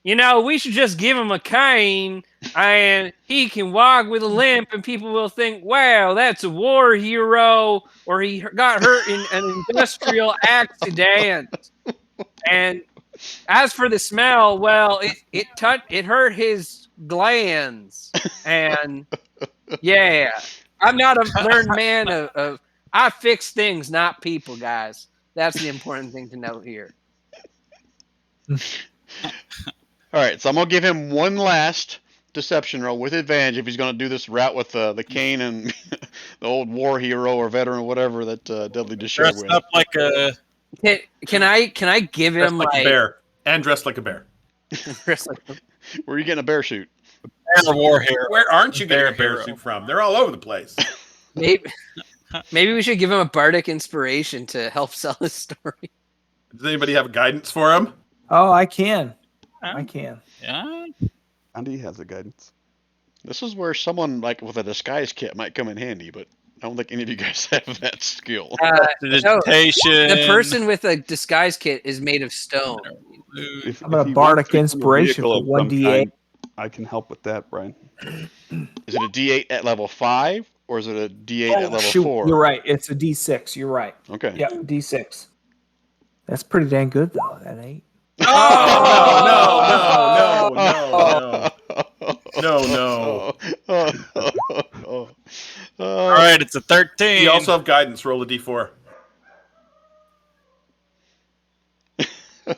You know, we should just give him a cane, and he can walk with a limp, and people will think, wow, that's a war hero, or he got hurt in an industrial accident. And as for the smell, well, it hurt his glands. And, yeah, I'm not a learned man of I fix things, not people, guys. That's the important thing to note here. All right, so I'm gonna give him one last deception roll with advantage if he's gonna do this route with the cane and the old war hero or veteran or whatever that Dudley just shared Dressed with. up like a Can I give Dressed him like a like bear. And dressed like a bear. dress like Where are you getting a bear suit? bear war hero. Where aren't you getting Bear a bear hero. suit from? They're all over the place. maybe we should give him a bardic inspiration to help sell his story. Does anybody have guidance for him? Oh, I can. I can. Yeah. Andy has a guidance. This is where someone like with a disguise kit might come in handy, but I don't think any of you guys have that skill. Digitation. The person with a disguise kit is made of stone. If I'm gonna he bardic wants to become a inspiration vehicle for of some 1d8. kind, I can help with that, Brian. Is it a D8 at level 5 or is it a D8 at level Shoot, 4? you're right. It's a D6. You're right. Okay. Yep, D6. That's pretty dang good though. That ain't. Oh, no. All right, it's a 13. You also have guidance. Roll a d4. All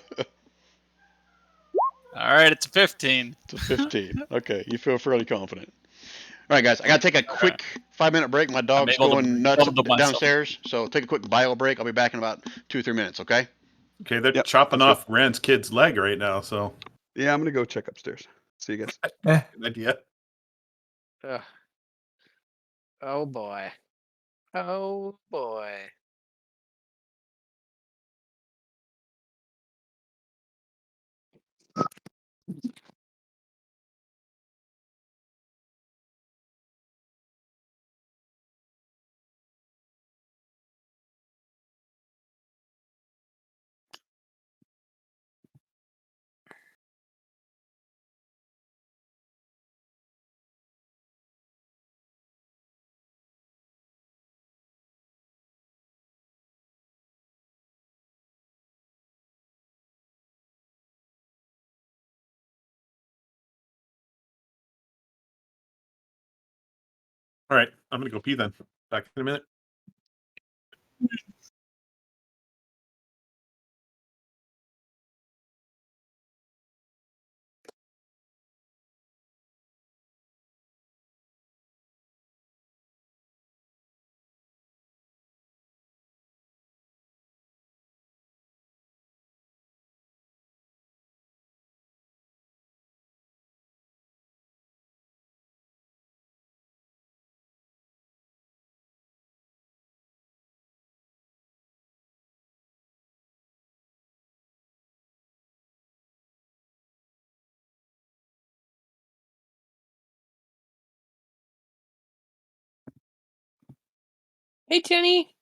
right, it's a 15. It's a 15. Okay, you feel fairly confident. All right, guys, I got to take a quick 5-minute break. My dog's able to going nuts build myself. downstairs, so take a quick bio break. I'll be back in about 2 or 3 minutes, okay? Okay, they're Yep, chopping that's off Rand's kid's leg right now, so Yeah, I'm gonna go check upstairs. See you guys. good idea. Ugh. Oh boy. Oh boy. All right, I'm gonna go pee then. Back in a minute. Hey Jenny.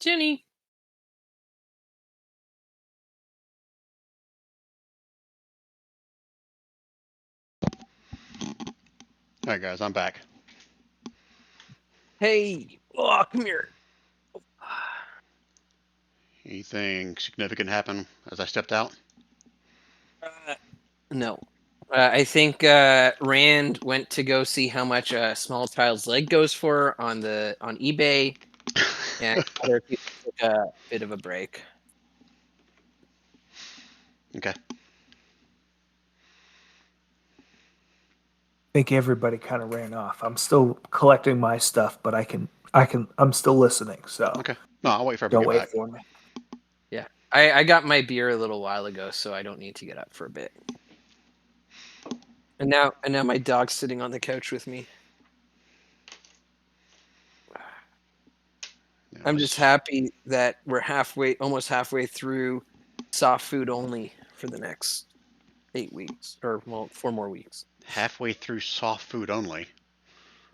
Jenny. All right, guys, I'm back. Hey. Oh, come here. Anything significant happen as I stepped out? No. I think Rand went to go see how much a small child's leg goes for on eBay, and other people took a bit of a break. Okay. I think everybody kind of ran off. I'm still collecting my stuff, but I'm still listening. So Okay. No, I'll wait for everybody don't to wait get back. for me. Yeah. I got my beer a little while ago, so I don't need to get up for a bit. And now my dog's sitting on the couch with me. Yeah, I'm just happy that we're almost halfway through soft food only for the next 8 weeks, or well, 4 more weeks. halfway through soft food only.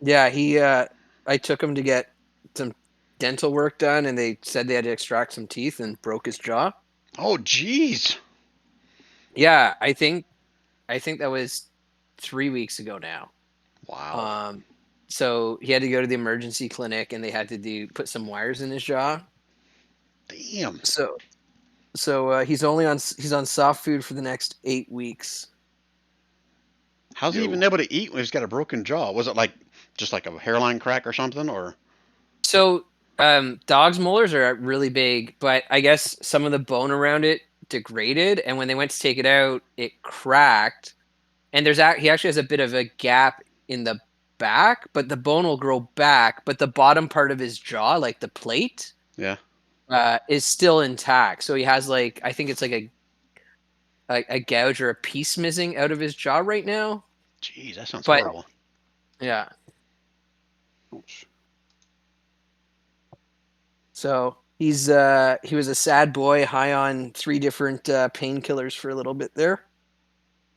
Yeah, I took him to get some dental work done, and they said they had to extract some teeth and broke his jaw. Oh, jeez. Yeah, I think that was 3 weeks ago now. Wow. So he had to go to the emergency clinic, and they had to put some wires in his jaw. Damn. So he's on soft food for the next 8 weeks. How's he even Yo. able to eat when he's got a broken jaw? Was it like just like a hairline crack or something, or? So dogs' molars are really big, but I guess some of the bone around it degraded, and when they went to take it out, it cracked. And he actually has a bit of a gap in the back, but the bone will grow back. But the bottom part of his jaw, like the plate, Yeah. is still intact. So he has like, I think it's like a gouge or a piece missing out of his jaw right now. Jeez, that sounds But horrible. yeah, Ouch. so he was a sad boy, high on 3 different painkillers for a little bit there.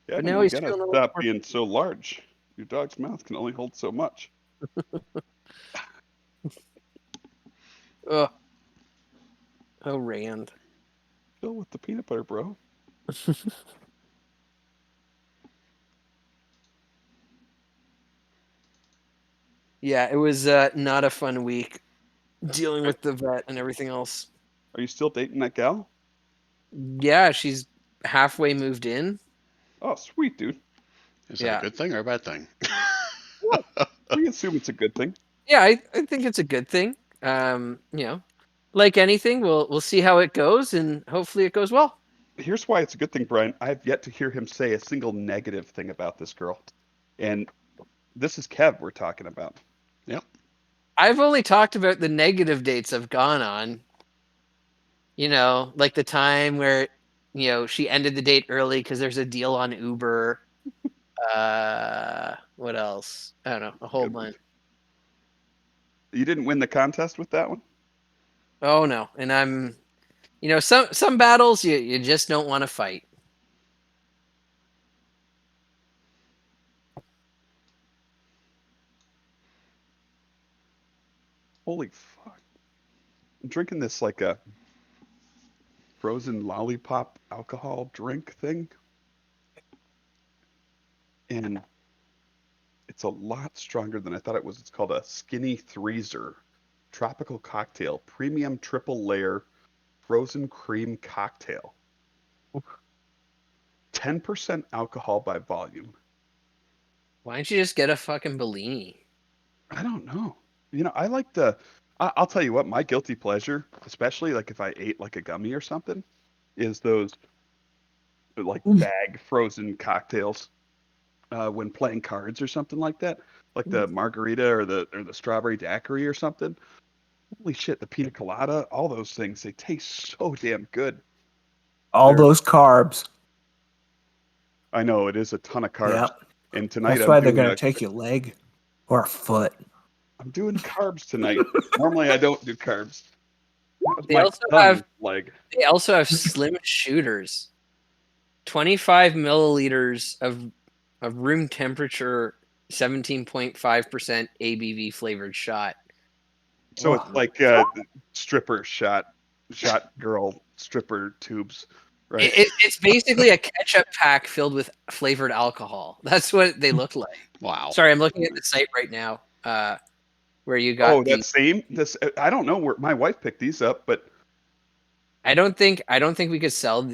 But Kevin, now you he's gotta feeling a little stop more. being so large. Your dog's mouth can only hold so much. Ugh. Oh, Rand. Chill with the peanut butter, bro. Yeah, it was not a fun week dealing with the vet and everything else. Are you still dating that gal? Yeah, she's halfway moved in. Oh, sweet, dude. Is that a Yeah. good thing or a bad thing? We assume it's a good thing. Yeah, I think it's a good thing. Like anything, we'll see how it goes, and hopefully it goes well. Here's why it's a good thing, Brian. I have yet to hear him say a single negative thing about this girl. And this is Kev we're talking about. Yep. I've only talked about the negative dates I've gone on. Like the time where, she ended the date early because there's a deal on Uber. What else? I don't know, a whole Good one. bunch. You didn't win the contest with that one? Oh no, and I'm, some battles you just don't want to fight. Holy fuck. I'm drinking this like a frozen lollipop alcohol drink thing. And it's a lot stronger than I thought it was. It's called a Skinny Threeser Tropical Cocktail Premium Triple Layer Frozen Cream Cocktail. 10% alcohol by volume. Why don't you just get a fucking Bellini? I don't know. I like I'll tell you what, my guilty pleasure, especially like if I ate like a gummy or something, is those like bag frozen cocktails when playing cards or something like that, like the margarita or the strawberry daiquiri or something. Holy shit, the pina colada, all those things, they taste so damn good. All those carbs. I know it is a ton of carbs. Yep. And tonight That's why they're doing going to take your leg or a foot. I'm doing carbs tonight. Normally I don't do carbs. That was They my also son's have leg. they also have slim shooters. 25 milliliters of room temperature, 17.5% ABV flavored shot. So Oh. it's like stripper shot girl stripper tubes, right? It's basically a ketchup pack filled with flavored alcohol. That's what they look like. Wow. Sorry, I'm looking at the site right now, where you Oh, got the. this I don't know where my wife picked these up, but I don't think we could sell.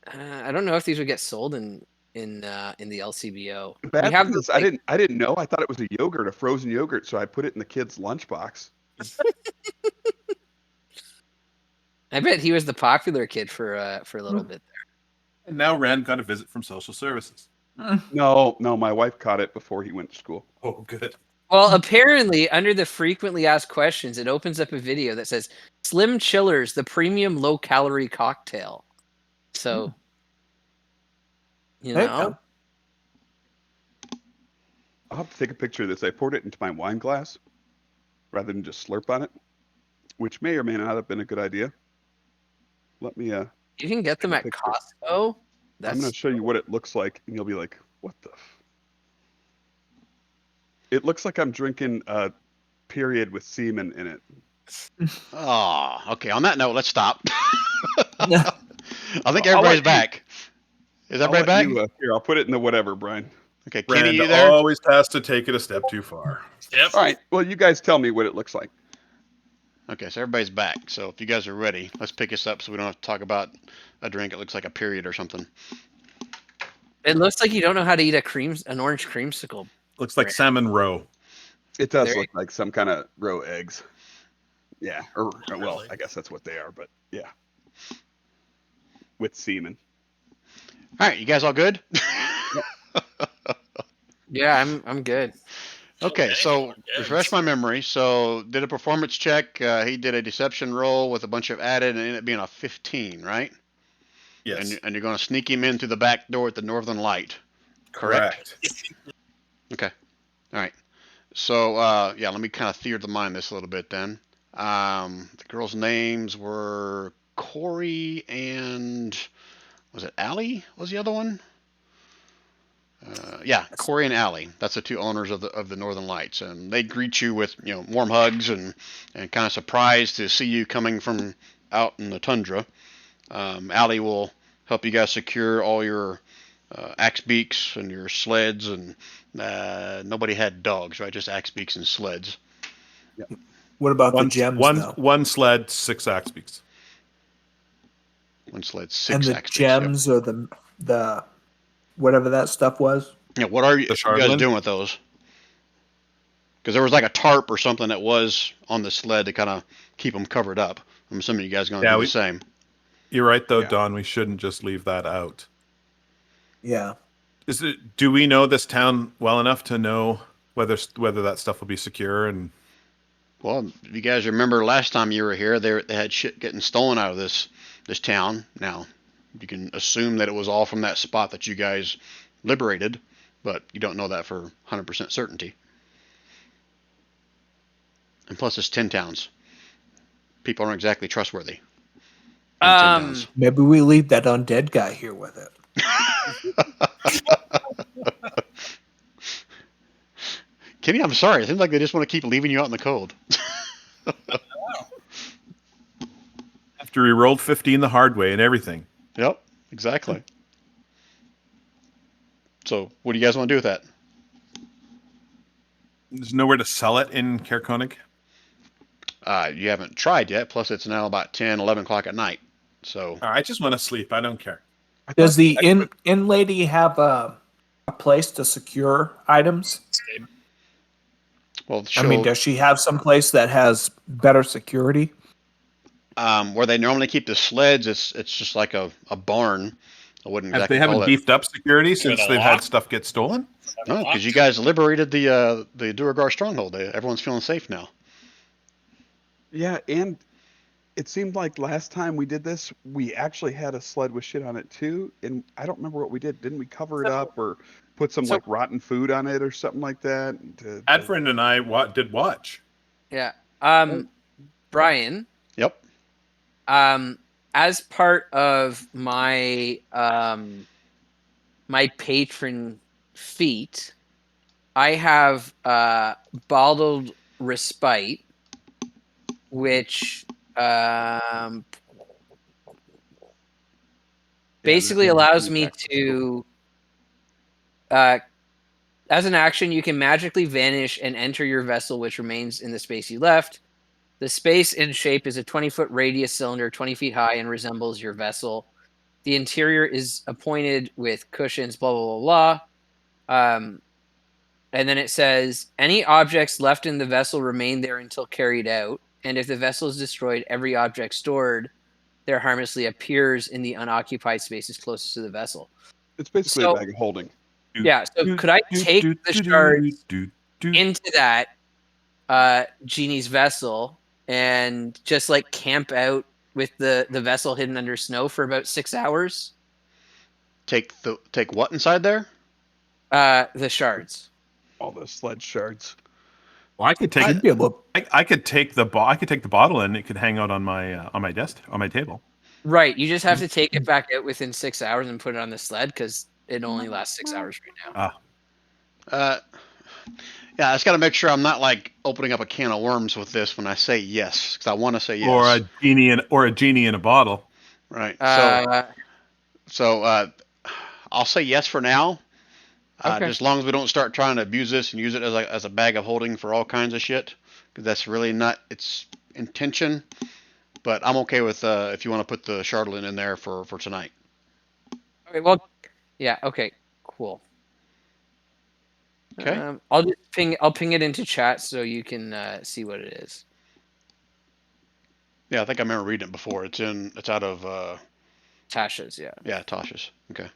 I don't know if these would get sold in the LCBO. the We bad have thing the is I didn't know. I thought it was a yogurt, a frozen yogurt, so I put it in the kid's lunchbox. I bet he was the popular kid for a little bit. And now Rand got a visit from social services. No, my wife caught it before he went to school. Oh, good. Well, apparently, under the frequently asked questions, it opens up a video that says "Slim Chillers, the premium low-calorie cocktail." So, There you go. I'll have to take a picture of this. I poured it into my wine glass rather than just slurp on it. which may or may not have been a good idea. Let me You can get them take a at picture. Costco. I'm going to show you what it looks like, and you'll be like, what the It looks like I'm drinking a period with semen in it. Oh, okay. On that note, let's stop. I think I'll everybody's let you- back. Is I'll everybody let back? you, here, I'll put it in the whatever, Brian. Okay, Kenny, Rand you there? always has to take it a step too far. Yep. All right. Well, you guys tell me what it looks like. Okay, so everybody's back. So if you guys are ready, let's pick this up so we don't have to talk about a drink. It looks like a period or something. It looks like you don't know how to eat an orange creamsicle. Looks like Right. salmon roe. It does There look like some kind of roe eggs. Yeah. Or well, Really? I guess that's what they are, but yeah. With semen. All right, you guys all good? Yeah, I'm good. Okay, so Yes. refresh my memory. So did a performance check. He did a deception roll with a bunch of added, and ended up being a 15, right? Yes. And you're going to sneak him in through the back door at the Northern Light. Correct? Okay. All right. So yeah, let me kind of theater the mind this a little bit then. The girls' names were Corey and was it Allie? Was the other one? Yeah, Corey and Allie. That's the two owners of the Northern Lights, and they greet you with warm hugs and kind of surprised to see you coming from out in the tundra. Allie will help you guys secure all your axe beaks and your sleds, and nobody had dogs, right? Just axe beaks and sleds. What about One, the gems, one, though? one sled, 6 axe beaks. One sled, And 6 the axe beaks. Yep. gems or the whatever that stuff was? Yeah, what are you The guys Shardland? doing with those? Because there was like a tarp or something that was on the sled to kind of keep them covered up. I'm assuming you guys are going to Yeah, do we- the same. You're right, though, Yeah. Don. We shouldn't just leave that out. Yeah. Do we know this town well enough to know whether that stuff will be secure? And Well, if you guys remember last time you were here, they had shit getting stolen out of this town. Now, you can assume that it was all from that spot that you guys liberated, but you don't know that for 100% certainty. And plus, it's 10 towns. People aren't exactly trustworthy. in 10 towns. Maybe we leave that undead guy here with it. Kenny, I'm sorry. It seems like they just want to keep leaving you out in the cold. after we rolled 15 the hard way and everything, Yep, exactly. So, what do you guys want to do with that? there's nowhere to sell it in Caerconnig. You haven't tried yet. Plus, it's now about 10, 11 o'clock at night. So, I just want to sleep. I don't care. Does the inn lady have a place to secure items? well, I mean, does she have some place that has better security? where they normally keep the sleds, it's just like a barn. I wouldn't Have exactly they haven't call it. beefed up security since it a they've had lock? stuff get stolen? No, because you guys liberated the Duragar stronghold. Everyone's feeling safe now. Yeah, and it seemed like last time we did this, we actually had a sled with shit on it too, and I don't remember what we did. Didn't we cover it up or put some So- like rotten food on it or something like that? Adfriend and I did watch. Yeah. Brian, Yep. as part of my my patron feat, I have bottled respite, which basically this is allows me impact. to as an action, you can magically vanish and enter your vessel, which remains in the space you left. The space in shape is a 20-foot radius cylinder, 20 feet high, and resembles your vessel. The interior is appointed with cushions, blah, blah, blah, blah. And then it says, any objects left in the vessel remain there until carried out. And if the vessel is destroyed, every object stored there harmlessly appears in the unoccupied spaces closest to the vessel. It's basically So- a bag of holding. Yeah, so could I take the shards into that genie's vessel and just like camp out with the vessel hidden under snow for about 6 hours? Take what inside there? The shards. All those sled shards. Well, I could take I'd be able. I could take the bottle and it could hang out on my desk on my table. Right. You just have to take it back out within 6 hours and put it on the sled because it only lasts 6 hours right now. Uh, yeah, I just got to make sure I'm not like opening up a can of worms with this when I say yes, because I want to say yes. Or a genie in a bottle. Right. Uh, So I'll say yes for now. Okay. Just as long as we don't start trying to abuse this and use it as a bag of holding for all kinds of shit, because that's really not its intention. But I'm okay with if you want to put the Chardonnay in there for tonight. okay. Well, yeah. Okay. Cool. Okay. I'll just ping. I'll ping it into chat so you can see what it is. Yeah, I think I remember reading it before. It's out of Tasha's. Yeah. yeah, Tasha's. Okay.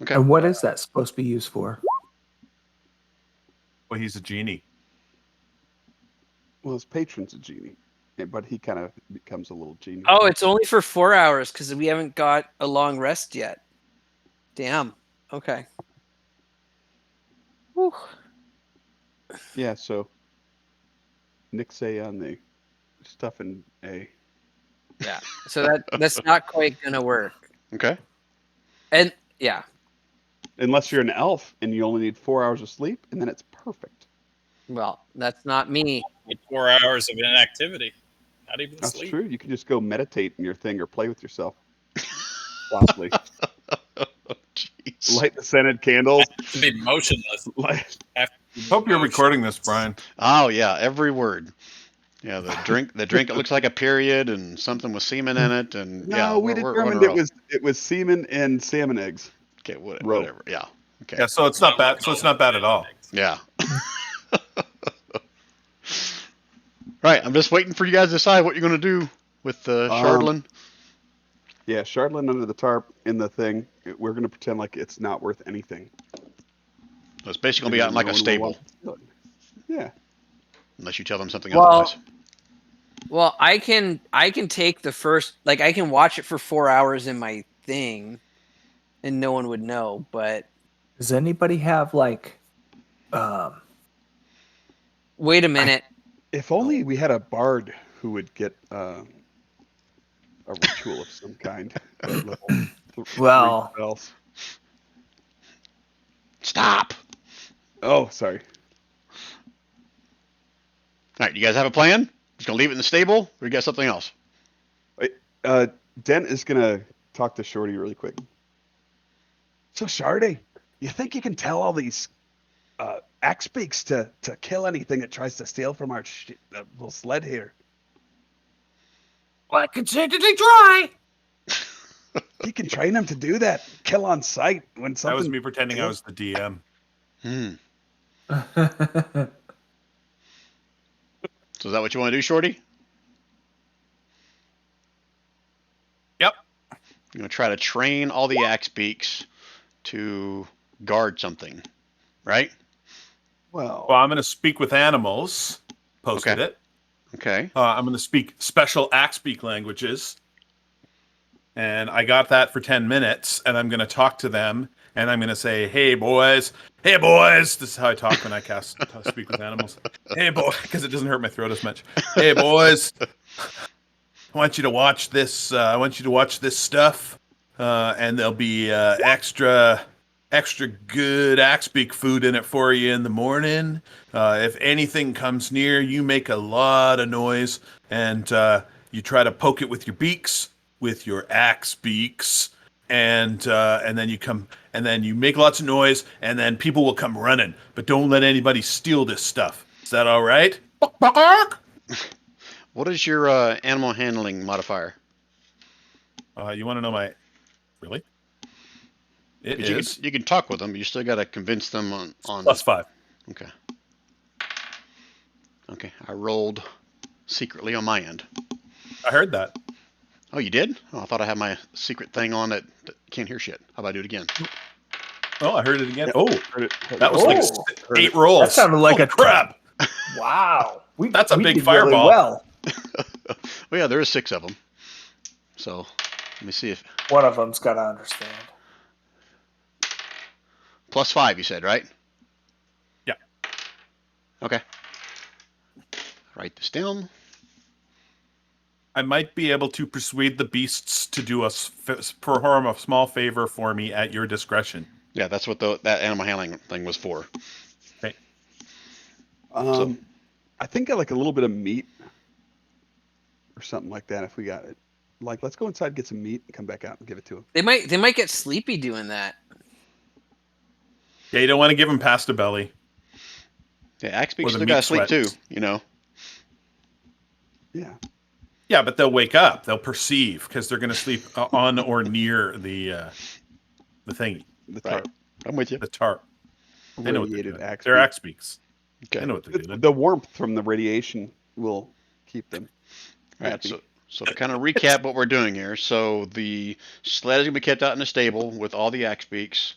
Okay. And what is that supposed to be used for? Well, he's a genie. Well, his patron's a genie, but he kind of becomes a little genie. Oh, it's only for 4 hours because we haven't got a long rest yet. Damn. Okay. Whew. Yeah, so Nick's A on the stuff in A. Yeah. So that's not quite gonna work. Okay. And yeah. Unless you're an elf and you only need 4 hours of sleep, and then it's perfect. Well, that's not me. Like 4 hours of inactivity. Not even That's sleep. true. You can just go meditate in your thing or play with yourself. Softly. Jeez. Light the scented candles. To be motionless. Hope you're recording this, Brian. Oh yeah, every word. Yeah, the drink. It looks like a period and something with semen in it, and No, yeah, we we're determined on a roll. it was semen and salmon eggs. Okay, roll. whatever. Yeah. Okay. Yeah, so it's not bad. So it's not bad at all. Yeah. Right. I'm just waiting for you guys to decide what you're going to do with the Chardonnay. Yeah, Chardonnay under the tarp in the thing. We're going to pretend like it's not worth anything. So it's basically going to be out in like a stable, Yeah. unless you tell them something Well, otherwise. Well, I can take the first, like, I can watch it for 4 hours in my thing, and no one would know. But Does anybody have like? wait a minute. If only we had a bard who would get a ritual of some kind. Well, spells. Stop. Oh, sorry. All right. You guys have a plan? Just going to leave it in the stable, or you got something else? Dent is going to talk to Shorty really quick. So, Shardy, you think you can tell all these axe beaks to kill anything that tries to steal from our little sled here? Well, I could certainly try. You can train them to do that. Kill on sight when something. That was me pretending I was the DM. So is that what you want to do, Shorty? Yep. You're going to try to train all the axe beaks to guard something, right? Well, I'm going to speak with animals. Posted it. Okay. I'm going to speak special axe beak languages. And I got that for 10 minutes. And I'm going to talk to them. And I'm going to say, hey, boys. Hey, boys. This is how I talk when I speak with animals. Hey, boys. Because it doesn't hurt my throat as much. Hey, boys. I want you to watch this. I want you to watch this stuff. And there'll be extra good axe beak food in it for you in the morning. If anything comes near, you make a lot of noise. And you try to poke it with your beaks, with your axe beaks. And then you come, and then you make lots of noise, and then people will come running. But don't let anybody steal this stuff. Is that all right? What is your animal handling modifier? You want to know my... Really? It 'Cause is You can talk with them, but you still got to convince them on. +5. Okay. Okay. I rolled secretly on my end. I heard that. Oh, you did? Oh, I thought I had my secret thing on that can't hear shit. How about I do it again? Oh, I heard it again. Yep. Oh, heard it. that was Oh. 8 rolls. That sounded like Holy a crap. Wow, That's a big did fireball. Really well, Well, yeah, there is 6 of them. So let me see if one of them's got to understand. +5. You said, right? Yeah. Okay. Write this down. I might be able to persuade the beasts to do perform a small favor for me at your discretion. Yeah, that's what that animal handling thing was for. Okay. So- I think I like a little bit of meat or something like that if we got it. Like, let's go inside, get some meat, and come back out and give it to him. They might get sleepy doing that. Yeah, you don't want to give them pasta belly. Yeah, axe beaks Or the still got to meat sleep too. sweats. You know. Yeah. Yeah, but they'll wake up. They'll perceive because they're going to sleep on or near the thingy, The Right. tarp. I'm with you. the tarp. They know what they're Radiated doing. axe They're beak. axe beaks. They Okay. know what they're doing. The warmth from the radiation will keep them All right. happy. So to kind of recap what we're doing here, so the sled is gonna be kept out in the stable with all the axe beaks.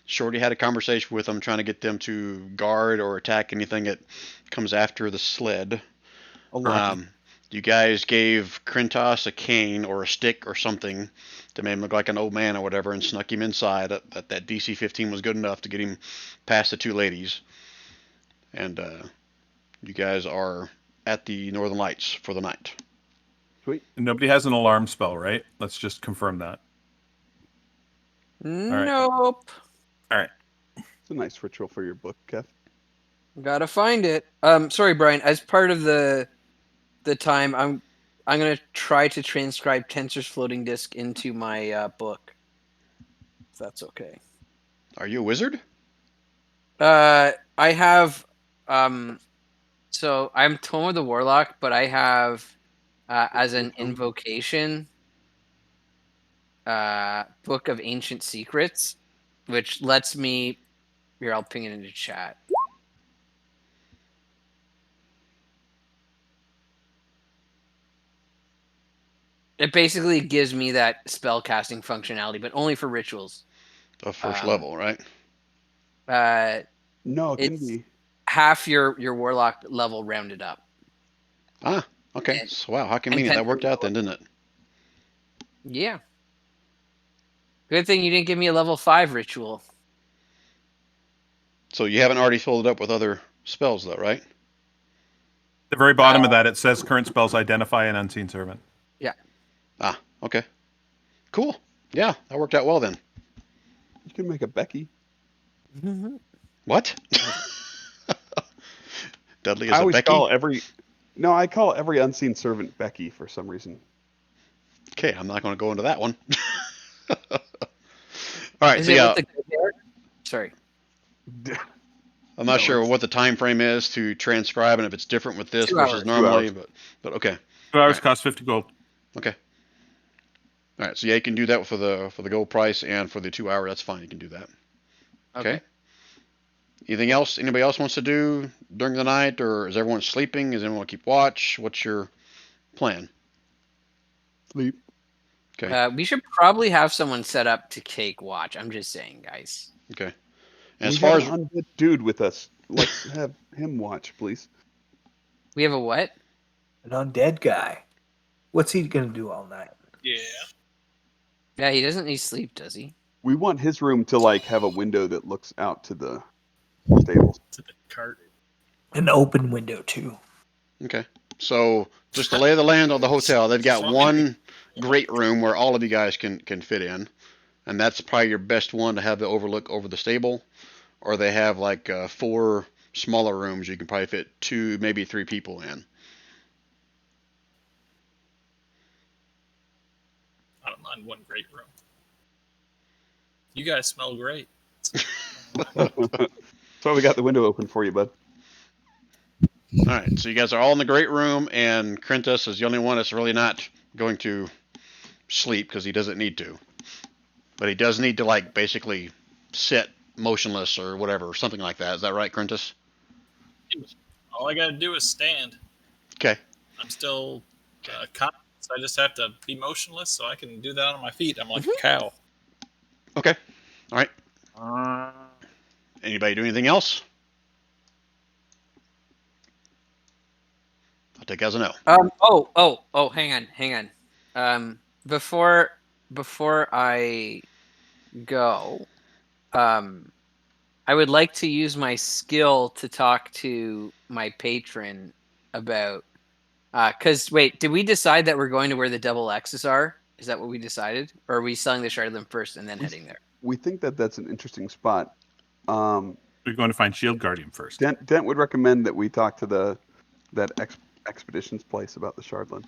Shorty had a conversation with them, trying to get them to guard or attack anything that comes after the sled. A lot. You guys gave Krentos a cane or a stick or something to make him look like an old man or whatever, and snuck him inside. That DC 15 was good enough to get him past the two ladies. And you guys are at the Northern Lights for the night. Sweet. And nobody has an alarm spell, right? Let's just confirm that. right. Nope. All right. It's a nice ritual for your book, Kev. Gotta find it. Sorry, Brian. As part of the time, I'm gonna try to transcribe Tensor's floating disk into my book. If that's okay. Are you a wizard? I have so I'm Tome of the Warlock, but I have as an invocation Book of Ancient Secrets, which lets me here, I'll ping it into chat. It basically gives me that spell casting functionality, but only for rituals. The first level, right? No, it can It's- be. Half your warlock level rounded up. Ah, okay. And- So, wow, how convenient. That worked out then, didn't it? Yeah. Good thing you didn't give me a level 5 ritual. So you haven't already filled it up with other spells, though, right? The very bottom of that, it says current spells identify an unseen servant. Ah, okay. Cool. Yeah, that worked out well then. You can make a Becky. What? Dudley is I a always Becky? call every. No, I call every unseen servant Becky for some reason. Okay, I'm not going to go into that one. All right, Is so it yeah, with the good hair? Sorry. I'm not No, sure it's- what the time frame is to transcribe and if it's different with this 2 versus hours. normally, 2 but okay. 2 hours Right. cost 50 gold. Okay. All right, so yeah, you can do that for the gold price and for the 2 hour. That's fine. You can do that. Okay. Anything else? Anybody else wants to do during the night, or is everyone sleeping? Does anyone keep watch? What's your plan? Sleep. Okay. We should probably have someone set up to take watch. I'm just saying, guys. Okay. And as We far have as an undead dude with us. Let's have him watch, please. We have a what? An undead guy. What's he gonna do all night? Yeah. Yeah, he doesn't need sleep, does he? We want his room to like have a window that looks out to the stables. To the cart. An open window too. okay, so just to lay the land on the hotel, they've got one great room where all of you guys can fit in, and that's probably your best one to have the overlook over the stable. Or they have like 4 smaller rooms you can probably fit 2, maybe 3 people in. I don't mind one great room. You guys smell great. That's why we got the window open for you, bud. All right, so you guys are all in the great room, and Krentos is the only one that's really not going to sleep because he doesn't need to. But he does need to like basically sit motionless or whatever, something like that. Is that right, Krentos? All I gotta do is stand. Okay. I'm still conscious. I just have to be motionless so I can do that on my feet. I'm like a cow. Okay. All right. Anybody do anything else? I'll take it as a no. Hang on. Before I go, I would like to use my skill to talk to my patron about. Because wait, did we decide that we're going to where the double X's are? Is that what we decided, or are we selling the shard of them first and then heading there? We think that that's an interesting spot. We're going to find Shield Guardian first. Dent would recommend that we talk to that expedition's place about the Shardland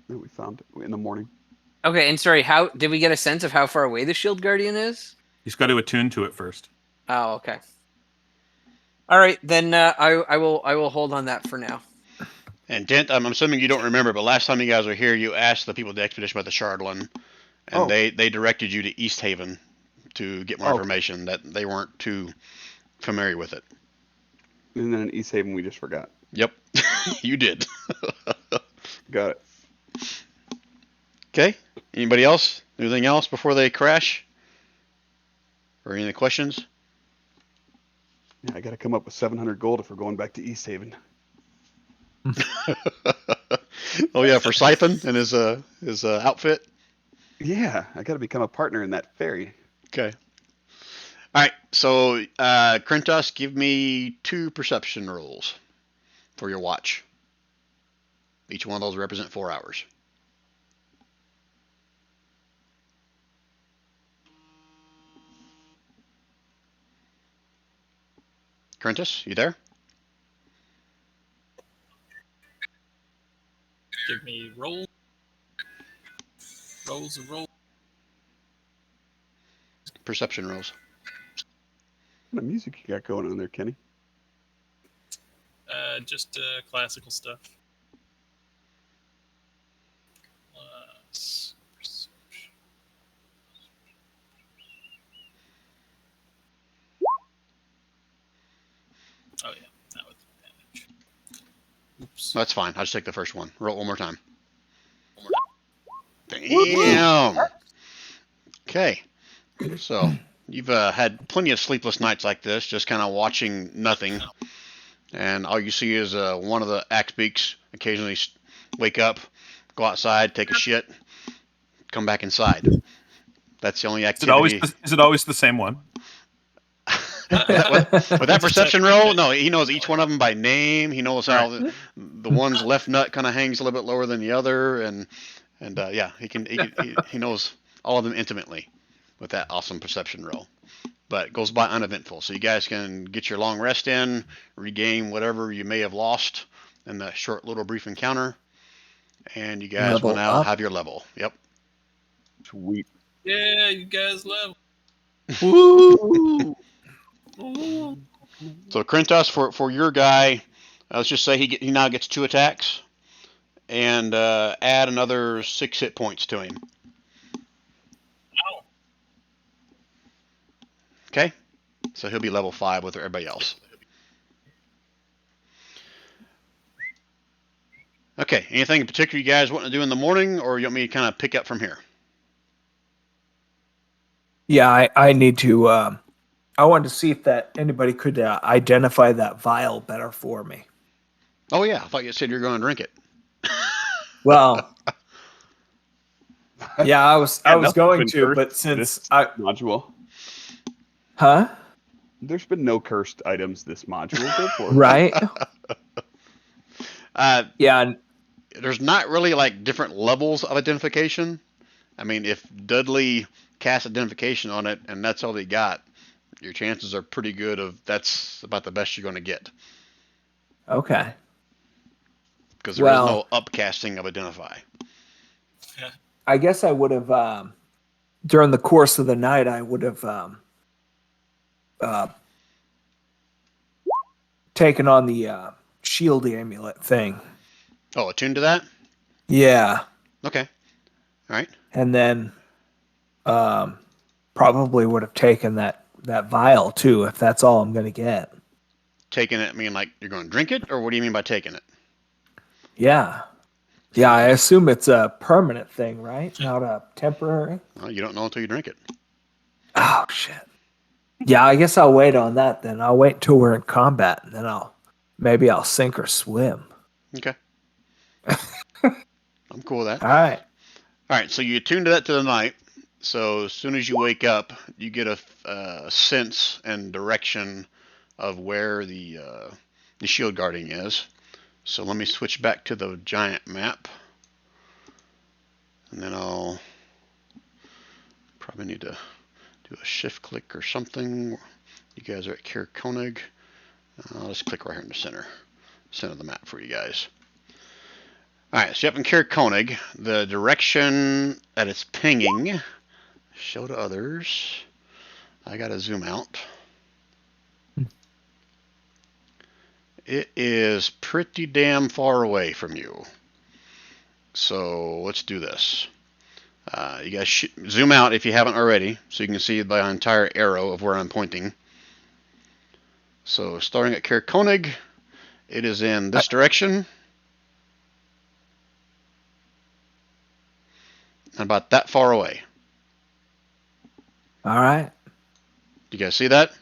that we found in the morning. Okay, and sorry, how did we get a sense of how far away the Shield Guardian is? He's got to attune to it first. Oh, okay. All right, then I will hold on that for now. And Dent, I'm assuming you don't remember, but last time you guys were here, you asked the people at the expedition about the Shardland, and they directed you to East Haven to get more information. That they weren't too familiar with it. And then in East Haven, we just forgot. Yep, you did. Got it. Okay. Anybody else? Anything else before they crash? Or any questions? Yeah, I got to come up with 700 gold if we're going back to East Haven. Oh yeah, for Siphon and his outfit. Yeah, I got to become a partner in that ferry. Okay. All right. So, Krentos, give me 2 perception rolls for your watch. Each one of those represent 4 hours. Krentos, you there? Give me rolls. Rolls. Perception rolls. What kind of music you got going on there, Kenny? Just classical stuff. Plus perception. Oh yeah, that was advantage. Oops. That's fine. I'll just take the first one. Roll it one more time. Damn. Okay. So you've had plenty of sleepless nights like this, just kind of watching nothing, and all you see is one of the axe beaks occasionally wake up, go outside, take a shit, come back inside. That's the only activity. Is it always the same one? With that perception roll, no, he knows each one of them by name. He knows how the one's left nut kind of hangs a little bit lower than the other, and yeah, he knows all of them intimately with that awesome perception roll. But it goes by uneventful, so you guys can get your long rest in, regain whatever you may have lost in that short little brief encounter, and you guys will now have your level. Yep. Sweet. Yeah, you guys level. Woo! So Krentos, for your guy, let's just say he now gets 2 attacks, and add another 6 hit points to him. Ow. Okay, so he'll be level 5 with everybody else. Okay, anything in particular you guys want to do in the morning, or you want me to kind of pick up from here? Yeah, I need to. I wanted to see if anybody could identify that vial better for me. Oh yeah, I thought you said you were going to drink it. Well, yeah, I was going been to, cursed but this since module, huh? there's been no cursed items this module. Go for it. Right? Yeah. And There's not really like different levels of identification. I mean, if Dudley casts identification on it and that's all they got, your chances are pretty good of that's about the best you're going to get. okay. Because there is no upcasting of identify. I guess I would have during the course of the night. I would have taken on the shield amulet thing. Oh, attuned to that? Yeah, Okay. All right. and then probably would have taken that vial too, if that's all I'm going to get. Taking it, I mean like you're going to drink it, or what do you mean by taking it? Yeah. Yeah, I assume it's a permanent thing, right? Not a temporary. Well, you don't know until you drink it. Oh shit. Yeah, I guess I'll wait on that then. I'll wait until we're in combat, and then maybe I'll sink or swim. Okay. I'm cool with that. All right. All right, so you attune to that to the night, So as soon as you wake up, you get a sense and direction of where the shield guarding is. So let me switch back to the giant map, and then I'll probably need to do a shift click or something. You guys are at Kier Koenig. I'll just click right here in the center of the map for you guys. All right, so up in Kier Koenig, the direction that it's pinging, show to others. I gotta zoom out. It is pretty damn far away from you. So let's do this. You guys zoom out if you haven't already, so you can see the entire arrow of where I'm pointing. So starting at Kier Koenig, it is in this direction. And about that far away. All right. You guys see that?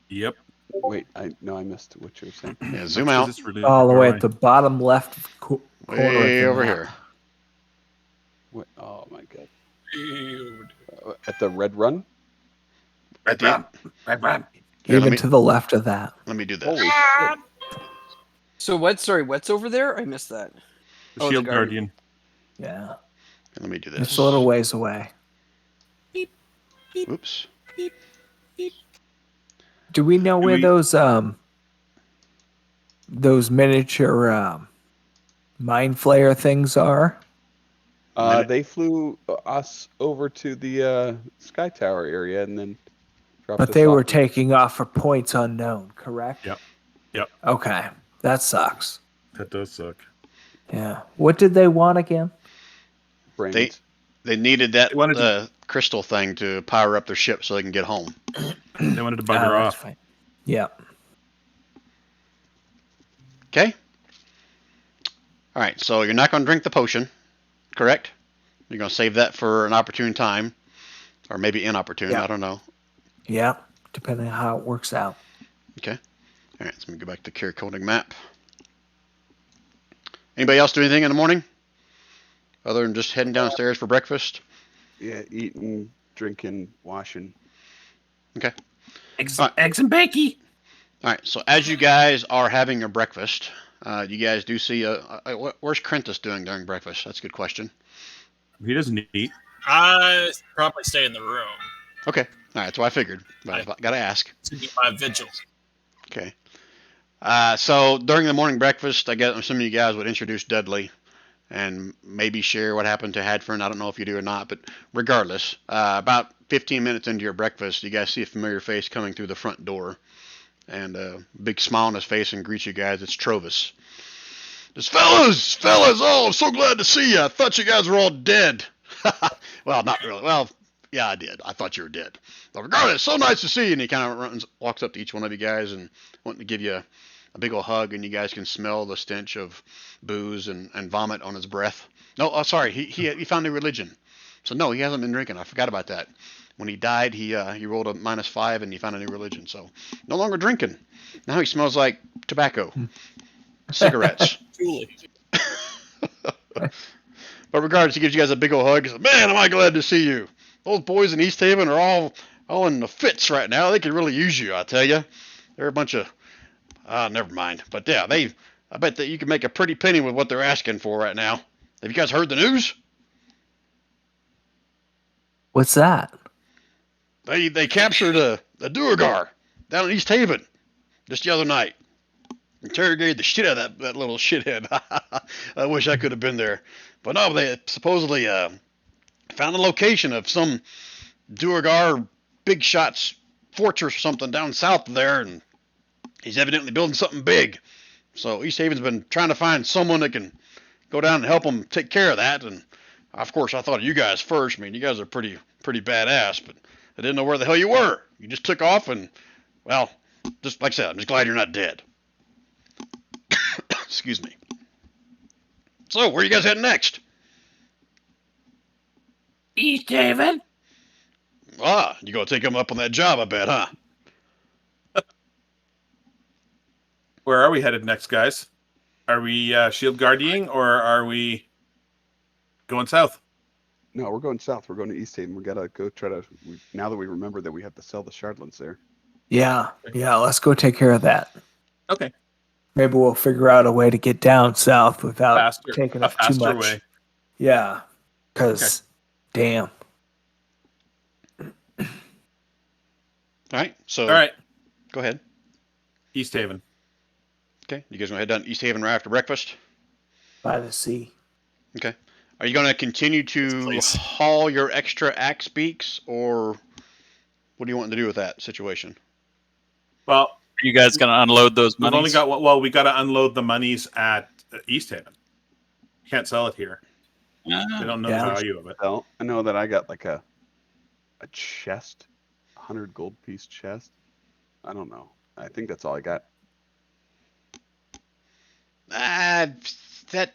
Yep. Wait, I missed what you were saying. Yeah, zoom That's 'cause out. it's really All the far way away. at the bottom left corner Way of the over map. here. What? Oh my god. At the red run? At the, Red Rum. Here, Even to the left of that. let me do this. Holy shit. So what's over there? I missed that. The Oh, the Shield Guardian. Guardian. Yeah. Let me do this. It's a little ways away. Oops. Do we know where we- those miniature mind flayer things are? They flew us over to the Sky Tower area and then dropped But us they off. were taking off for points unknown, correct? Yep. Yep. Okay. That sucks. That does suck. Yeah. What did they want again? brains. They needed that They wanted crystal thing to power up their ship so they can get home. They wanted to bugger that's off. fine. Yeah. Okay? All right, so you're not going to drink the potion, correct? You're going to save that for an opportune time, or maybe inopportune, Yeah. I don't know. Yeah. Depending on how it works out. Okay. All right, so let me go back to Kier Koenig map. Anybody else do anything in the morning? Other than just heading downstairs for breakfast? Yeah, eating, drinking, washing. Okay. Eggs, All right. eggs and bacon. All right, so as you guys are having your breakfast, you guys do see where's Krentis doing during breakfast? That's a good question. He doesn't eat. I probably stay in the room Okay, all right, that's what I figured, but I got to ask. to do my vigil. Okay. So during the morning breakfast, I guess I'm assuming you guys would introduce Dudley and maybe share what happened to Hadfern. I don't know if you do or not, but regardless, about 15 minutes into your breakfast, you guys see a familiar face coming through the front door, and a big smile on his face and greets you guys. It's Trovis. Just fellas, oh, I'm so glad to see you. I thought you guys were all dead. Well, not really. Well, yeah, I did. I thought you were dead. But regardless, so nice to see you. And he kind of walks up to each one of you guys and wanting to give you a big old hug, and you guys can smell the stench of booze and vomit on his breath. No, oh, sorry, he found a religion. So no, he hasn't been drinking. I forgot about that. When he died, he rolled a -5 and he found a new religion. So no longer drinking. Now he smells like tobacco, cigarettes. Truly. But regardless, he gives you guys a big old hug. He says, "Man, am I glad to see you. Those boys in East Haven are all in the fits right now. They could really use you, I tell you. They're a bunch of never mind. But yeah, I bet that you can make a pretty penny with what they're asking for right now. Have you guys heard the news? What's that? They captured a Duergar down in East Haven just the other night. Interrogated the shit out of that little shithead. I wish I could have been there. But no, they supposedly found the location of some Duergar big shots fortress or something down south of there, and he's evidently building something big. So East Haven's been trying to find someone that can go down and help them take care of that. And of course, I thought of you guys first. I mean, you guys are pretty badass, but I didn't know where the hell you were. You just took off, and well, just like I said, I'm just glad you're not dead. Excuse me. So, where are you guys heading next? East Haven. You gonna take him up on that job, I bet, huh? Where are we headed next, guys? Are we shield guarding or are we going south? No, we're going south. We're going to East Haven. We gotta go try to. Now that we remember that we have to sell the shardlands there. Yeah, let's go take care of that. Okay. Maybe we'll figure out a way to get down south without Faster. taking A up too faster much. way. Yeah, because damn. All right. So All right. go ahead. East Haven. Okay. You guys want to head down to East Haven right after breakfast? By the sea. Okay. Are you going to continue to Please. haul your extra axe beaks, or what do you want to do with that situation? Well, Are you guys going to unload those we've only monies? got we got to unload the monies at East Haven. Can't sell it here. They don't know Yeah. the value of it. So I know that I got like a chest, 100 gold piece chest. I don't know. I think that's all I got. That.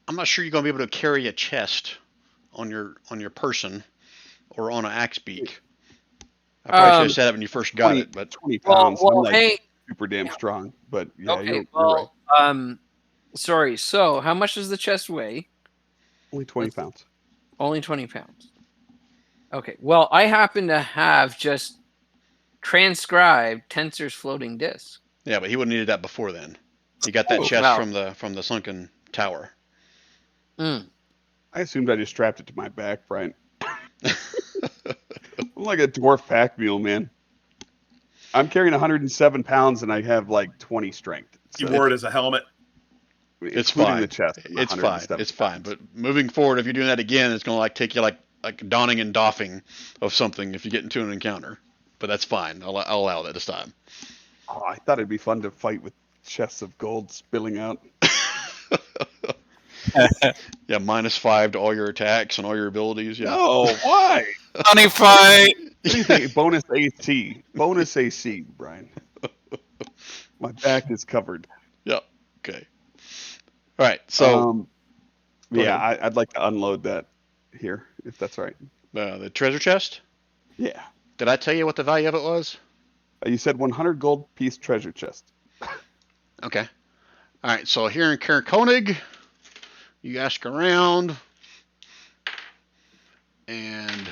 I'm not sure you're going to be able to carry a chest on your person or on an axe beak. I probably should have said that when you first got 20, it, but 20 pounds. Well, I'm like hey, super damn strong. But yeah, okay. you're Well, right. sorry. So, how much does the chest weigh? Only 20 pounds. Only 20 pounds. Okay. Well, I happen to have just transcribed Tensor's floating disk. yeah, but he would have needed that before then. He got that Oh, chest wow. from the sunken tower. Mm. I assumed I just strapped it to my back, Brian. I'm like a dwarf pack mule, man. I'm carrying 107 pounds and I have like 20 strength. You So wore it as a helmet. It's including fine. the chest. I'm It's fine. 107 It's fine. pounds. But moving forward, if you're doing that again, it's going to take you like donning and doffing of something if you get into an encounter. But that's fine. I'll allow that this time. Oh, I thought it'd be fun to fight with chests of gold spilling out. Yeah, -5 to all your attacks and all your abilities. Yeah. No, why? Money fight! Anything bonus AC. Bonus AC, Brian. My back is covered. Yep. Okay. All right. So go yeah, ahead. I'd like to unload that here, if that's right. The treasure chest. Yeah. Did I tell you what the value of it was? You said 100 gold piece treasure chest. Okay. All right. So here in Koenig, you ask around, and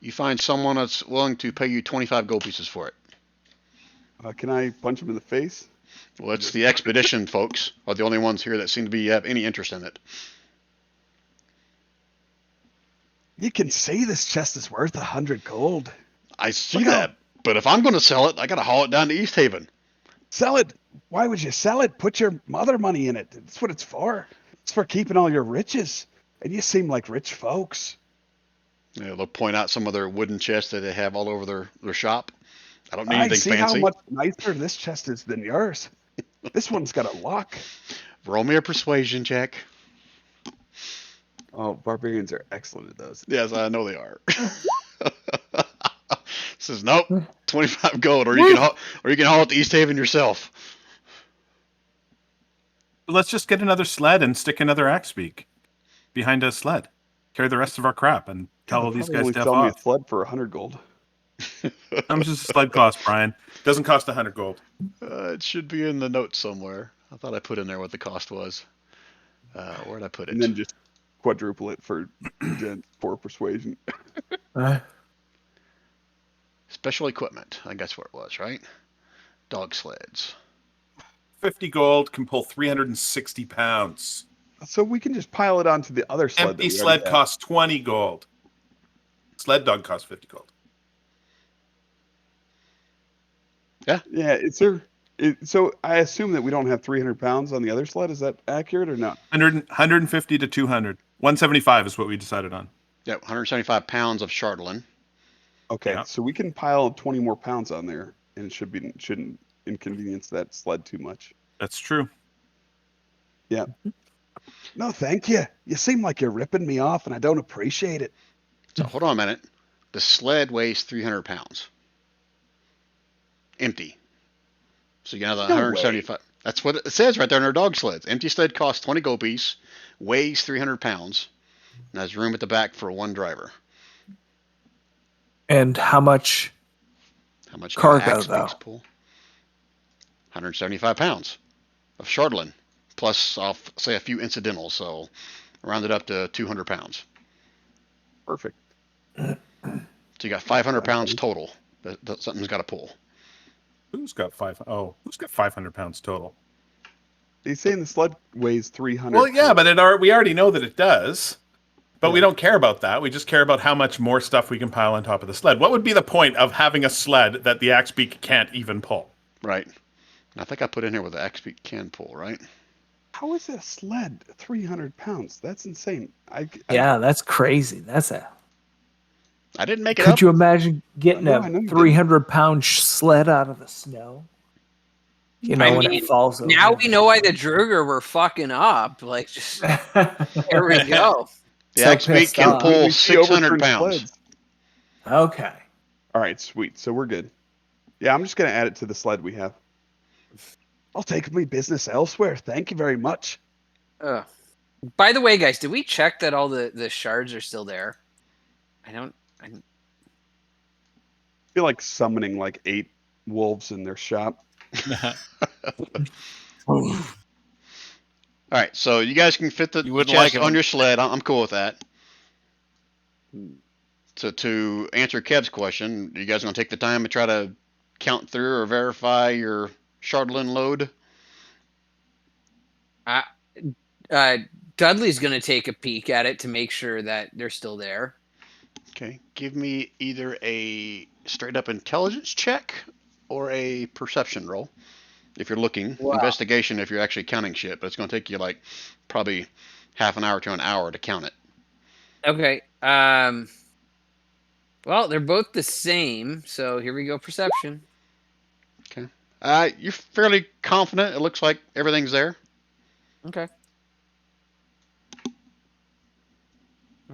you find someone that's willing to pay you 25 gold pieces for it. Can I punch him in the face? Well, it's the expedition folks are the only ones here that seem to have any interest in it. You can say this chest is worth 100 gold. I see Look that, but if I'm going to sell it, I got to haul it down to East Haven. Sell it. Why would you sell it? Put your mother money in it. That's what it's for. It's for keeping all your riches. And you seem like rich folks. You know, they'll point out some of their wooden chests that they have all over their shop. I don't need I anything see fancy. how much nicer this chest is than yours. This one's got a lock. Roll me a persuasion check. Oh, barbarians are excellent at those. Yes, I know they are. Says nope, 25 gold, or you can haul it to East Haven yourself. Let's just get another sled and stick another axe beak behind a sled. Carry the rest of our crap and tell all these guys only to F sell me a off. sled for 100 gold. How much does a sled cost, Brian? Doesn't cost 100 gold. It should be in the notes somewhere. I thought I put in there what the cost was. Where'd I put it? And then just quadruple it for persuasion. Special equipment. I think that's where it was, right? Dog sleds. 50 gold can pull 360 pounds. So we can just pile it onto the other sled. Empty sled costs 20 gold. Sled dog costs 50 gold. Yeah, is there? So I assume that we don't have 300 pounds on the other sled. Is that accurate or not? 150 to 200. 175 is what we decided on. Yep, 175 pounds of Chardlin. Okay, Yeah. so we can pile 20 more pounds on there, and it shouldn't inconvenience that sled too much. That's true. Yeah. No, thank you. You seem like you're ripping me off, and I don't appreciate it. So hold on a minute. The sled weighs 300 pounds. Empty. So you can have the No 175. That's what it says right there in our dog sleds. Empty sled costs 20 gold piece, weighs 300 pounds, and has room at the back for one driver. And how much How much cargo, can axe though? beaks pull? 175 pounds of Chardlin, plus I'll say a few incidentals. So rounded up to 200 pounds. Perfect. So you got 500 pounds total that something's got to pull. Who's got 500 pounds total? He's saying the sled weighs 300. Well, yeah, but we already know that it does. But we Yeah. don't care about that. We just care about how much more stuff we can pile on top of the sled. What would be the point of having a sled that the axe beak can't even pull? Right. I think I put in here what the axe beak can pull, right? How is a sled 300 pounds? That's insane. Yeah, that's crazy. That's a. I didn't make it Could up. you imagine getting No, I a know you 300-pound sled out of the snow? You know, I when mean, it falls over. now we know why the Druger were fucking up. Like, just here we go. The So axe beak pissed can off. pull We see 600 overturned pounds. sleds. Okay. All right, sweet. So we're good. Yeah, I'm just gonna add it to the sled we have. I'll take my business elsewhere. Thank you very much. By the way, guys, did we check that all the shards are still there? I feel like summoning like 8 wolves in their shop. All right, so you guys can fit the You wouldn't chest like on them. your sled. I'm cool with that. So to answer Kev's question, you guys going to take the time to try to count through or verify your Shardlin load? Dudley's gonna take a peek at it to make sure that they're still there. Okay, give me either a straight up intelligence check or a perception roll. If you're looking, Wow. investigation if you're actually counting shit, but it's going to take you like probably half an hour to an hour to count it. Okay. Well, they're both the same, so here we go. Perception. Okay. You're fairly confident. It looks like everything's there. Okay.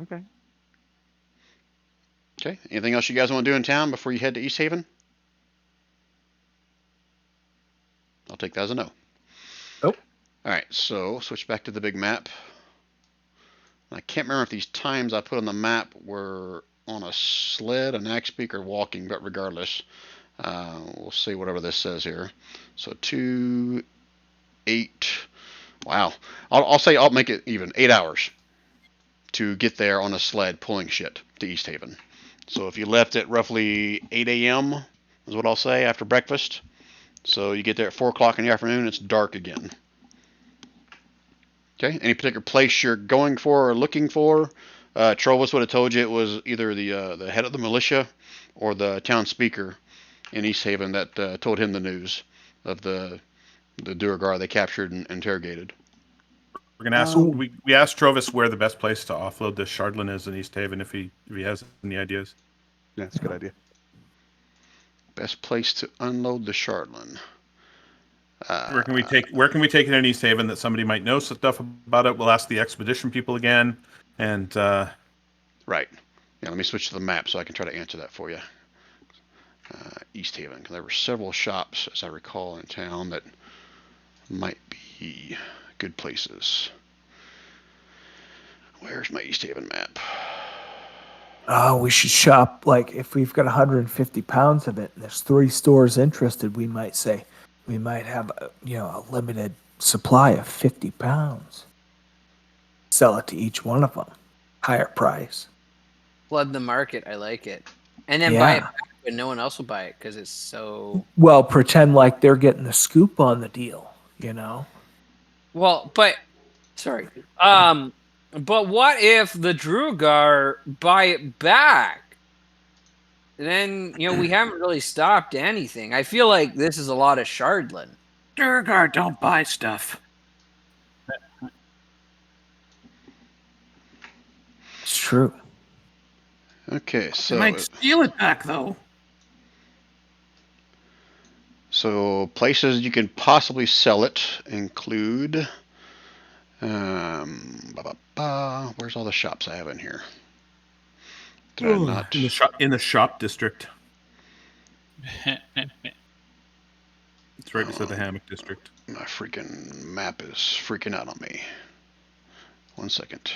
Okay. Okay. Anything else you guys want to do in town before you head to East Haven? I'll take that as a no. Nope. All right. So switch back to the big map. I can't remember if these times I put on the map were on a sled, an axe beak, or walking, but regardless, we'll see whatever this says here. So 2, 8. Wow. I'll say I'll make it even 8 hours to get there on a sled pulling shit to East Haven. So if you left at roughly 8 a.m. is what I'll say after breakfast. So you get there at 4 o'clock in the afternoon, it's dark again. Okay, any particular place you're going for or looking for? Trovis would have told you it was either the head of the militia or the town speaker in East Haven that told him the news of the Duergar they captured and interrogated. We're gonna ask. We asked Trovis where the best place to offload the Shardlin is in East Haven. If he has any ideas. Yeah, that's a good idea. Best place to unload the Shardlin. Where can we take it in East Haven that somebody might know stuff about it? We'll ask the expedition people again, and right. Yeah, let me switch to the map so I can try to answer that for you. East Haven, because there were several shops, as I recall, in town that might be good places. Where's my East Haven map? Oh, we should shop. Like, if we've got 150 pounds of it and there's 3 stores interested, we might say we might have a limited supply of 50 pounds. Sell it to each one of them. Higher price. Flood the market. I like it. And then Yeah. buy it back when no one else will buy it because it's so. Well, pretend like they're getting the scoop on the deal, you know? Well, but sorry. But what if the Drugar buy it back? Then we haven't really stopped anything. I feel like this is a lot of Shardlin. Durgar don't buy stuff. It's true. Okay, They so might steal it back, though. Places you can possibly sell it include where's all the shops I have in here? Did I not? in the shop district. It's right beside the hammock district. My freaking map is freaking out on me. 1 second.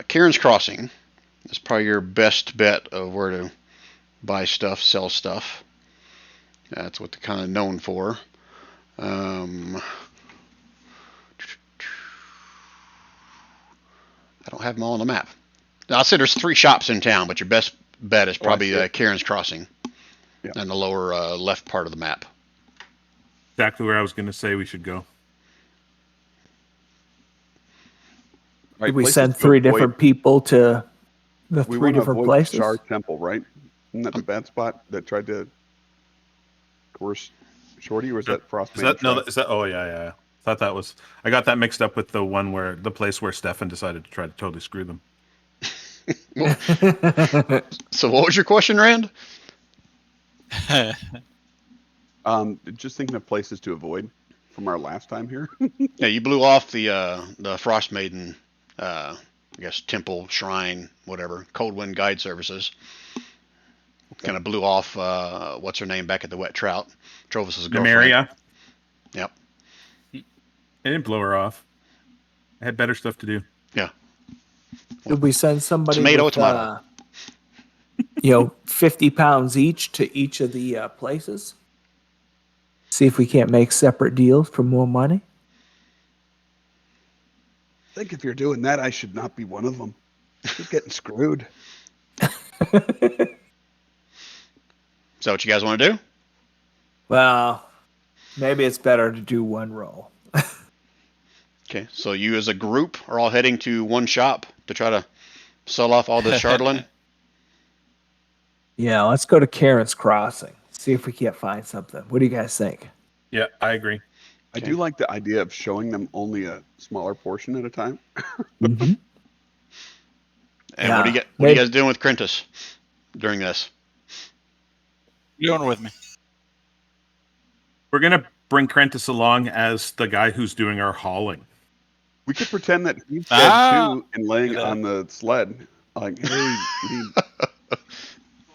Kieran's Crossing is probably your best bet of where to buy stuff, sell stuff. That's what they're kind of known for. I don't have them all on the map. Now, I said there's 3 shops in town, but your best bet is probably Karen's Crossing, on the lower left part of the map. Exactly where I was going to say we should go. Right, we places send to 3 avoid. different people to the We 3 want to different avoid places? Shar Temple, right? Isn't that the bad spot that tried to coerce Shorty, or was that Frost? Is that no? Is that? Oh yeah. Thought that was. I got that mixed up with the place where Stefan decided to try to totally screw them. So what was your question, Rand? Just thinking of places to avoid from our last time here. Yeah, you blew off the Frost Maiden, I guess temple, shrine, whatever, Cold Wind Guide Services. Kind of blew off what's her name back at the Wet Trout, Trovis's girlfriend. Nymeria. Yep. I didn't blow her off. I had better stuff to do. Yeah. Did we send somebody Tomato. 50 pounds each to each of the places? See if we can't make separate deals for more money? I think if you're doing that, I should not be one of them. You're getting screwed. Is that what you guys want to do? Well, maybe it's better to do one roll. Okay, so you as a group are all heading to one shop to try to sell off all the Chardonnay? Yeah, let's go to Karen's Crossing. See if we can't find something. What do you guys think? Yeah, I agree. I do like the idea of showing them only a smaller portion at a time. Mm-hmm. And what are you guys doing with Crentus during this? Going with me. We're gonna bring Crentus along as the guy who's doing our hauling. We could pretend that he's dead too and laying on the sled. Like, hey, we need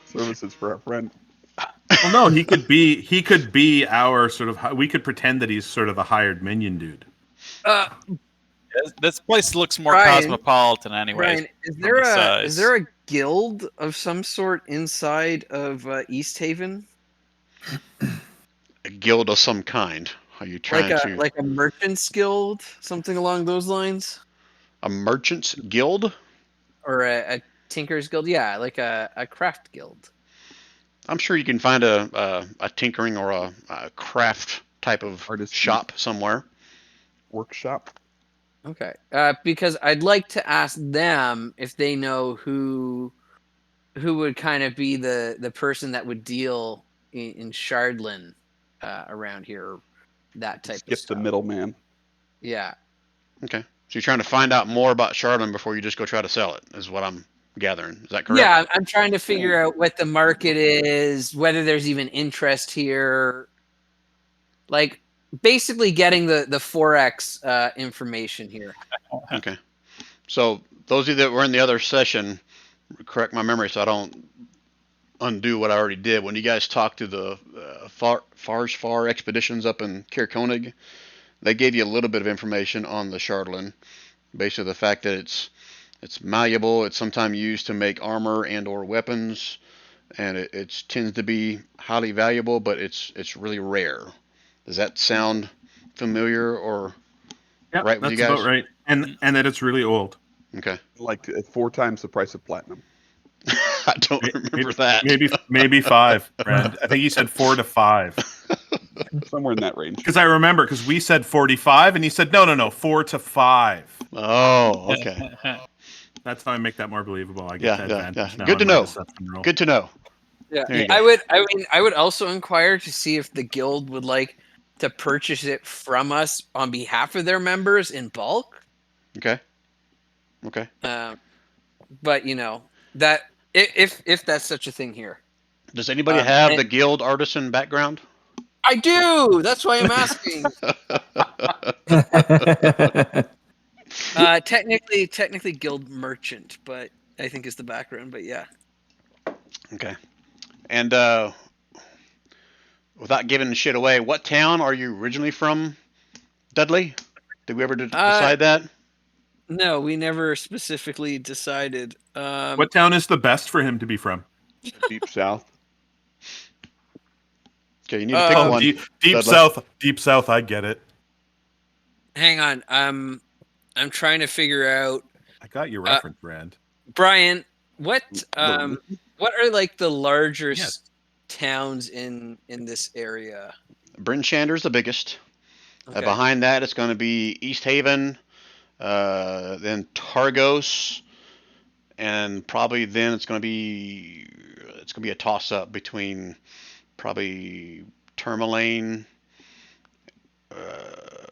services for our friend. Well, no, he could be our sort of. We could pretend that he's sort of a hired minion dude. This place looks more Ryan, cosmopolitan, anyway. Ryan, is there a guild of some sort inside of East Haven? A guild of some kind. Are you trying to like a merchant's guild, something along those lines, a merchant's guild? or a tinker's guild? Yeah, like a craft guild. I'm sure you can find a tinkering or a craft type of Artist shop somewhere. Workshop. Okay, because I'd like to ask them if they know who would kind of be the person that would deal in Shardlin around here, that type of Skip stuff. the middleman. Yeah. Okay. So you're trying to find out more about Chardonnay before you just go try to sell it, is what I'm gathering. Is that correct? Yeah, I'm trying to figure out what the market is, whether there's even interest here. Like, basically getting the Forex information here. Okay. So those of you that were in the other session, correct my memory so I don't undo what I already did. When you guys talked to the Far expeditions up in Caer Konig, they gave you a little bit of information on the Chardonnay, basically the fact that it's malleable, it's sometimes used to make armor and or weapons, and it tends to be highly valuable, but it's really rare. Does that sound familiar or right with you guys? That's about right. And that it's really old. Okay. Like 4 times the price of platinum. I don't remember that. Maybe 5, Rand. I think he said 4 to 5. Somewhere in that range. Because I remember, because we said 45, and he said, no, 4 to 5. Oh, okay. That's how I make that more believable. I get that advantage now. Good to know. Good to know. Yeah, I would also inquire to see if the guild would like to purchase it from us on behalf of their members in bulk. Okay. But that if that's such a thing here. Does anybody have the guild artisan background? I do. That's why I'm asking. Technically guild merchant, but I think is the background. But yeah. Okay. And without giving shit away, what town are you originally from, Dudley? Did we ever decide that? No, we never specifically decided. What town is the best for him to be from? Deep South. Okay, you need to pick one. Deep South. I get it. Hang on. I'm trying to figure out. I got your reference, Rand. Brian, what The- are like the larger Yes. towns in this area? Bryn Shander's the biggest. Okay. Behind that, it's going to be East Haven, then Targos, and probably then it's going to be a toss up between probably Tourmaline.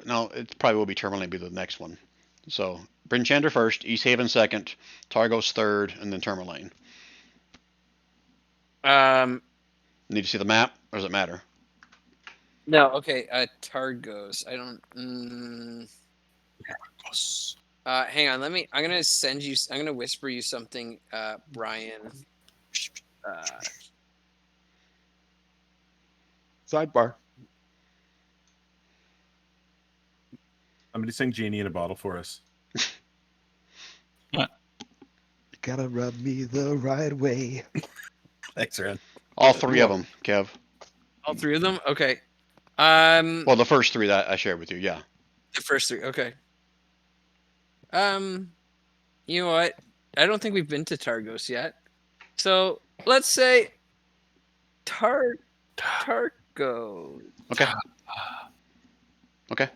No, it probably will be Tourmaline be the next one. So Bryn Shander first, East Haven second, Targos third, and then Tourmaline. Need to see the map, or does it matter? No, okay. Targos. I don't. Hang on. I'm gonna send you. I'm gonna whisper you something, Brian. Sidebar. Somebody sing Genie in a Bottle for us. You gotta rub me the right way. Thanks, Rand. All three of them, Kev. All three of them. Okay. Well, the first three that I shared with you, yeah. The first three. Okay. You know what? I don't think we've been to Targos yet. So let's say Targos. Okay. Okay.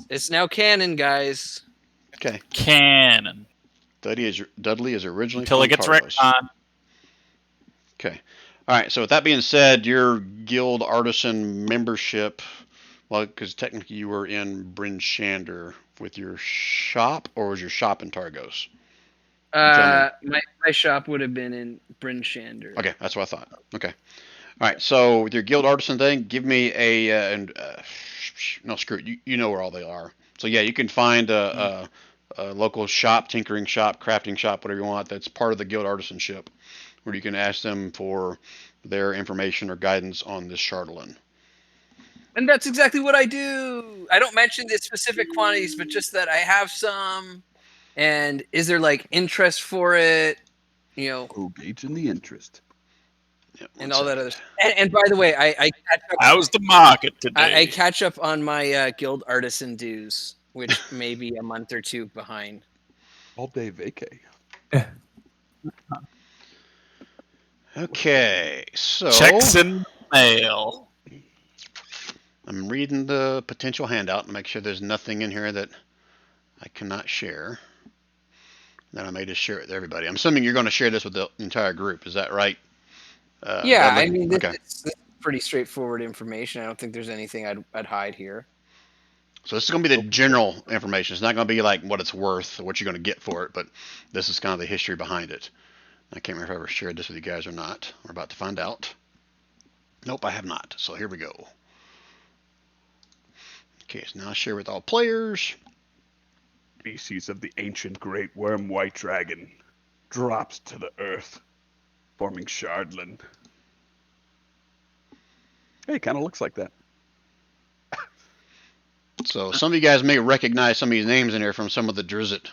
It's now canon, guys. Okay. Canon. Dudley is originally Until it from gets Targos. retconned. Okay. All right. So with that being said, your guild artisan membership, well, because technically you were in Bryn Shander with your shop, or was your shop in Targos? My shop would have been in Bryn Shander. Okay, that's what I thought. Okay. All right. So with your guild artisan thing, give me no, screw it. You know where all they are. So yeah, you can find a local shop, tinkering shop, crafting shop, whatever you want. That's part of the guild artisanship, where you can ask them for their information or guidance on this Chardolin. And that's exactly what I do. I don't mention the specific quantities, but just that I have some. And is there like interest for it? You know, Oh, gauging the interest. Yep, and one all that second. other stuff. And by the way, I catch up. How's the market today? I catch up on my guild artisan dues, which may be a month or two behind. All day vacay. Okay, so Checks in mail. I'm reading the potential handout and make sure there's nothing in here that I cannot share. Then I may just share it with everybody. I'm assuming you're going to share this with the entire group. Is that right? Yeah, Dudley? I mean, this Okay. is pretty straightforward information. I don't think there's anything I'd hide here. So this is going to be the general information. It's not going to be like what it's worth or what you're going to get for it, but this is kind of the history behind it. I can't remember if I ever shared this with you guys or not. We're about to find out. Nope, I have not. So here we go. Okay, so now share with all players. Species of the ancient great worm white dragon drops to the earth, forming Chardolin. Hey, kind of looks like that. So some of you guys may recognize some of these names in here from some of the Drizzt.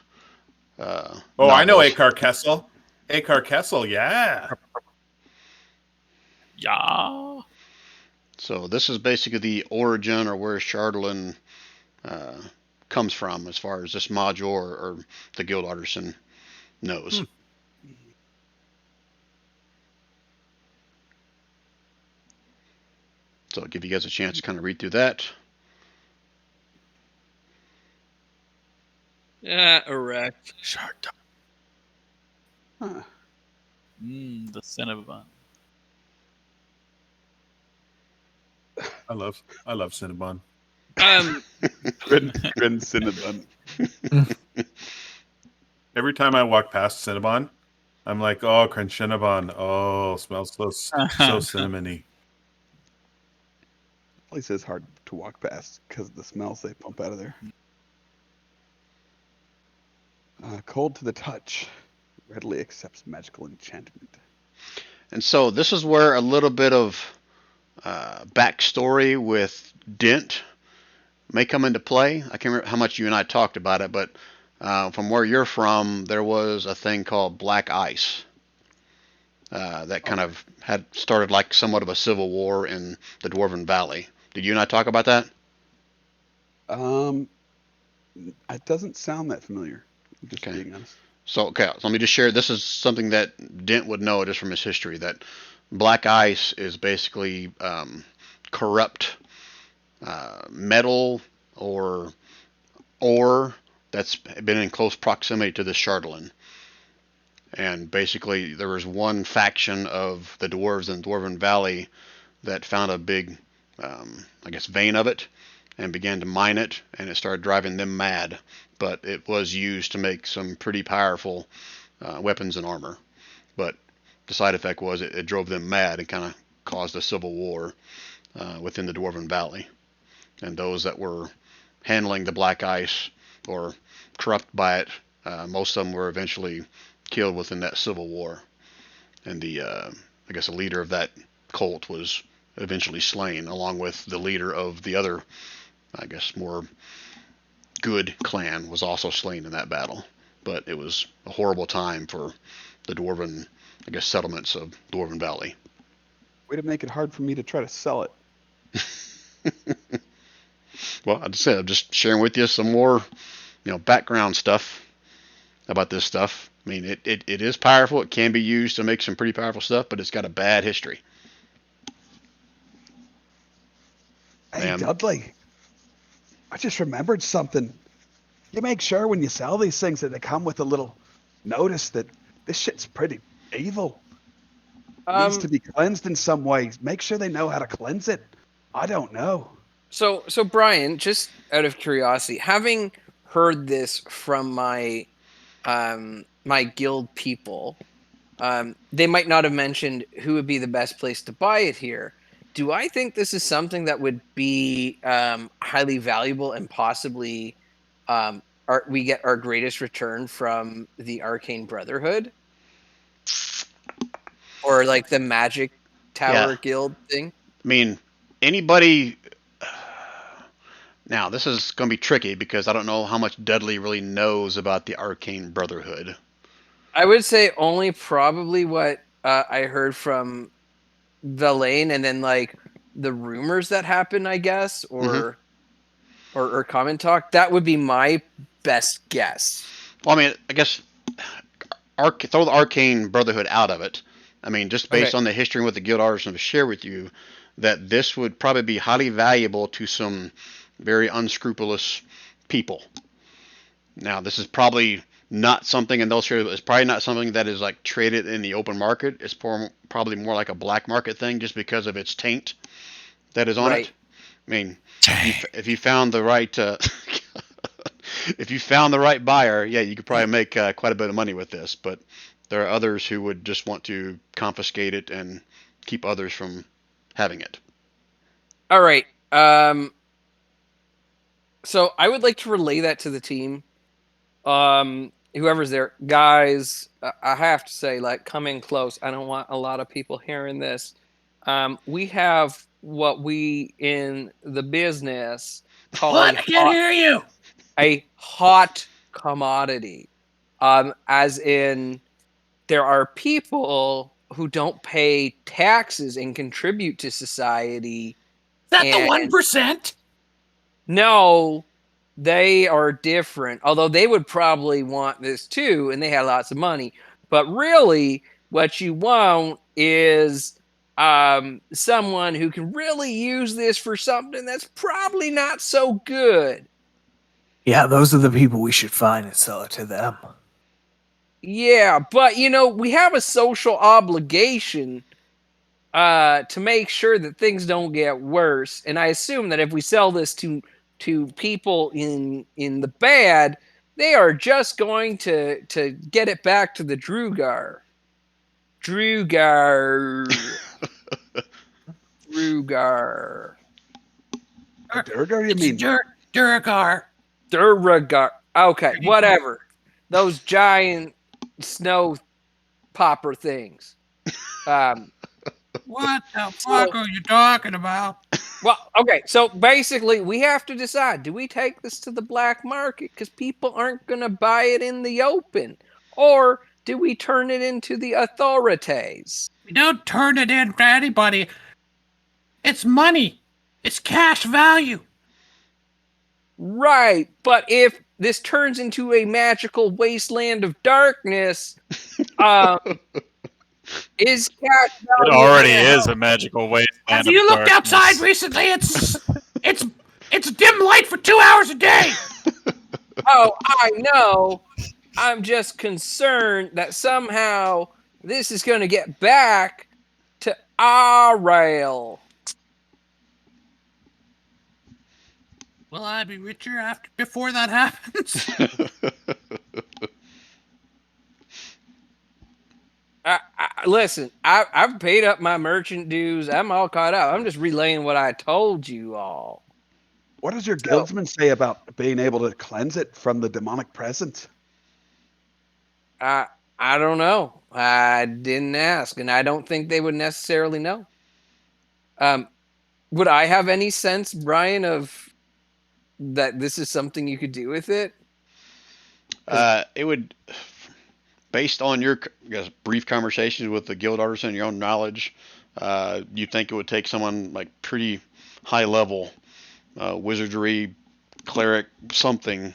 Oh, I know novels. Akar Kessel. Akar Kessel, yeah. Yeah. So this is basically the origin or where Chardolin comes from as far as this module or the guild artisan knows. So I'll give you guys a chance to kind of read through that. Yeah, erect. Shard. Huh. The Cinnabon. I love Cinnabon. Grin Cinnabon. Every time I walk past Cinnabon, I'm like, oh, crunch Cinnabon. Oh, smells so cinnamony. Place is hard to walk past because of the smells they pump out of there. Cold to the touch. Readily accepts magical enchantment. And so this is where a little bit of backstory with Dent may come into play. I can't remember how much you and I talked about it, but from where you're from, there was a thing called Black Ice that kind of had started like somewhat of a civil war in the Dwarven Valley. Did you and I talk about that? It doesn't sound that familiar. Just Okay. being honest. So okay, so let me just share. This is something that Dent would know just from his history. That black ice is basically corrupt metal or ore that's been in close proximity to this Chardalyn. And basically, there was one faction of the dwarves in Dwarven Valley that found a big, I guess, vein of it and began to mine it, and it started driving them mad. But it was used to make some pretty powerful weapons and armor. But the side effect was it drove them mad and kind of caused a civil war within the Dwarven Valley. And those that were handling the black ice or corrupt by it, most of them were eventually killed within that civil war. And I guess the leader of that cult was eventually slain, along with the leader of the other, I guess, more good clan was also slain in that battle. But it was a horrible time for the Dwarven, I guess, settlements of Dwarven Valley. Way to make it hard for me to try to sell it. Well, I just said I'm just sharing with you some more, background stuff about this stuff. I mean, it is powerful. It can be used to make some pretty powerful stuff, but it's got a bad history. Hey, Dudley, I just remembered something. You make sure when you sell these things that they come with a little notice that this shit's pretty evil. Needs to be cleansed in some way. Make sure they know how to cleanse it. I don't know. So Brian, just out of curiosity, having heard this from my my guild people, they might not have mentioned who would be the best place to buy it here. Do I think this is something that would be highly valuable and possibly we get our greatest return from the Arcane Brotherhood? Or like the Magic Tower Guild thing? I mean, anybody... Now, this is going to be tricky because I don't know how much Dudley really knows about the Arcane Brotherhood. I would say only probably what I heard from the lane, and then like the rumors that happen, I guess, or common talk. That would be my best guess. Well, I mean, I guess throw the Arcane Brotherhood out of it. I mean, just based on the history and what the guild artists have shared with you, that this would probably be highly valuable to some very unscrupulous people. Now, this is probably not something, and they'll share, it's probably not something that is like traded in the open market. It's probably more like a black market thing, just because of its taint that is on it. I mean, if you found the right, if you found the right buyer, yeah, you could probably make quite a bit of money with this. But there are others who would just want to confiscate it and keep others from having it. All right. So I would like to relay that to the team. Whoever's there, guys, I have to say, like, come in close. I don't want a lot of people hearing this. We have what we in the business call What? I can't hear you. A hot commodity. As in, there are people who don't pay taxes and contribute to society. Is that the 1%? No, they are different. Although they would probably want this too, and they have lots of money. But really, what you want is someone who can really use this for something that's probably not so good. Yeah, those are the people we should find and sell it to them. Yeah, but we have a social obligation to make sure that things don't get worse. And I assume that if we sell this to people in the bad, they are just going to get it back to the Drugar. Drugar. Durgar, you mean? Duragar. Duragar. Okay, whatever. Those giant snow popper things. What the fuck are you talking about? Well, okay, so basically we have to decide, do we take this to the black market because people aren't going to buy it in the open? Or do we turn it into the authorities? We don't turn it in to anybody. It's money. It's cash value. Right, but if this turns into a magical wasteland of darkness, is cash It value already gonna is help? a magical wasteland Have of you looked darkness. outside recently? It's dim light for 2 hours a day. Oh, I know. I'm just concerned that somehow this is going to get back to our rail. Will I be richer before that happens? Listen, I've paid up my merchant dues. I'm all caught up. I'm just relaying what I told you all. What does your guildsman say about being able to cleanse it from the demonic presence? I don't know. I didn't ask, and I don't think they would necessarily know. Would I have any sense, Brian, of that this is something you could do with it? It would, based on your brief conversations with the guild artisan and your own knowledge, you think it would take someone like pretty high level wizardry, cleric, something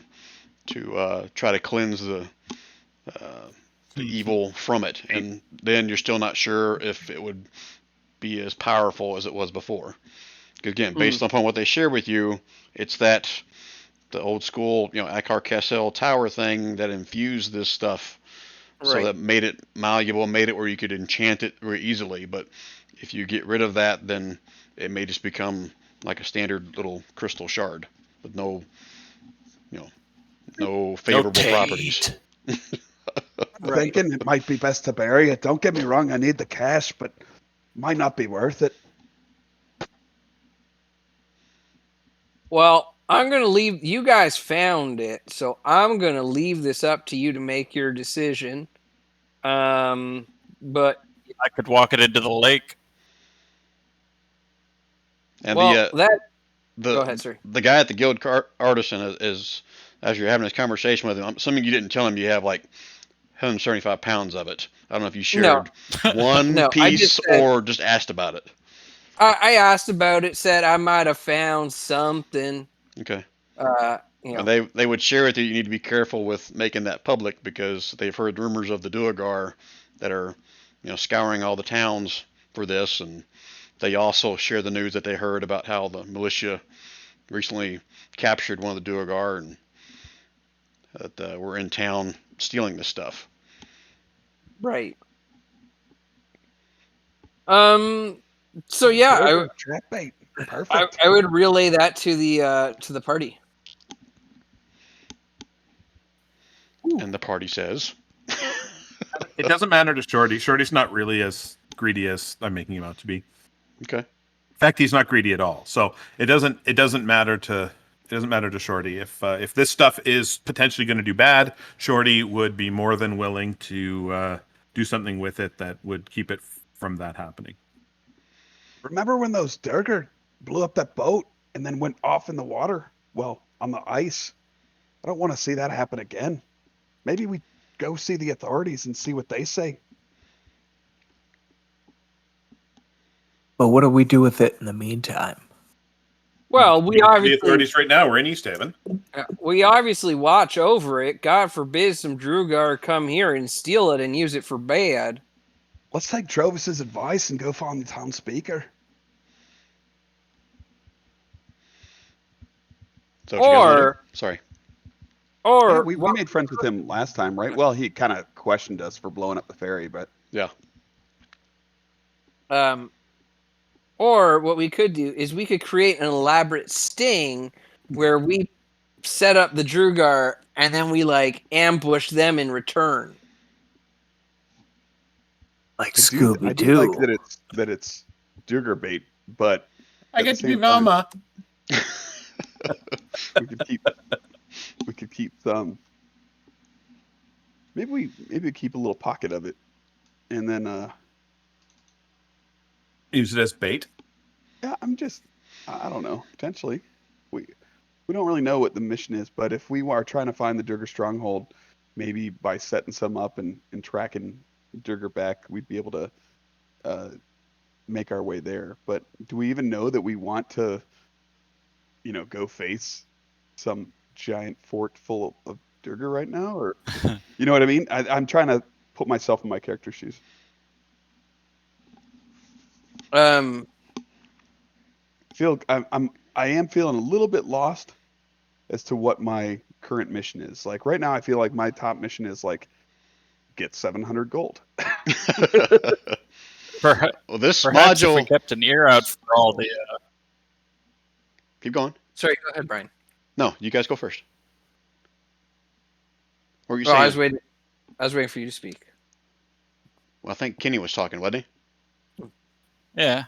to try to cleanse the evil from it, and then you're still not sure if it would be as powerful as it was before. Again, based upon what they share with you, it's that the old school, Akar Cassel tower thing that infused this stuff, so that made it malleable, made it where you could enchant it very easily. But if you get rid of that, then it may just become like a standard little crystal shard with no favorable properties. Thinking it might be best to bury it. Don't get me wrong, I need the cash, but might not be worth it. Well, I'm going to leave. You guys found it, so I'm going to leave this up to you to make your decision. But I could walk it into the lake. And go ahead, sir. The guy at the guild artisan is, as you're having this conversation with him, I'm assuming you didn't tell him you have like 175 pounds of it. I don't know if you shared one No, I piece just said- or just asked about it. I asked about it, said I might have found something. Okay. And they would share with you. You need to be careful with making that public because they've heard rumors of the Duergar that are, scouring all the towns for this, and they also share the news that they heard about how the militia recently captured one of the Duergar and that were in town stealing this stuff. Right. So yeah, Trap bait. Perfect. I would relay that to the party. And the party says, It doesn't matter to Shorty. Shorty's not really as greedy as I'm making him out to be. okay. In fact, he's not greedy at all. So it doesn't matter to Shorty. If this stuff is potentially going to do bad, Shorty would be more than willing to do something with it that would keep it from that happening. Remember when those Durger blew up that boat and then went off in the water? Well, on the ice. I don't want to see that happen again. Maybe we go see the authorities and see what they say. But what do we do with it in the meantime? Well, we The obviously authorities right now. We're in East Haven. we obviously watch over it. God forbid some Drugar come here and steal it and use it for bad. Let's take Trovis's advice and go find the town speaker. So what you guys wanna do? Or Sorry. Yeah, we made friends with him last time, right? Well, he kind of questioned us for blowing up the ferry, but Yeah. Or what we could do is we could create an elaborate sting where we set up the Drugar and then we ambush them in return. Like I Scooby do Doo. like that it's Duger bait, but I at get the to be same time, Velma. we could keep some. Maybe we keep a little pocket of it, and then Use it as bait. yeah, I don't know. Potentially, we don't really know what the mission is, but if we are trying to find the Durger stronghold, maybe by setting some up and tracking Durger back, we'd be able to make our way there. But do we even know that we want to, go face some giant fort full of Durgar right now, or you know what I mean? I'm trying to put myself in my character's shoes. I am feeling a little bit lost as to what my current mission is. Like right now, I feel like my top mission is like get 700 gold. Perhaps, Well, this perhaps if we module. kept an ear out for all the. Keep going. Sorry, go ahead, Brian. No, you guys go first. What were you Oh, saying? I was waiting for you to speak. Well, I think Kenny was talking, wasn't he? Yeah.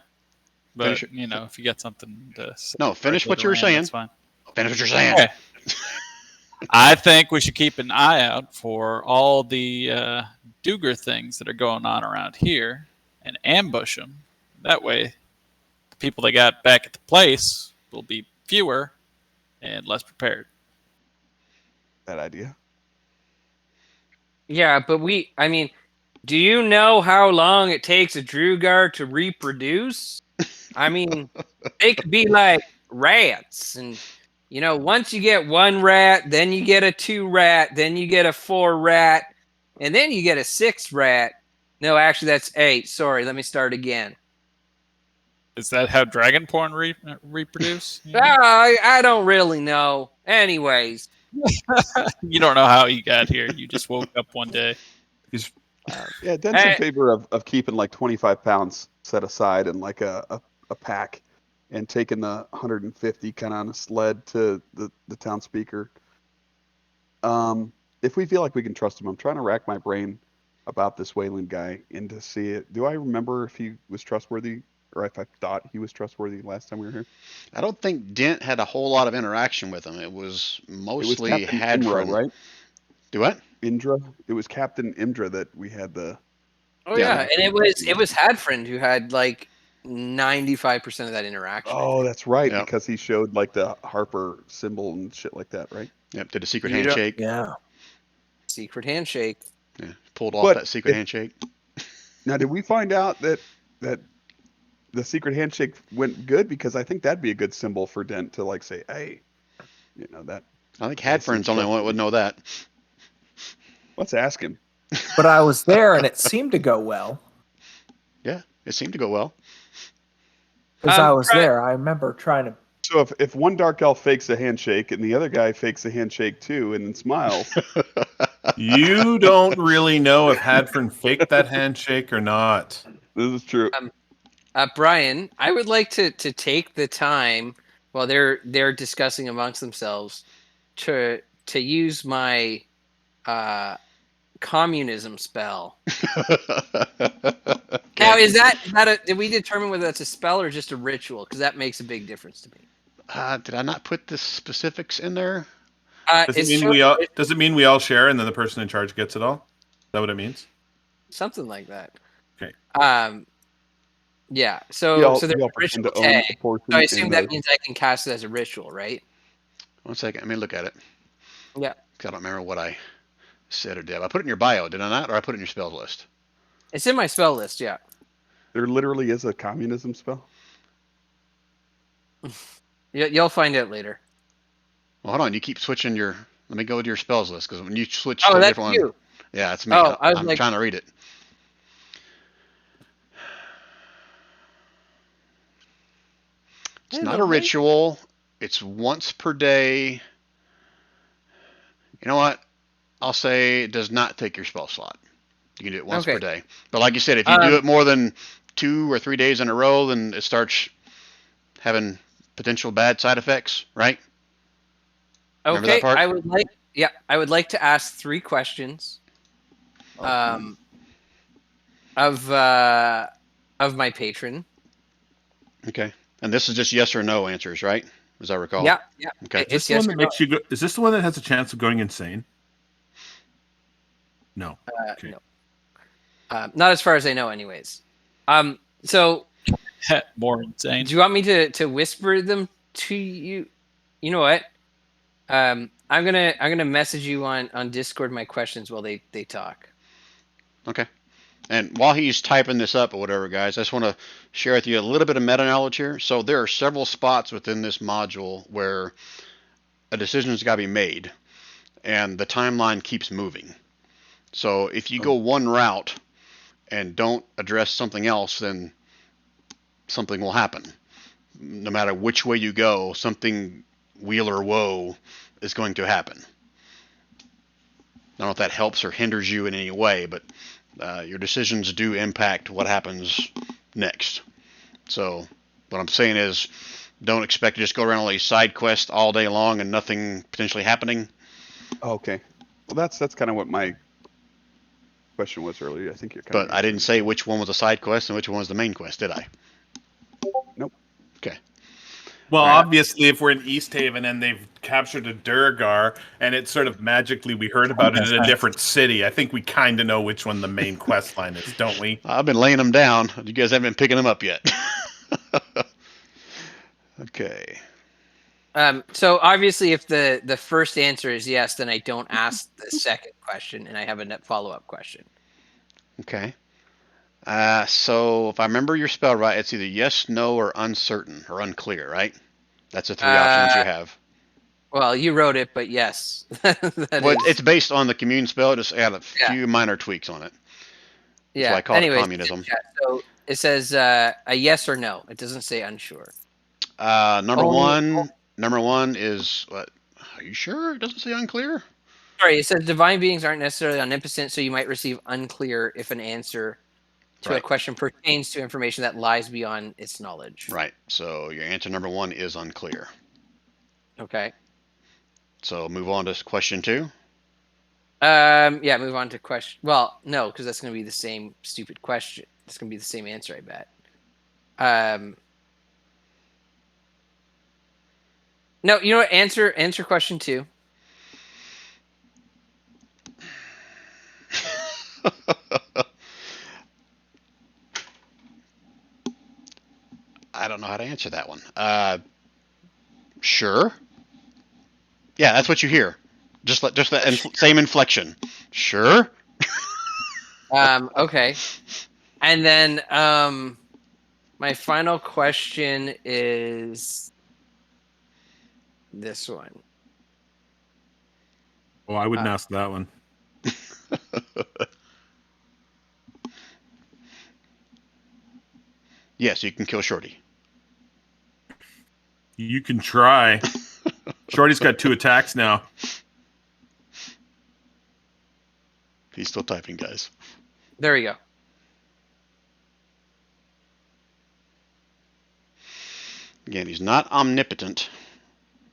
But, Finish it. you know, if you got something to say. No, finish what you were Duran, saying. That's fine. Finish what you're saying. Okay. I think we should keep an eye out for all the Duger things that are going on around here and ambush them. That way, the people they got back at the place will be fewer and less prepared. That idea. Yeah, but I mean, do you know how long it takes a Drugar to reproduce? I mean, they could be like rats. And, you know, once you get 1 rat, then you get a 2 rat, then you get a 4 rat, and then you get a 6 rat. No, actually, that's 8. Sorry, let me start again. Is that how dragon porn reproduce? I don't really know. Anyways. You don't know how he got here. You just woke up one day. Yeah, Dent's in favor of keeping like 25 pounds set aside in like a pack and taking the 150 kind of on a sled to the town speaker. If we feel like we can trust him, I'm trying to rack my brain about this Wayland guy and to see it. Do I remember if he was trustworthy or if I thought he was trustworthy last time we were here? I don't think Dent had a whole lot of interaction with him. It was mostly Captain Imra, Hadfrin. right? Do what? Indra. It was Captain Imdra that we had the. Oh yeah, and it was Hadfriend who had like 95% of that interaction. Oh, that's right, Yep. because he showed like the Harper symbol and shit like that, right? Yep, did a secret You don't- handshake. Yeah. Secret handshake. Yeah, pulled off But that secret if- handshake. Now, did we find out that the secret handshake went good? Because I think that'd be a good symbol for Dent to like say, hey, you know that. I think Hadfrin's the only one that would know that. Let's ask him. But I was there and it seemed to go well. Yeah, it seemed to go well. Because I was Brian- there. I remember trying to. So if one dark elf fakes a handshake and the other guy fakes a handshake too and then smiles, You don't really know if Hadfern faked that handshake or not. this is true. Brian, I would like to take the time while they're discussing amongst themselves to use my communism spell. Now, is that did we determine whether that's a spell or just a ritual? Because that makes a big difference to me. Did I not put the specifics in there? Does it mean we all share and then the person in charge gets it all? Is that what it means? Something like that. Okay. Yeah. We So all there's a pretend ritual to own tag. a portion So I assume in that the- means I can cast it as a ritual, right? 1 second, let me look at it. Yeah. 'Cause I don't remember what I said or did. I put it in your bio, did I not? Or I put it in your spells list? It's in my spell list. Yeah. There literally is a communism spell. You'll find out later. Well, hold on. You keep switching your. Let me go to your spells list because when you switch Oh, to a that's different you. one. Yeah, that's me. Oh, I was I'm like- trying to read it. It's not a ritual. It's once per day. You know what? I'll say it does not take your spell slot. You can do it once per Okay. day. But like you said, if you do it more than 2 or 3 days in a row, then it starts having potential bad side effects, right? Remember that Okay. part? I would like to ask 3 questions. Of my patron. Okay. And this is just yes or no answers, right? As I recall. Yeah. Okay. Is this the one that makes you go, is this the one that has a chance of going insane? No. Okay. No. Not as far as I know, anyways. So More insane. do you want me to whisper them to you? You know what? I'm gonna message you on Discord my questions while they talk. Okay. And while he's typing this up or whatever, guys, I just want to share with you a little bit of meta knowledge here. So there are several spots within this module where a decision's got to be made, and the timeline keeps moving. So if you go one route and don't address something else, then something will happen. No matter which way you go, something wheel or woe is going to happen. I don't know if that helps or hinders you in any way, but your decisions do impact what happens next. So what I'm saying is, don't expect to just go around all these side quests all day long and nothing potentially happening. Okay. Well, that's kind of what my question was earlier. I think you're kind of. But I didn't say which one was a side quest and which one was the main quest, did I? Nope. Okay. Well, Right. obviously, if we're in East Haven and they've captured a Durgar, and it's sort of magically we heard about it in a different city, I think we kind of know which one the main quest line is, don't we? I've been laying them down. You guys haven't been picking them up yet. Okay. So obviously, if the first answer is yes, then I don't ask the second question, and I have a follow-up question. Okay. So if I remember your spell right, it's either yes, no, or uncertain or unclear, right? That's the three options you have. Well, you wrote it, but yes. Well, it's based on the commune spell. Just add a few Yeah. minor tweaks on it. That's Yeah. why I call it Anyways, communism. yeah, so it says a yes or no. It doesn't say unsure. Number Oh. one is what? Are you sure? It doesn't say unclear. Sorry, it says divine beings aren't necessarily omnipotent, so you might receive unclear if an answer to a Right. question pertains to information that lies beyond its knowledge. Right. So your answer number one is unclear. Okay. So move on to question 2. Yeah, move on to question. Well, no, because that's going to be the same stupid question. It's going to be the same answer, I bet. No, you know what? Answer question 2. I don't know how to answer that one. Sure. Yeah, that's what you hear. Just that same inflection. Sure. Okay. And then my final question is this one. Oh, I wouldn't ask that one. Yes, you can kill Shorty. You can try. Shorty's got 2 attacks now. He's still typing, guys. There we go. Again, he's not omnipotent.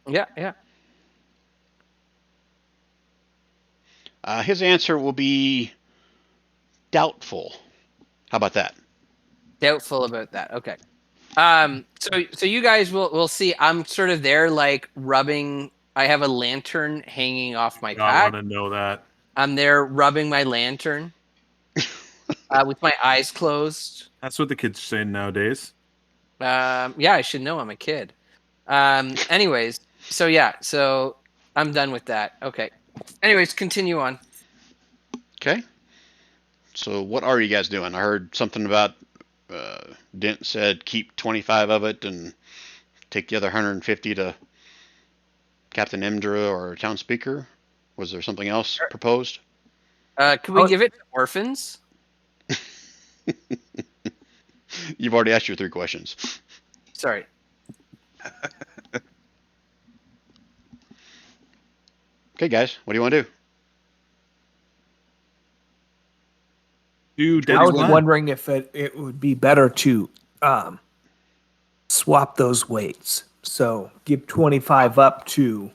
Yeah. His answer will be doubtful. How about that? Doubtful about that. Okay. So you guys will see. I'm sort of there, like rubbing. I have a lantern hanging off my I pack. want to know that. I'm there rubbing my lantern with my eyes closed. That's what the kids are saying nowadays. Yeah, I should know. I'm a kid. Anyways, so I'm done with that. Okay. Anyways, continue on. Okay. So what are you guys doing? I heard something about Dent said keep 25 of it and take the other 150 to Captain Imdra or town speaker. Was there something else proposed? Could we give it to orphans? You've already asked your 3 questions. Sorry. Okay, guys, what do you want to do? I was wondering if it would be better to swap those weights. So give 25 up to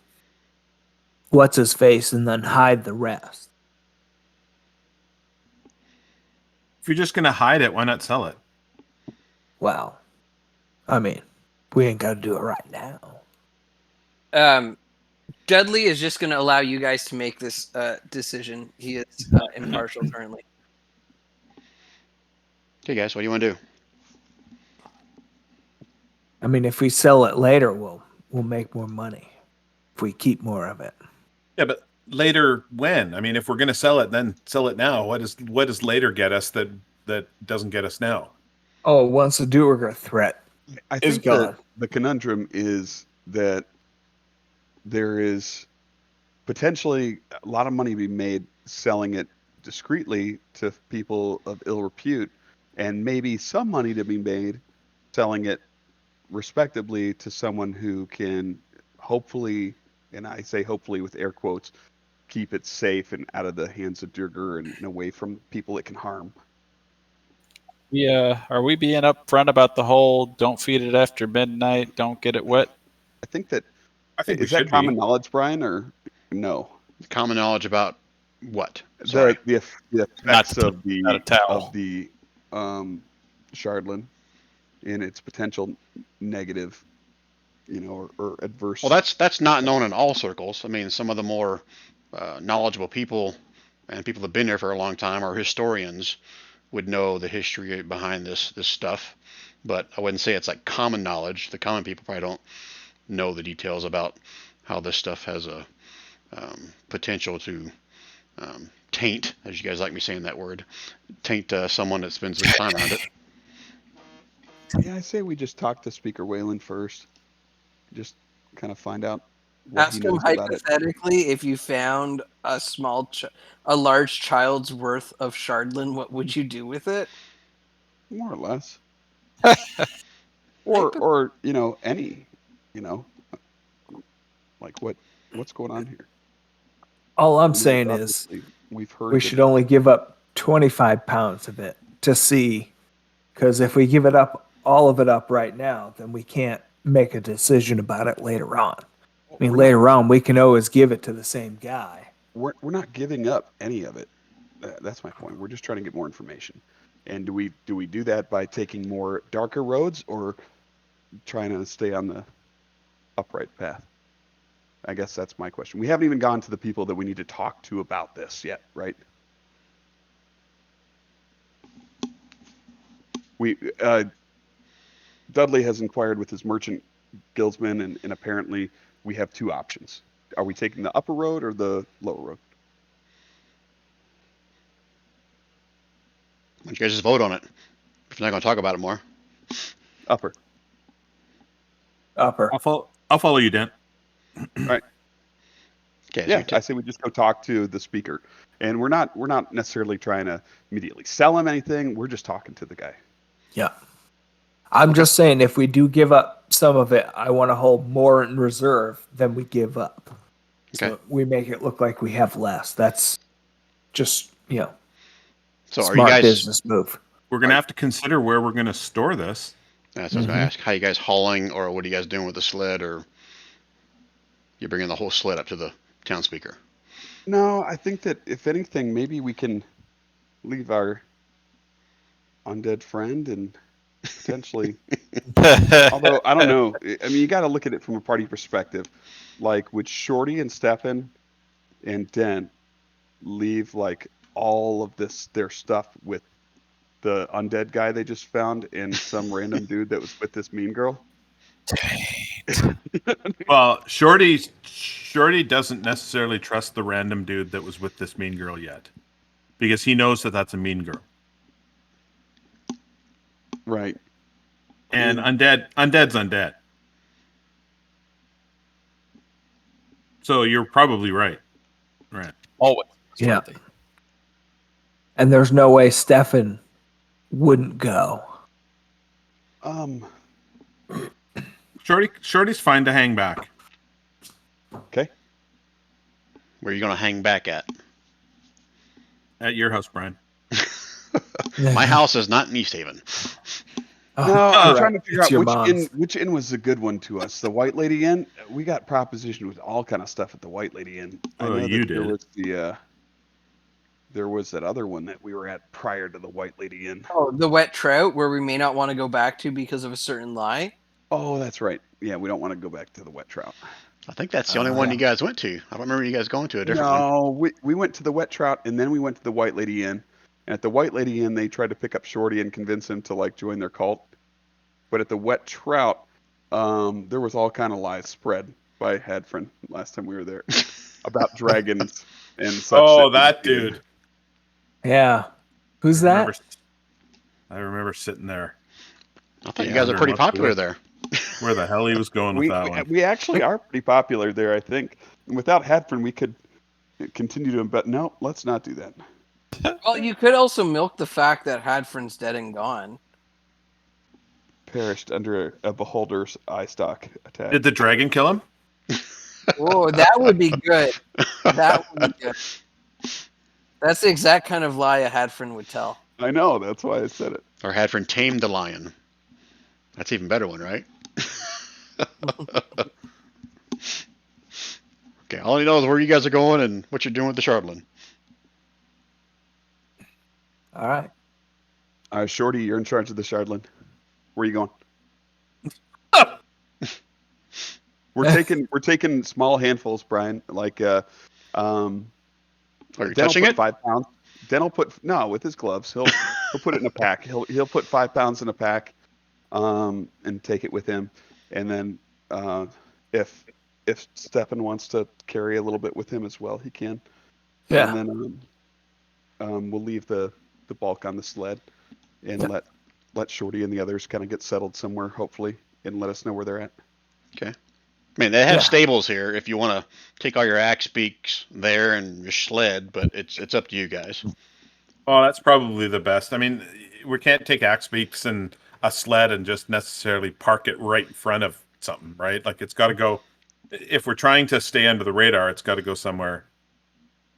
what's his face and then hide the rest. If you're just going to hide it, why not sell it? Well, I mean, we ain't got to do it right now. Dudley is just going to allow you guys to make this decision. He is impartial currently. Okay, guys, what do you want to do? I mean, if we sell it later, we'll make more money if we keep more of it. Yeah, but later when? I mean, if we're going to sell it, then sell it now. What does later get us that doesn't get us now? Oh, once the Duergar threat I is think gone. the conundrum is that there is potentially a lot of money to be made selling it discreetly to people of ill repute, and maybe some money to be made selling it respectably to someone who can hopefully, and I say hopefully with air quotes, keep it safe and out of the hands of Durger and away from people it can harm. Yeah, are we being upfront about the whole don't feed it after midnight, don't get it wet? I think that I think we is that should common be. knowledge, Brian, or no? Common knowledge about what? Sorry. The Not effects to of the out a towel. Shardlin and its potential negative, or adverse. Well, that's not known in all circles. I mean, some of the more knowledgeable people and people that have been there for a long time are historians, would know the history behind this stuff. But I wouldn't say it's like common knowledge. The common people probably don't know the details about how this stuff has a potential to taint, as you guys like me saying that word, taint someone that spends their time around it. Yeah, I say we just talk to Speaker Whalen first. Just kind of find out what he Ask him knows about it. hypothetically, if you found a a large child's worth of Shardlin, what would you do with it? More or less. or any, like what's going on here. All I'm I mean, saying is obviously, we've heard we that- should only give up 25 pounds of it to see, because if we give it up, all of it up right now, then we can't make a decision about it later on. I mean, later on, we can always give it to the same guy. We're not giving up any of it. That's my point. We're just trying to get more information. And do we do that by taking more darker roads or trying to stay on the upright path? I guess that's my question. We haven't even gone to the people that we need to talk to about this yet, right? Dudley has inquired with his merchant guildsmen, and apparently we have two options. Are we taking the upper road or the lower road? Why don't you guys just vote on it? If you're not going to talk about it more. Upper. Upper. I'll follow you, Dent. Right. Okay, Yeah, I say we just go talk to the speaker, and we're not necessarily trying to immediately sell him anything. We're just talking to the guy. Yeah. I'm just saying, if we do give up some of it, I want to hold more in reserve than we give up. Okay. So we make it look like we have less. That's just, So are you smart guys? business move. We're gonna have to consider where we're gonna store this. That's what I was going to ask. How you guys hauling, or what are you guys doing with the sled, or you're bringing the whole sled up to the town speaker? No, I think that if anything, maybe we can leave our undead friend and potentially. Although I don't know. I mean, you got to look at it from a party perspective. Like, would Shorty and Stefan and Dent leave like all of their stuff with the undead guy they just found and some random dude that was with this mean girl? Well, Shorty doesn't necessarily trust the random dude that was with this mean girl yet, because he knows that that's a mean girl. Right. And undead's undead. So you're probably right. Right. Always. Yeah. And there's no way Stefan wouldn't go. Shorty's fine to hang back. Okay. Where are you going to hang back at? At your house, Brian. My house is not in East Haven. No, I'm right. trying to figure It's out your mom's. which inn was a good one to us. The White Lady Inn. We got propositioned with all kind of stuff at the White Lady Inn. I Oh, know you that did. there was that other one that we were at prior to the White Lady Inn. Oh, the wet trout, where we may not want to go back to because of a certain lie. Oh, that's right. Yeah, we don't want to go back to the Wet Trout. I think that's the only one you guys went to. I don't remember you guys going to a different one. No, we went to the Wet Trout and then we went to the White Lady Inn. And at the White Lady Inn, they tried to pick up Shorty and convince him to like join their cult. But at the Wet Trout, there was all kind of lies spread by Hadfrin last time we were there about dragons and such. Oh, that dude. Yeah. Who's that? I remember sitting there. I thought you guys are pretty popular there. where the hell he was going with that one. We actually are pretty popular there, I think. And without Hadfrin, we could continue to, but no, let's not do that. Well, you could also milk the fact that Hadfrin's dead and gone. Perished under a beholder's eye stalk attack. Did the dragon kill him? Oh, that would be good. That would be good. That's the exact kind of lie a Hadfrin would tell. I know, that's why I said it. Or Hadfrin tamed the lion. That's even better one, right? Okay, all I know is where you guys are going and what you're doing with the Shardlin. All right. Shorty, you're in charge of the Shardlin. Where are you going? We're taking small handfuls, Brian. Like Are you Dan touching will it? put 5 pounds. Dan will put with his gloves. He'll put it in a pack. He'll put 5 pounds in a pack, and take it with him. And then if Stefan wants to carry a little bit with him as well, he can. Yeah. And then we'll leave the bulk on the sled and let Shorty and the others kind of get settled somewhere, hopefully, and let us know where they're at. Okay. I mean, they have stables here if you want to take all your axe beaks there and your sled, but it's up to you guys. Oh, that's probably the best. I mean, we can't take axe beaks and a sled and just necessarily park it right in front of something, right? Like, it's got to go. If we're trying to stay under the radar, it's got to go somewhere.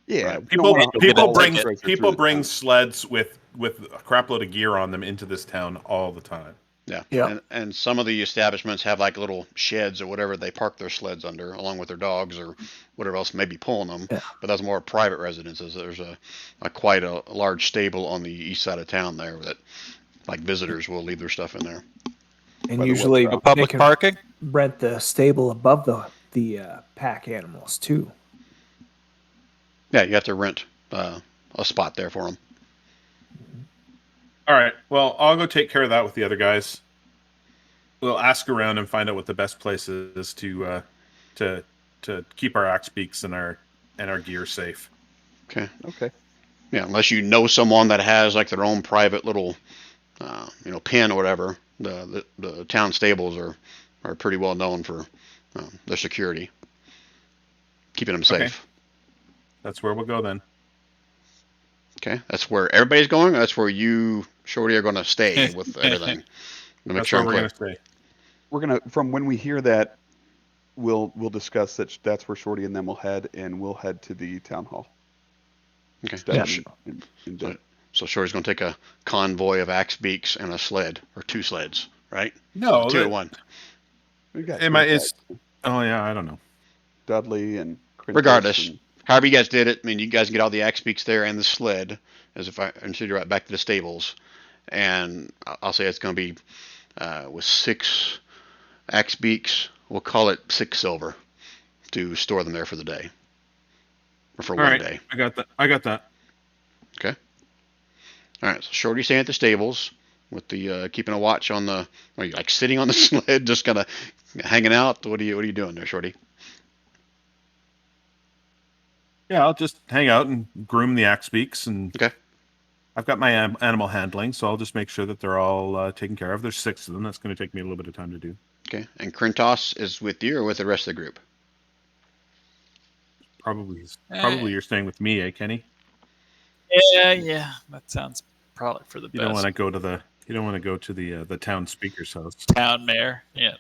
Yeah, Right. we People don't wanna people haul bring- the treasure People through the bring town. sleds with a crap load of gear on them into this town all the time. Yeah. Yeah. And some of the establishments have like little sheds or whatever they park their sleds under, along with their dogs or whatever else may be pulling them. Yeah. But that's more private residences. There's a quite a large stable on the east side of town there that like visitors will leave their stuff in there. And Whether usually what's they Public can parking? rent the stable above the pack animals too. Yeah, you have to rent a spot there for them. All right. Well, I'll go take care of that with the other guys. We'll ask around and find out what the best place is to keep our axe beaks and our gear safe. Okay. Okay. Yeah, unless you know someone that has like their own private little, pen or whatever. The town stables are pretty well known for their security, keeping them Okay. safe. That's where we'll go then. Okay, that's where everybody's going. Or that's where you, Shorty, are going to stay with everything. To make That's sure where I'm we're clear. gonna stay. We're gonna from when we hear that, we'll discuss that. That's where Shorty and them will head, and we'll head to the town hall. Okay. Stefan Yeah. and So, so Shorty's going to take a convoy of axe beaks and a sled, or 2 sleds, right? No, 2 to 1. we got Oh yeah, I don't know. Dudley and Quintus Regardless, and- however you guys did it, I mean, you guys get all the axe beaks there and the sled, as if until you're right back to the stables, and I'll say it's going to be with 6 axe beaks. We'll call it 6 silver to store them there for the day, or for All one right, day. I got that. Okay. All right. So Shorty staying at the stables with the keeping a watch on the. Are you like sitting on the sled, just kind of hanging out? What are you doing there, Shorty? Yeah, I'll just hang out and groom the axe beaks, and Okay. I've got my animal handling, so I'll just make sure that they're all taken care of. There's 6 of them. That's going to take me a little bit of time to do. Okay. And Krintos is with you or with the rest of the group? Probably you're staying with me, Kenny? Yeah. That sounds probably for the You don't best. want to go to the town speaker's house. Town mayor. Yeah.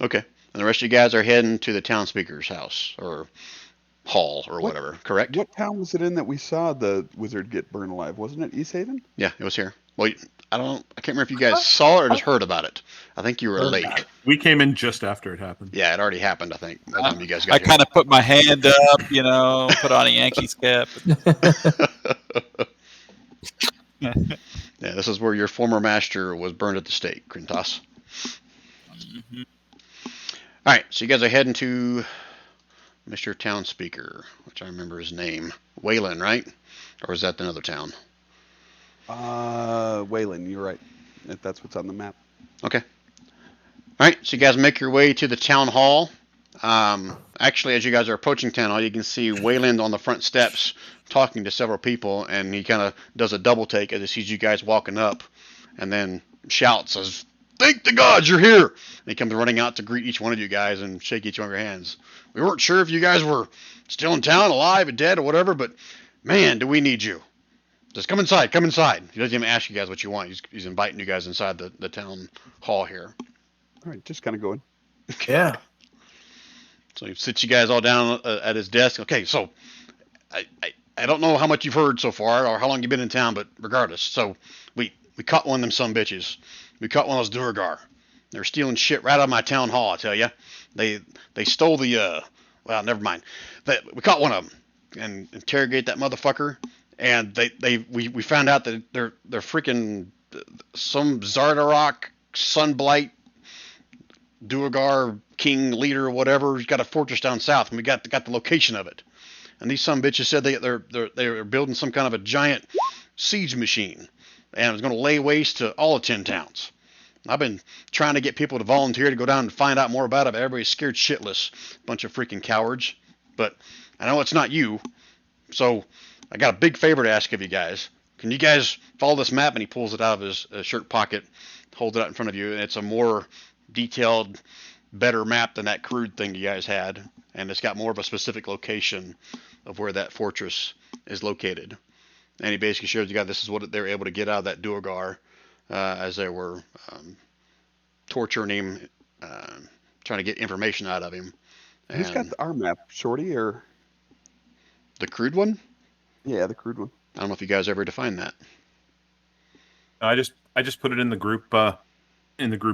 Okay. And the rest of you guys are heading to the town speaker's house or hall or whatever, correct? What town was it in that we saw the wizard get burned alive? Wasn't it East Haven? Yeah, it was here. Well, I can't remember if you guys saw it or just heard about it. I think you were late. We came in just after it happened. Yeah, it already happened, I think, by the time you guys I got here. kind of put my hand up, put on a Yankees cap. Yeah, this is where your former master was burned at the stake, Krintos. Mhm. All right, so you guys are heading to Mr. Town Speaker, which I remember his name. Wayland, right? Or is that another town? Waylon, you're right. That's what's on the map. Okay. All right, so you guys make your way to the town hall. Actually, as you guys are approaching town hall, you can see Wayland on the front steps talking to several people, and he kind of does a double take as he sees you guys walking up, and then shouts as thank the gods you're here. And he comes running out to greet each one of you guys and shake each one of your hands. We weren't sure if you guys were still in town, alive, or dead, or whatever, but man, do we need you. Just come inside, come inside. He doesn't even ask you guys what you want. He's inviting you guys inside the town hall here. All right, just kind of going. Yeah. So he sits you guys all down at his desk. Okay, so I don't know how much you've heard so far or how long you've been in town, but regardless, so we caught one of them some bitches. We caught one of those Duergar. They're stealing shit right out of my town hall, I tell you. They stole the well, never mind. We caught one of them and interrogate that motherfucker, and we found out that they're freaking some Zardarok Sunblight Duergar king leader or whatever. He's got a fortress down south, and we got the location of it. And these some bitches said they're building some kind of a giant siege machine, and it was going to lay waste to all of 10 towns. I've been trying to get people to volunteer to go down and find out more about it, but everybody's scared shitless. Bunch of freaking cowards. But I know it's not you, so I got a big favor to ask of you guys. Can you guys follow this map? And he pulls it out of his shirt pocket, holds it out in front of you, and it's a more detailed, better map than that crude thing you guys had, and it's got more of a specific location of where that fortress is located. And he basically shows you guys this is what they were able to get out of that Duergar as they were torturing him, trying to get information out of him. Who's got our map, Shorty, or the crude one? Yeah, the crude one. I don't know if you guys ever defined that. I just put it in the group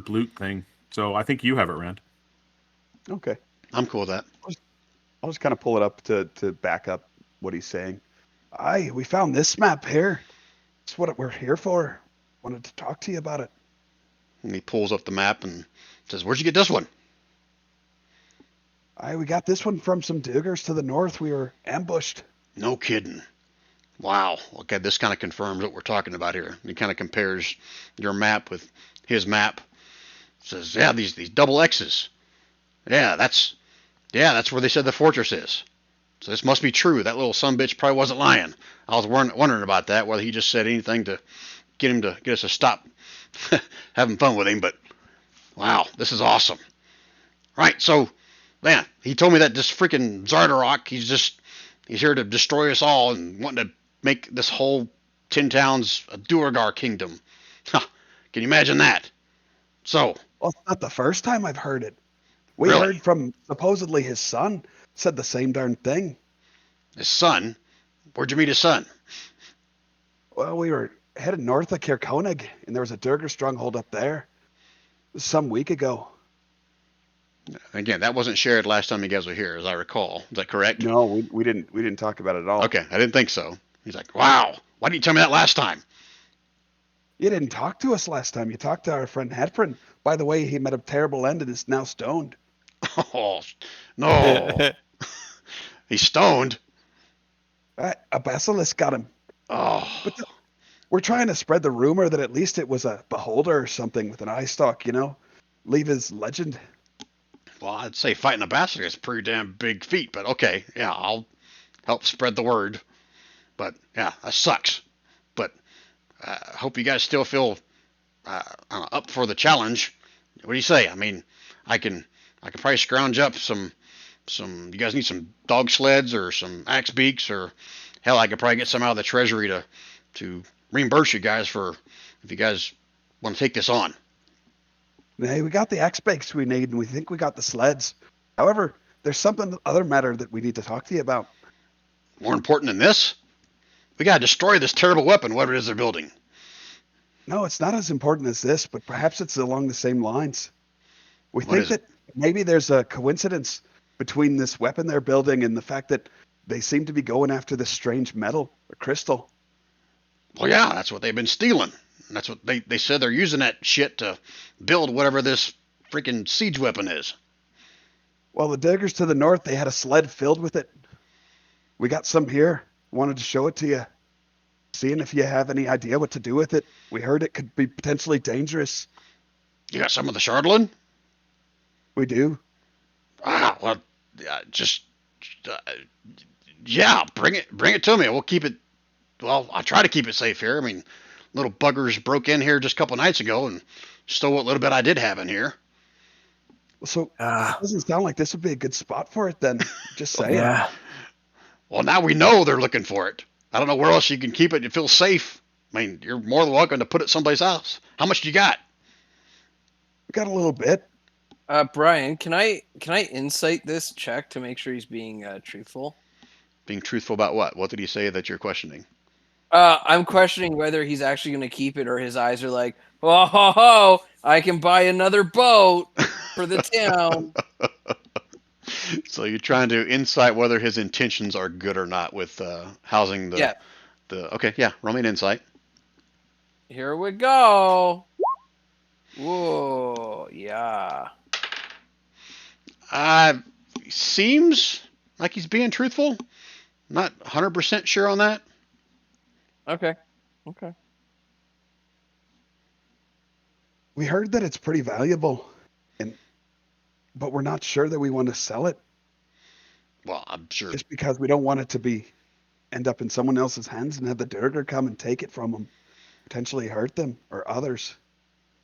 loot thing. So I think you have it, Rand. Okay. I'm cool with that. I'll just kind of pull it up to back up what he's saying. We found this map here. It's what we're here for. Wanted to talk to you about it. And he pulls up the map and says, "Where'd you get this one?" We got this one from some diggers to the north. We were ambushed. No kidding. Wow. Okay, this kind of confirms what we're talking about here. He kind of compares your map with his map. Says, yeah, these double X's. Yeah, that's where they said the fortress is. So this must be true. That little sumbitch probably wasn't lying. I was wondering about that, whether he just said anything to get us to stop having fun with him. But wow, this is awesome. Right, so man, he told me that this freaking Zardarok, he's here to destroy us all and wanting to make this whole 10 towns a Duergar kingdom. Huh, can you imagine that? So, well, it's not the first time I've heard it. We Really? heard from supposedly his son said the same darn thing. His son? Where'd you meet his son? Well, we were headed north of Kirkonig, and there was a Durgar stronghold up there. Some week ago. Again, that wasn't shared last time you guys were here, as I recall. Is that correct? No, we didn't talk about it at all. Okay, I didn't think so. He's like, wow, why didn't you tell me that last time? You didn't talk to us last time. You talked to our friend Hadfrin. By the way, he met a terrible end and is now stoned. Oh, no. He's stoned. A basilisk got him. Oh. But we're trying to spread the rumor that at least it was a beholder or something with an eye stalk, Leave his legend. Well, I'd say fighting a bastard is a pretty damn big feat, but okay, yeah, I'll help spread the word. But yeah, that sucks. But I hope you guys still feel up for the challenge. What do you say? I mean, I can probably scrounge up some. You guys need some dog sleds or some axe beaks, or hell, I could probably get some out of the treasury to reimburse you guys for if you guys want to take this on. Hey, we got the axe bakes we need, and we think we got the sleds. However, there's other matter that we need to talk to you about. More important than this? We gotta destroy this terrible weapon, whatever it is they're building. No, it's not as important as this, but perhaps it's along the same lines. We What think is that maybe there's a coincidence between this weapon they're building and the fact that they seem to be going after this strange metal or crystal. Well, yeah, that's what they've been stealing. That's what they said they're using that shit to build whatever this freaking siege weapon is. Well, the diggers to the north, they had a sled filled with it. We got some here. Wanted to show it to you. Seeing if you have any idea what to do with it. We heard it could be potentially dangerous. You got some of the Chardolin? We do. Ah, well, yeah, bring it to me. We'll keep it. Well, I'll try to keep it safe here. I mean, little buggers broke in here just a couple nights ago and stole what little bit I did have in here. So it Ah, doesn't sound like this would be a good spot for it then. Just saying. yeah. Well, now we know they're looking for it. I don't know where else you can keep it and feel safe. I mean, you're more than welcome to put it someplace else. How much do you got? We got a little bit. Brian, can I insight this check to make sure he's being truthful? Being truthful about what? What did he say that you're questioning? I'm questioning whether he's actually going to keep it or his eyes are like, oh, ho, ho, I can buy another boat for the town. So you're trying to insight whether his intentions are good or not with housing the. Yeah. Okay, yeah. Roll me an insight. Here we go. Whoa, yeah. Seems like he's being truthful. Not 100% sure on that. Okay. We heard that it's pretty valuable, but we're not sure that we want to sell it Well, I'm sure. just because we don't want it to end up in someone else's hands and have the Durgar come and take it from them, potentially hurt them or others.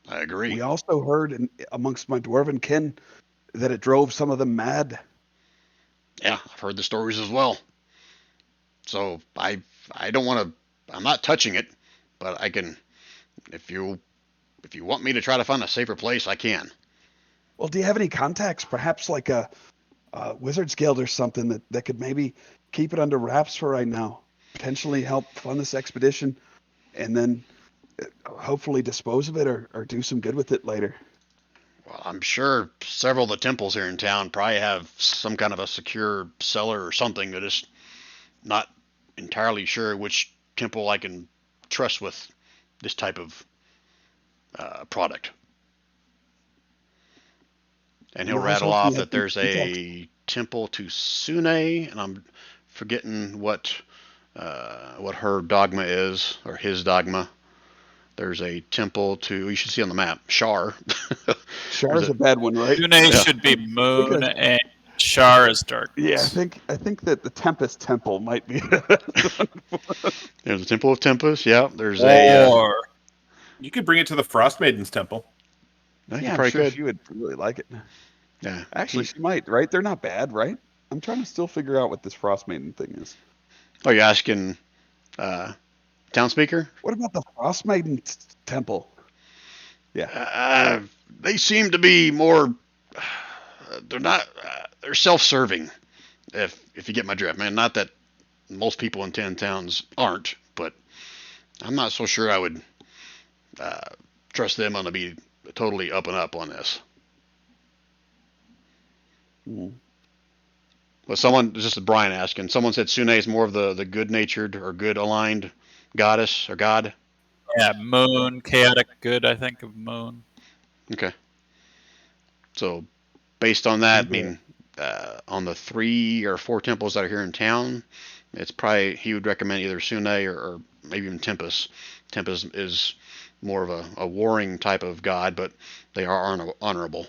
I agree. We also heard amongst my dwarven kin that it drove some of them mad. Yeah, I've heard the stories as well. So I don't want to. I'm not touching it, but I can. If you want me to try to find a safer place, I can. Well, do you have any contacts, perhaps like a Wizards Guild or something that could maybe keep it under wraps for right now, potentially help fund this expedition, and then hopefully dispose of it or do some good with it later? Well, I'm sure several of the temples here in town probably have some kind of a secure cellar or something. They're just not entirely sure which temple I can trust with this type of product. And he'll Well, I was rattle hoping off you had that there's some contacts. a temple to Sune, and I'm forgetting what her dogma is, or his dogma. There's a temple to, you should see on the map, Shar. Shar's a bad one, right? Dune should be moon, Because- and Shar is darkness. Yeah, I think that the Tempest Temple might be. There's a Temple of Tempest, yeah. There's a... Or You could bring it to the Frost Maiden's temple. I think you Yeah, I'm probably sure could. she would really like it. Yeah. Actually, she might, right? They're not bad, right? I'm trying to still figure out what this Frost Maiden thing is. Oh, you're asking town speaker? What about the Frost Maiden Temple? They seem to be more... they're not... they're self-serving, if you get my drift, man. Not that most people in 10 towns aren't, but I'm not so sure I would trust them on to be totally up and up on this. Mm. Well, this is Brian asking. Someone said Sune is more of the good-natured or good-aligned goddess or god. yeah, moon, chaotic good. I think of moon. Okay. So, based on that, I Yeah. mean, on the 3 or 4 temples that are here in town, it's probably he would recommend either Sune or maybe even Tempest. Tempest is more of a warring type of god, but they are honorable.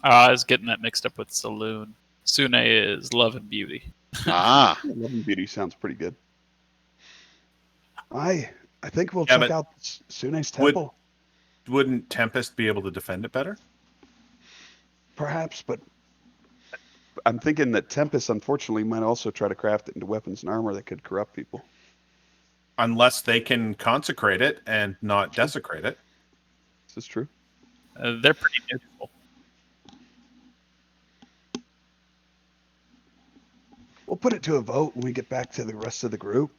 I was getting that mixed up with Saloon. Sune is love and beauty. Ah, Love and Beauty sounds pretty good. I think we'll Yeah, check but out Sune's temple, Wouldn't Tempest be able to defend it better? perhaps, but I'm thinking that Tempest, unfortunately, might also try to craft it into weapons and armor that could corrupt people. Unless they can consecrate it and not desecrate it. This is true. They're pretty neutral. We'll put it to a vote when we get back to the rest of the group.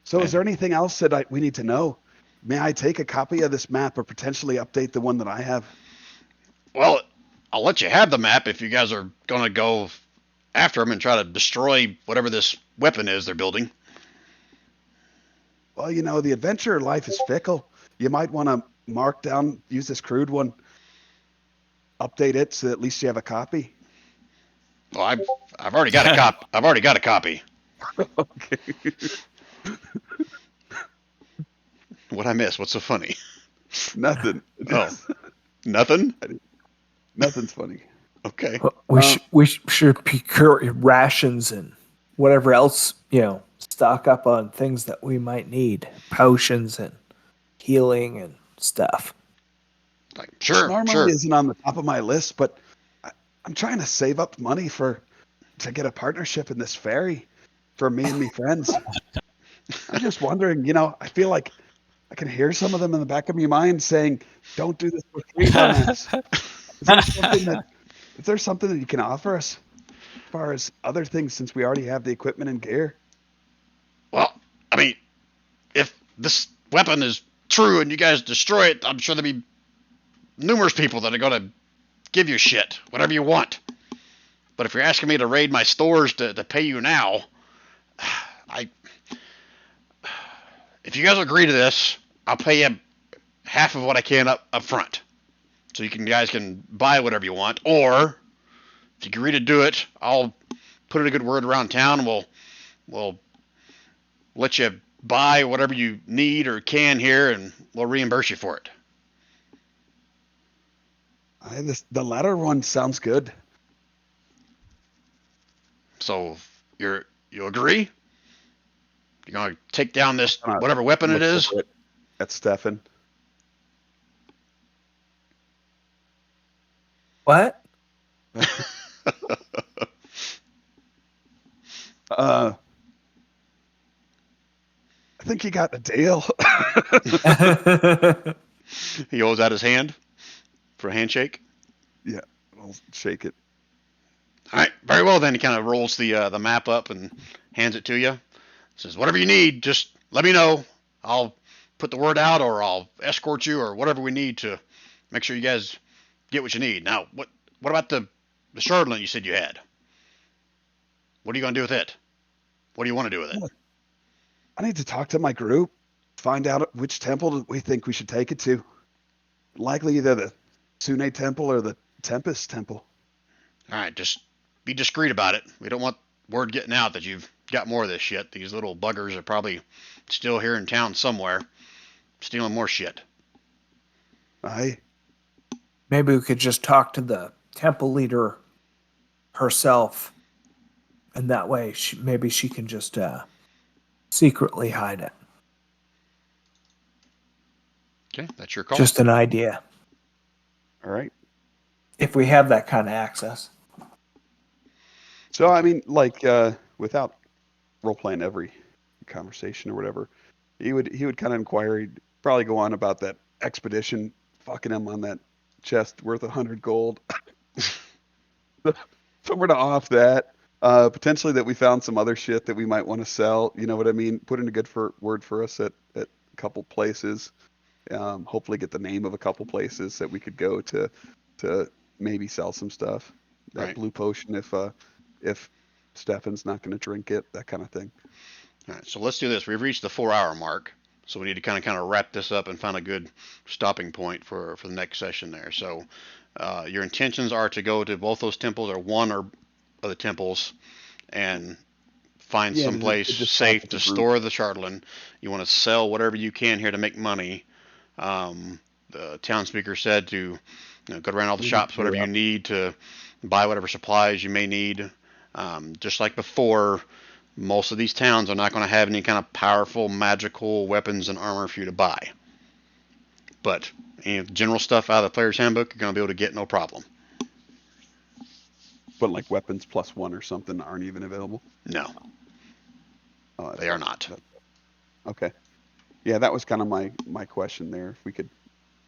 So Okay. is there anything else that we need to know? May I take a copy of this map or potentially update the one that I have? well, I'll let you have the map if you guys are going to go after them and try to destroy whatever this weapon is they're building. Well, the adventure life is fickle. You might want to mark down, use this crude one, update it so that at least you have a copy. Well, I've already got a copy. I've already got a copy. Okay. What'd I miss? What's so funny? Nothing. Oh, nothing? Nothing's funny. Okay. We should procure rations and whatever else stock up on things that we might need, potions and healing and stuff. Like, sure, Normally sure. isn't on the top of my list, but I'm trying to save up money to get a partnership in this ferry for me and me friends. I'm just wondering, I feel like I can hear some of them in the back of my mind saying, "Don't do this for free, dumbass." Is there something that you can offer us as far as other things, since we already have the equipment and gear? Well, I mean, if this weapon is true and you guys destroy it, I'm sure there'll be numerous people that are going to give you shit, whatever you want. But if you're asking me to raid my stores to pay you now, if you guys agree to this, I'll pay you half of what I can up front. So you guys can buy whatever you want. Or if you agree to do it, I'll put in a good word around town and we'll let you buy whatever you need or can here, and we'll reimburse you for it. The latter one sounds good. So you agree? You're gonna take down this I'm whatever weapon it is? over it at Stefan. What? I think you got a deal. He holds out his hand for a handshake. Yeah, I'll shake it. All right, very well then. He kind of rolls the map up and hands it to you. Says, whatever you need, just let me know. I'll put the word out, or I'll escort you, or whatever we need to make sure you guys get what you need. Now, what about the Chardonnay you said you had? What are you going to do with it? What do you want to do with it? I need to talk to my group, find out which temple we think we should take it to. Likely either the Sune Temple or the Tempest Temple. All right, just be discreet about it. We don't want word getting out that you've got more of this shit. These little buggers are probably still here in town somewhere, stealing more shit. Aye. Maybe we could just talk to the temple leader herself, and that way maybe she can just secretly hide it. Okay, that's your call. Just an idea. All right. If we have that kind of access. So, I mean, like, without role-playing every conversation or whatever, he would kind of inquire. He'd probably go on about that expedition, fucking him on that chest worth 100 gold. So we're to off that. Potentially that we found some other shit that we might want to sell. You know what I mean? Put in a good word for us at a couple places. Hopefully get the name of a couple places that we could go to maybe sell some stuff. That Right. blue potion if Stefan's not going to drink it, that kind of thing. All right, so let's do this. We've reached the 4-hour mark, so we need to kind of wrap this up and find a good stopping point for the next session there. So your intentions are to go to both those temples, or one or of the temples, and find Yeah, some place just safe talk to with the group. store the Chardonnay. You want to sell whatever you can here to make money. The town speaker said to go around all the shops, whatever you need to buy whatever supplies you may need. Just like before, most of these towns are not going to have any kind of powerful magical weapons and armor for you to buy. But any general stuff out of the player's handbook, you're going to be able to get no problem. But like weapons +1 or something aren't even available. No, they are not. Okay. Yeah, that was kind of my question there. If we could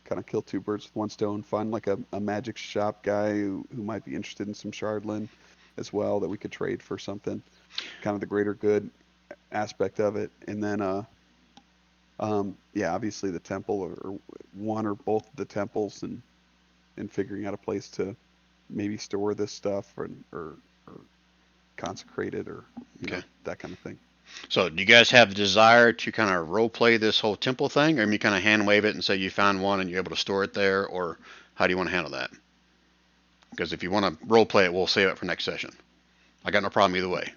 kind of kill two birds with one stone, find like a magic shop guy who might be interested in some Shardlin as well, that we could trade for something, kind of the greater good aspect of it. And then, yeah, obviously the temple or one or both of the temples, and figuring out a place to maybe store this stuff or consecrate it, or you know, that kind of thing. So do you guys have the desire to kind of role play this whole temple thing, or you kind of hand wave it and say you found one and you're able to store it there, or how do you want to handle that? Because if you want to role play it, we'll save it for next session. I got no problem either way.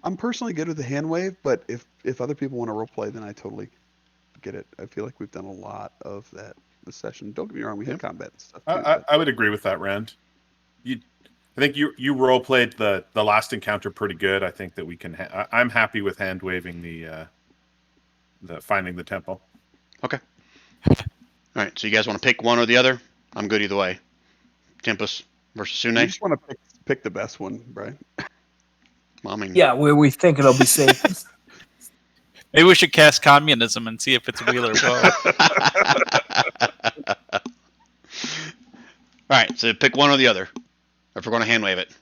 I'm personally good with the hand wave, but if other people want to role play, then I totally get it. I feel like we've done a lot of that this session. Don't get me wrong, we had combat and stuff too. I would agree with that, Rand. I think you role played the last encounter pretty good. I think that we can. I'm happy with hand waving the finding the temple. Okay. All right. So you guys want to pick one or the other? I'm good either way. Tempest versus Sune. You just want to pick the best one, Brian. Well, I mean, Yeah, where we think it'll be safest. Maybe we should cast communism and see if it's wheel or bow. All right. So pick one or the other. If we're going to hand wave it.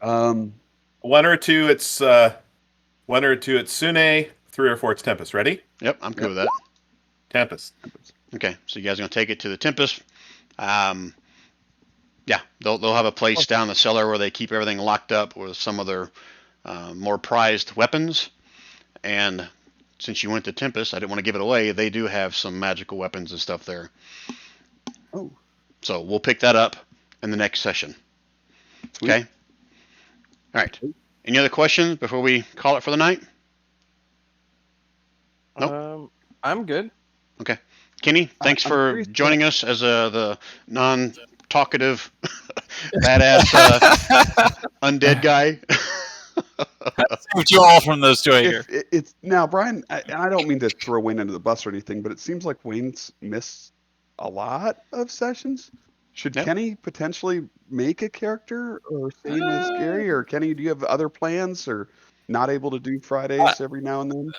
One or two, it's Sune. 3 or 4, it's Tempest. Ready? Yep. I'm cool with that. Tempest. Okay. So you guys are going to take it to the Tempest. Yeah, they'll have a place down the cellar where they keep everything locked up with some of their more prized weapons. And since you went to Tempest, I didn't want to give it away. They do have some magical weapons and stuff there. Oh. So we'll pick that up in the next session. Sweet. Okay? All right. Any other questions before we call it for the night? Nope. I'm good. Okay. Kenny, thanks I'm for curious- joining us as the non-talkative, badass undead guy. Saved you all from those two here. It's now, Brian. I don't mean to throw Wayne under the bus or anything, but it seems like Wayne's missed a lot of sessions. Should Yep. Kenny potentially make a character or same as Gary? Or Kenny, do you have other plans or not able to do Fridays every now and then?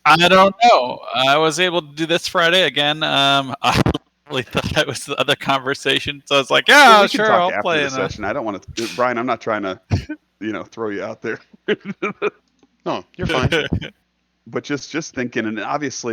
I don't know. I was able to do this Friday again. I really thought that was the other conversation, so I was like, Well, "Yeah, we can sure, talk I'll after play." the in a- session. I don't want to, Brian. I'm not trying to, throw you out there. No, you're fine. But just thinking, and obviously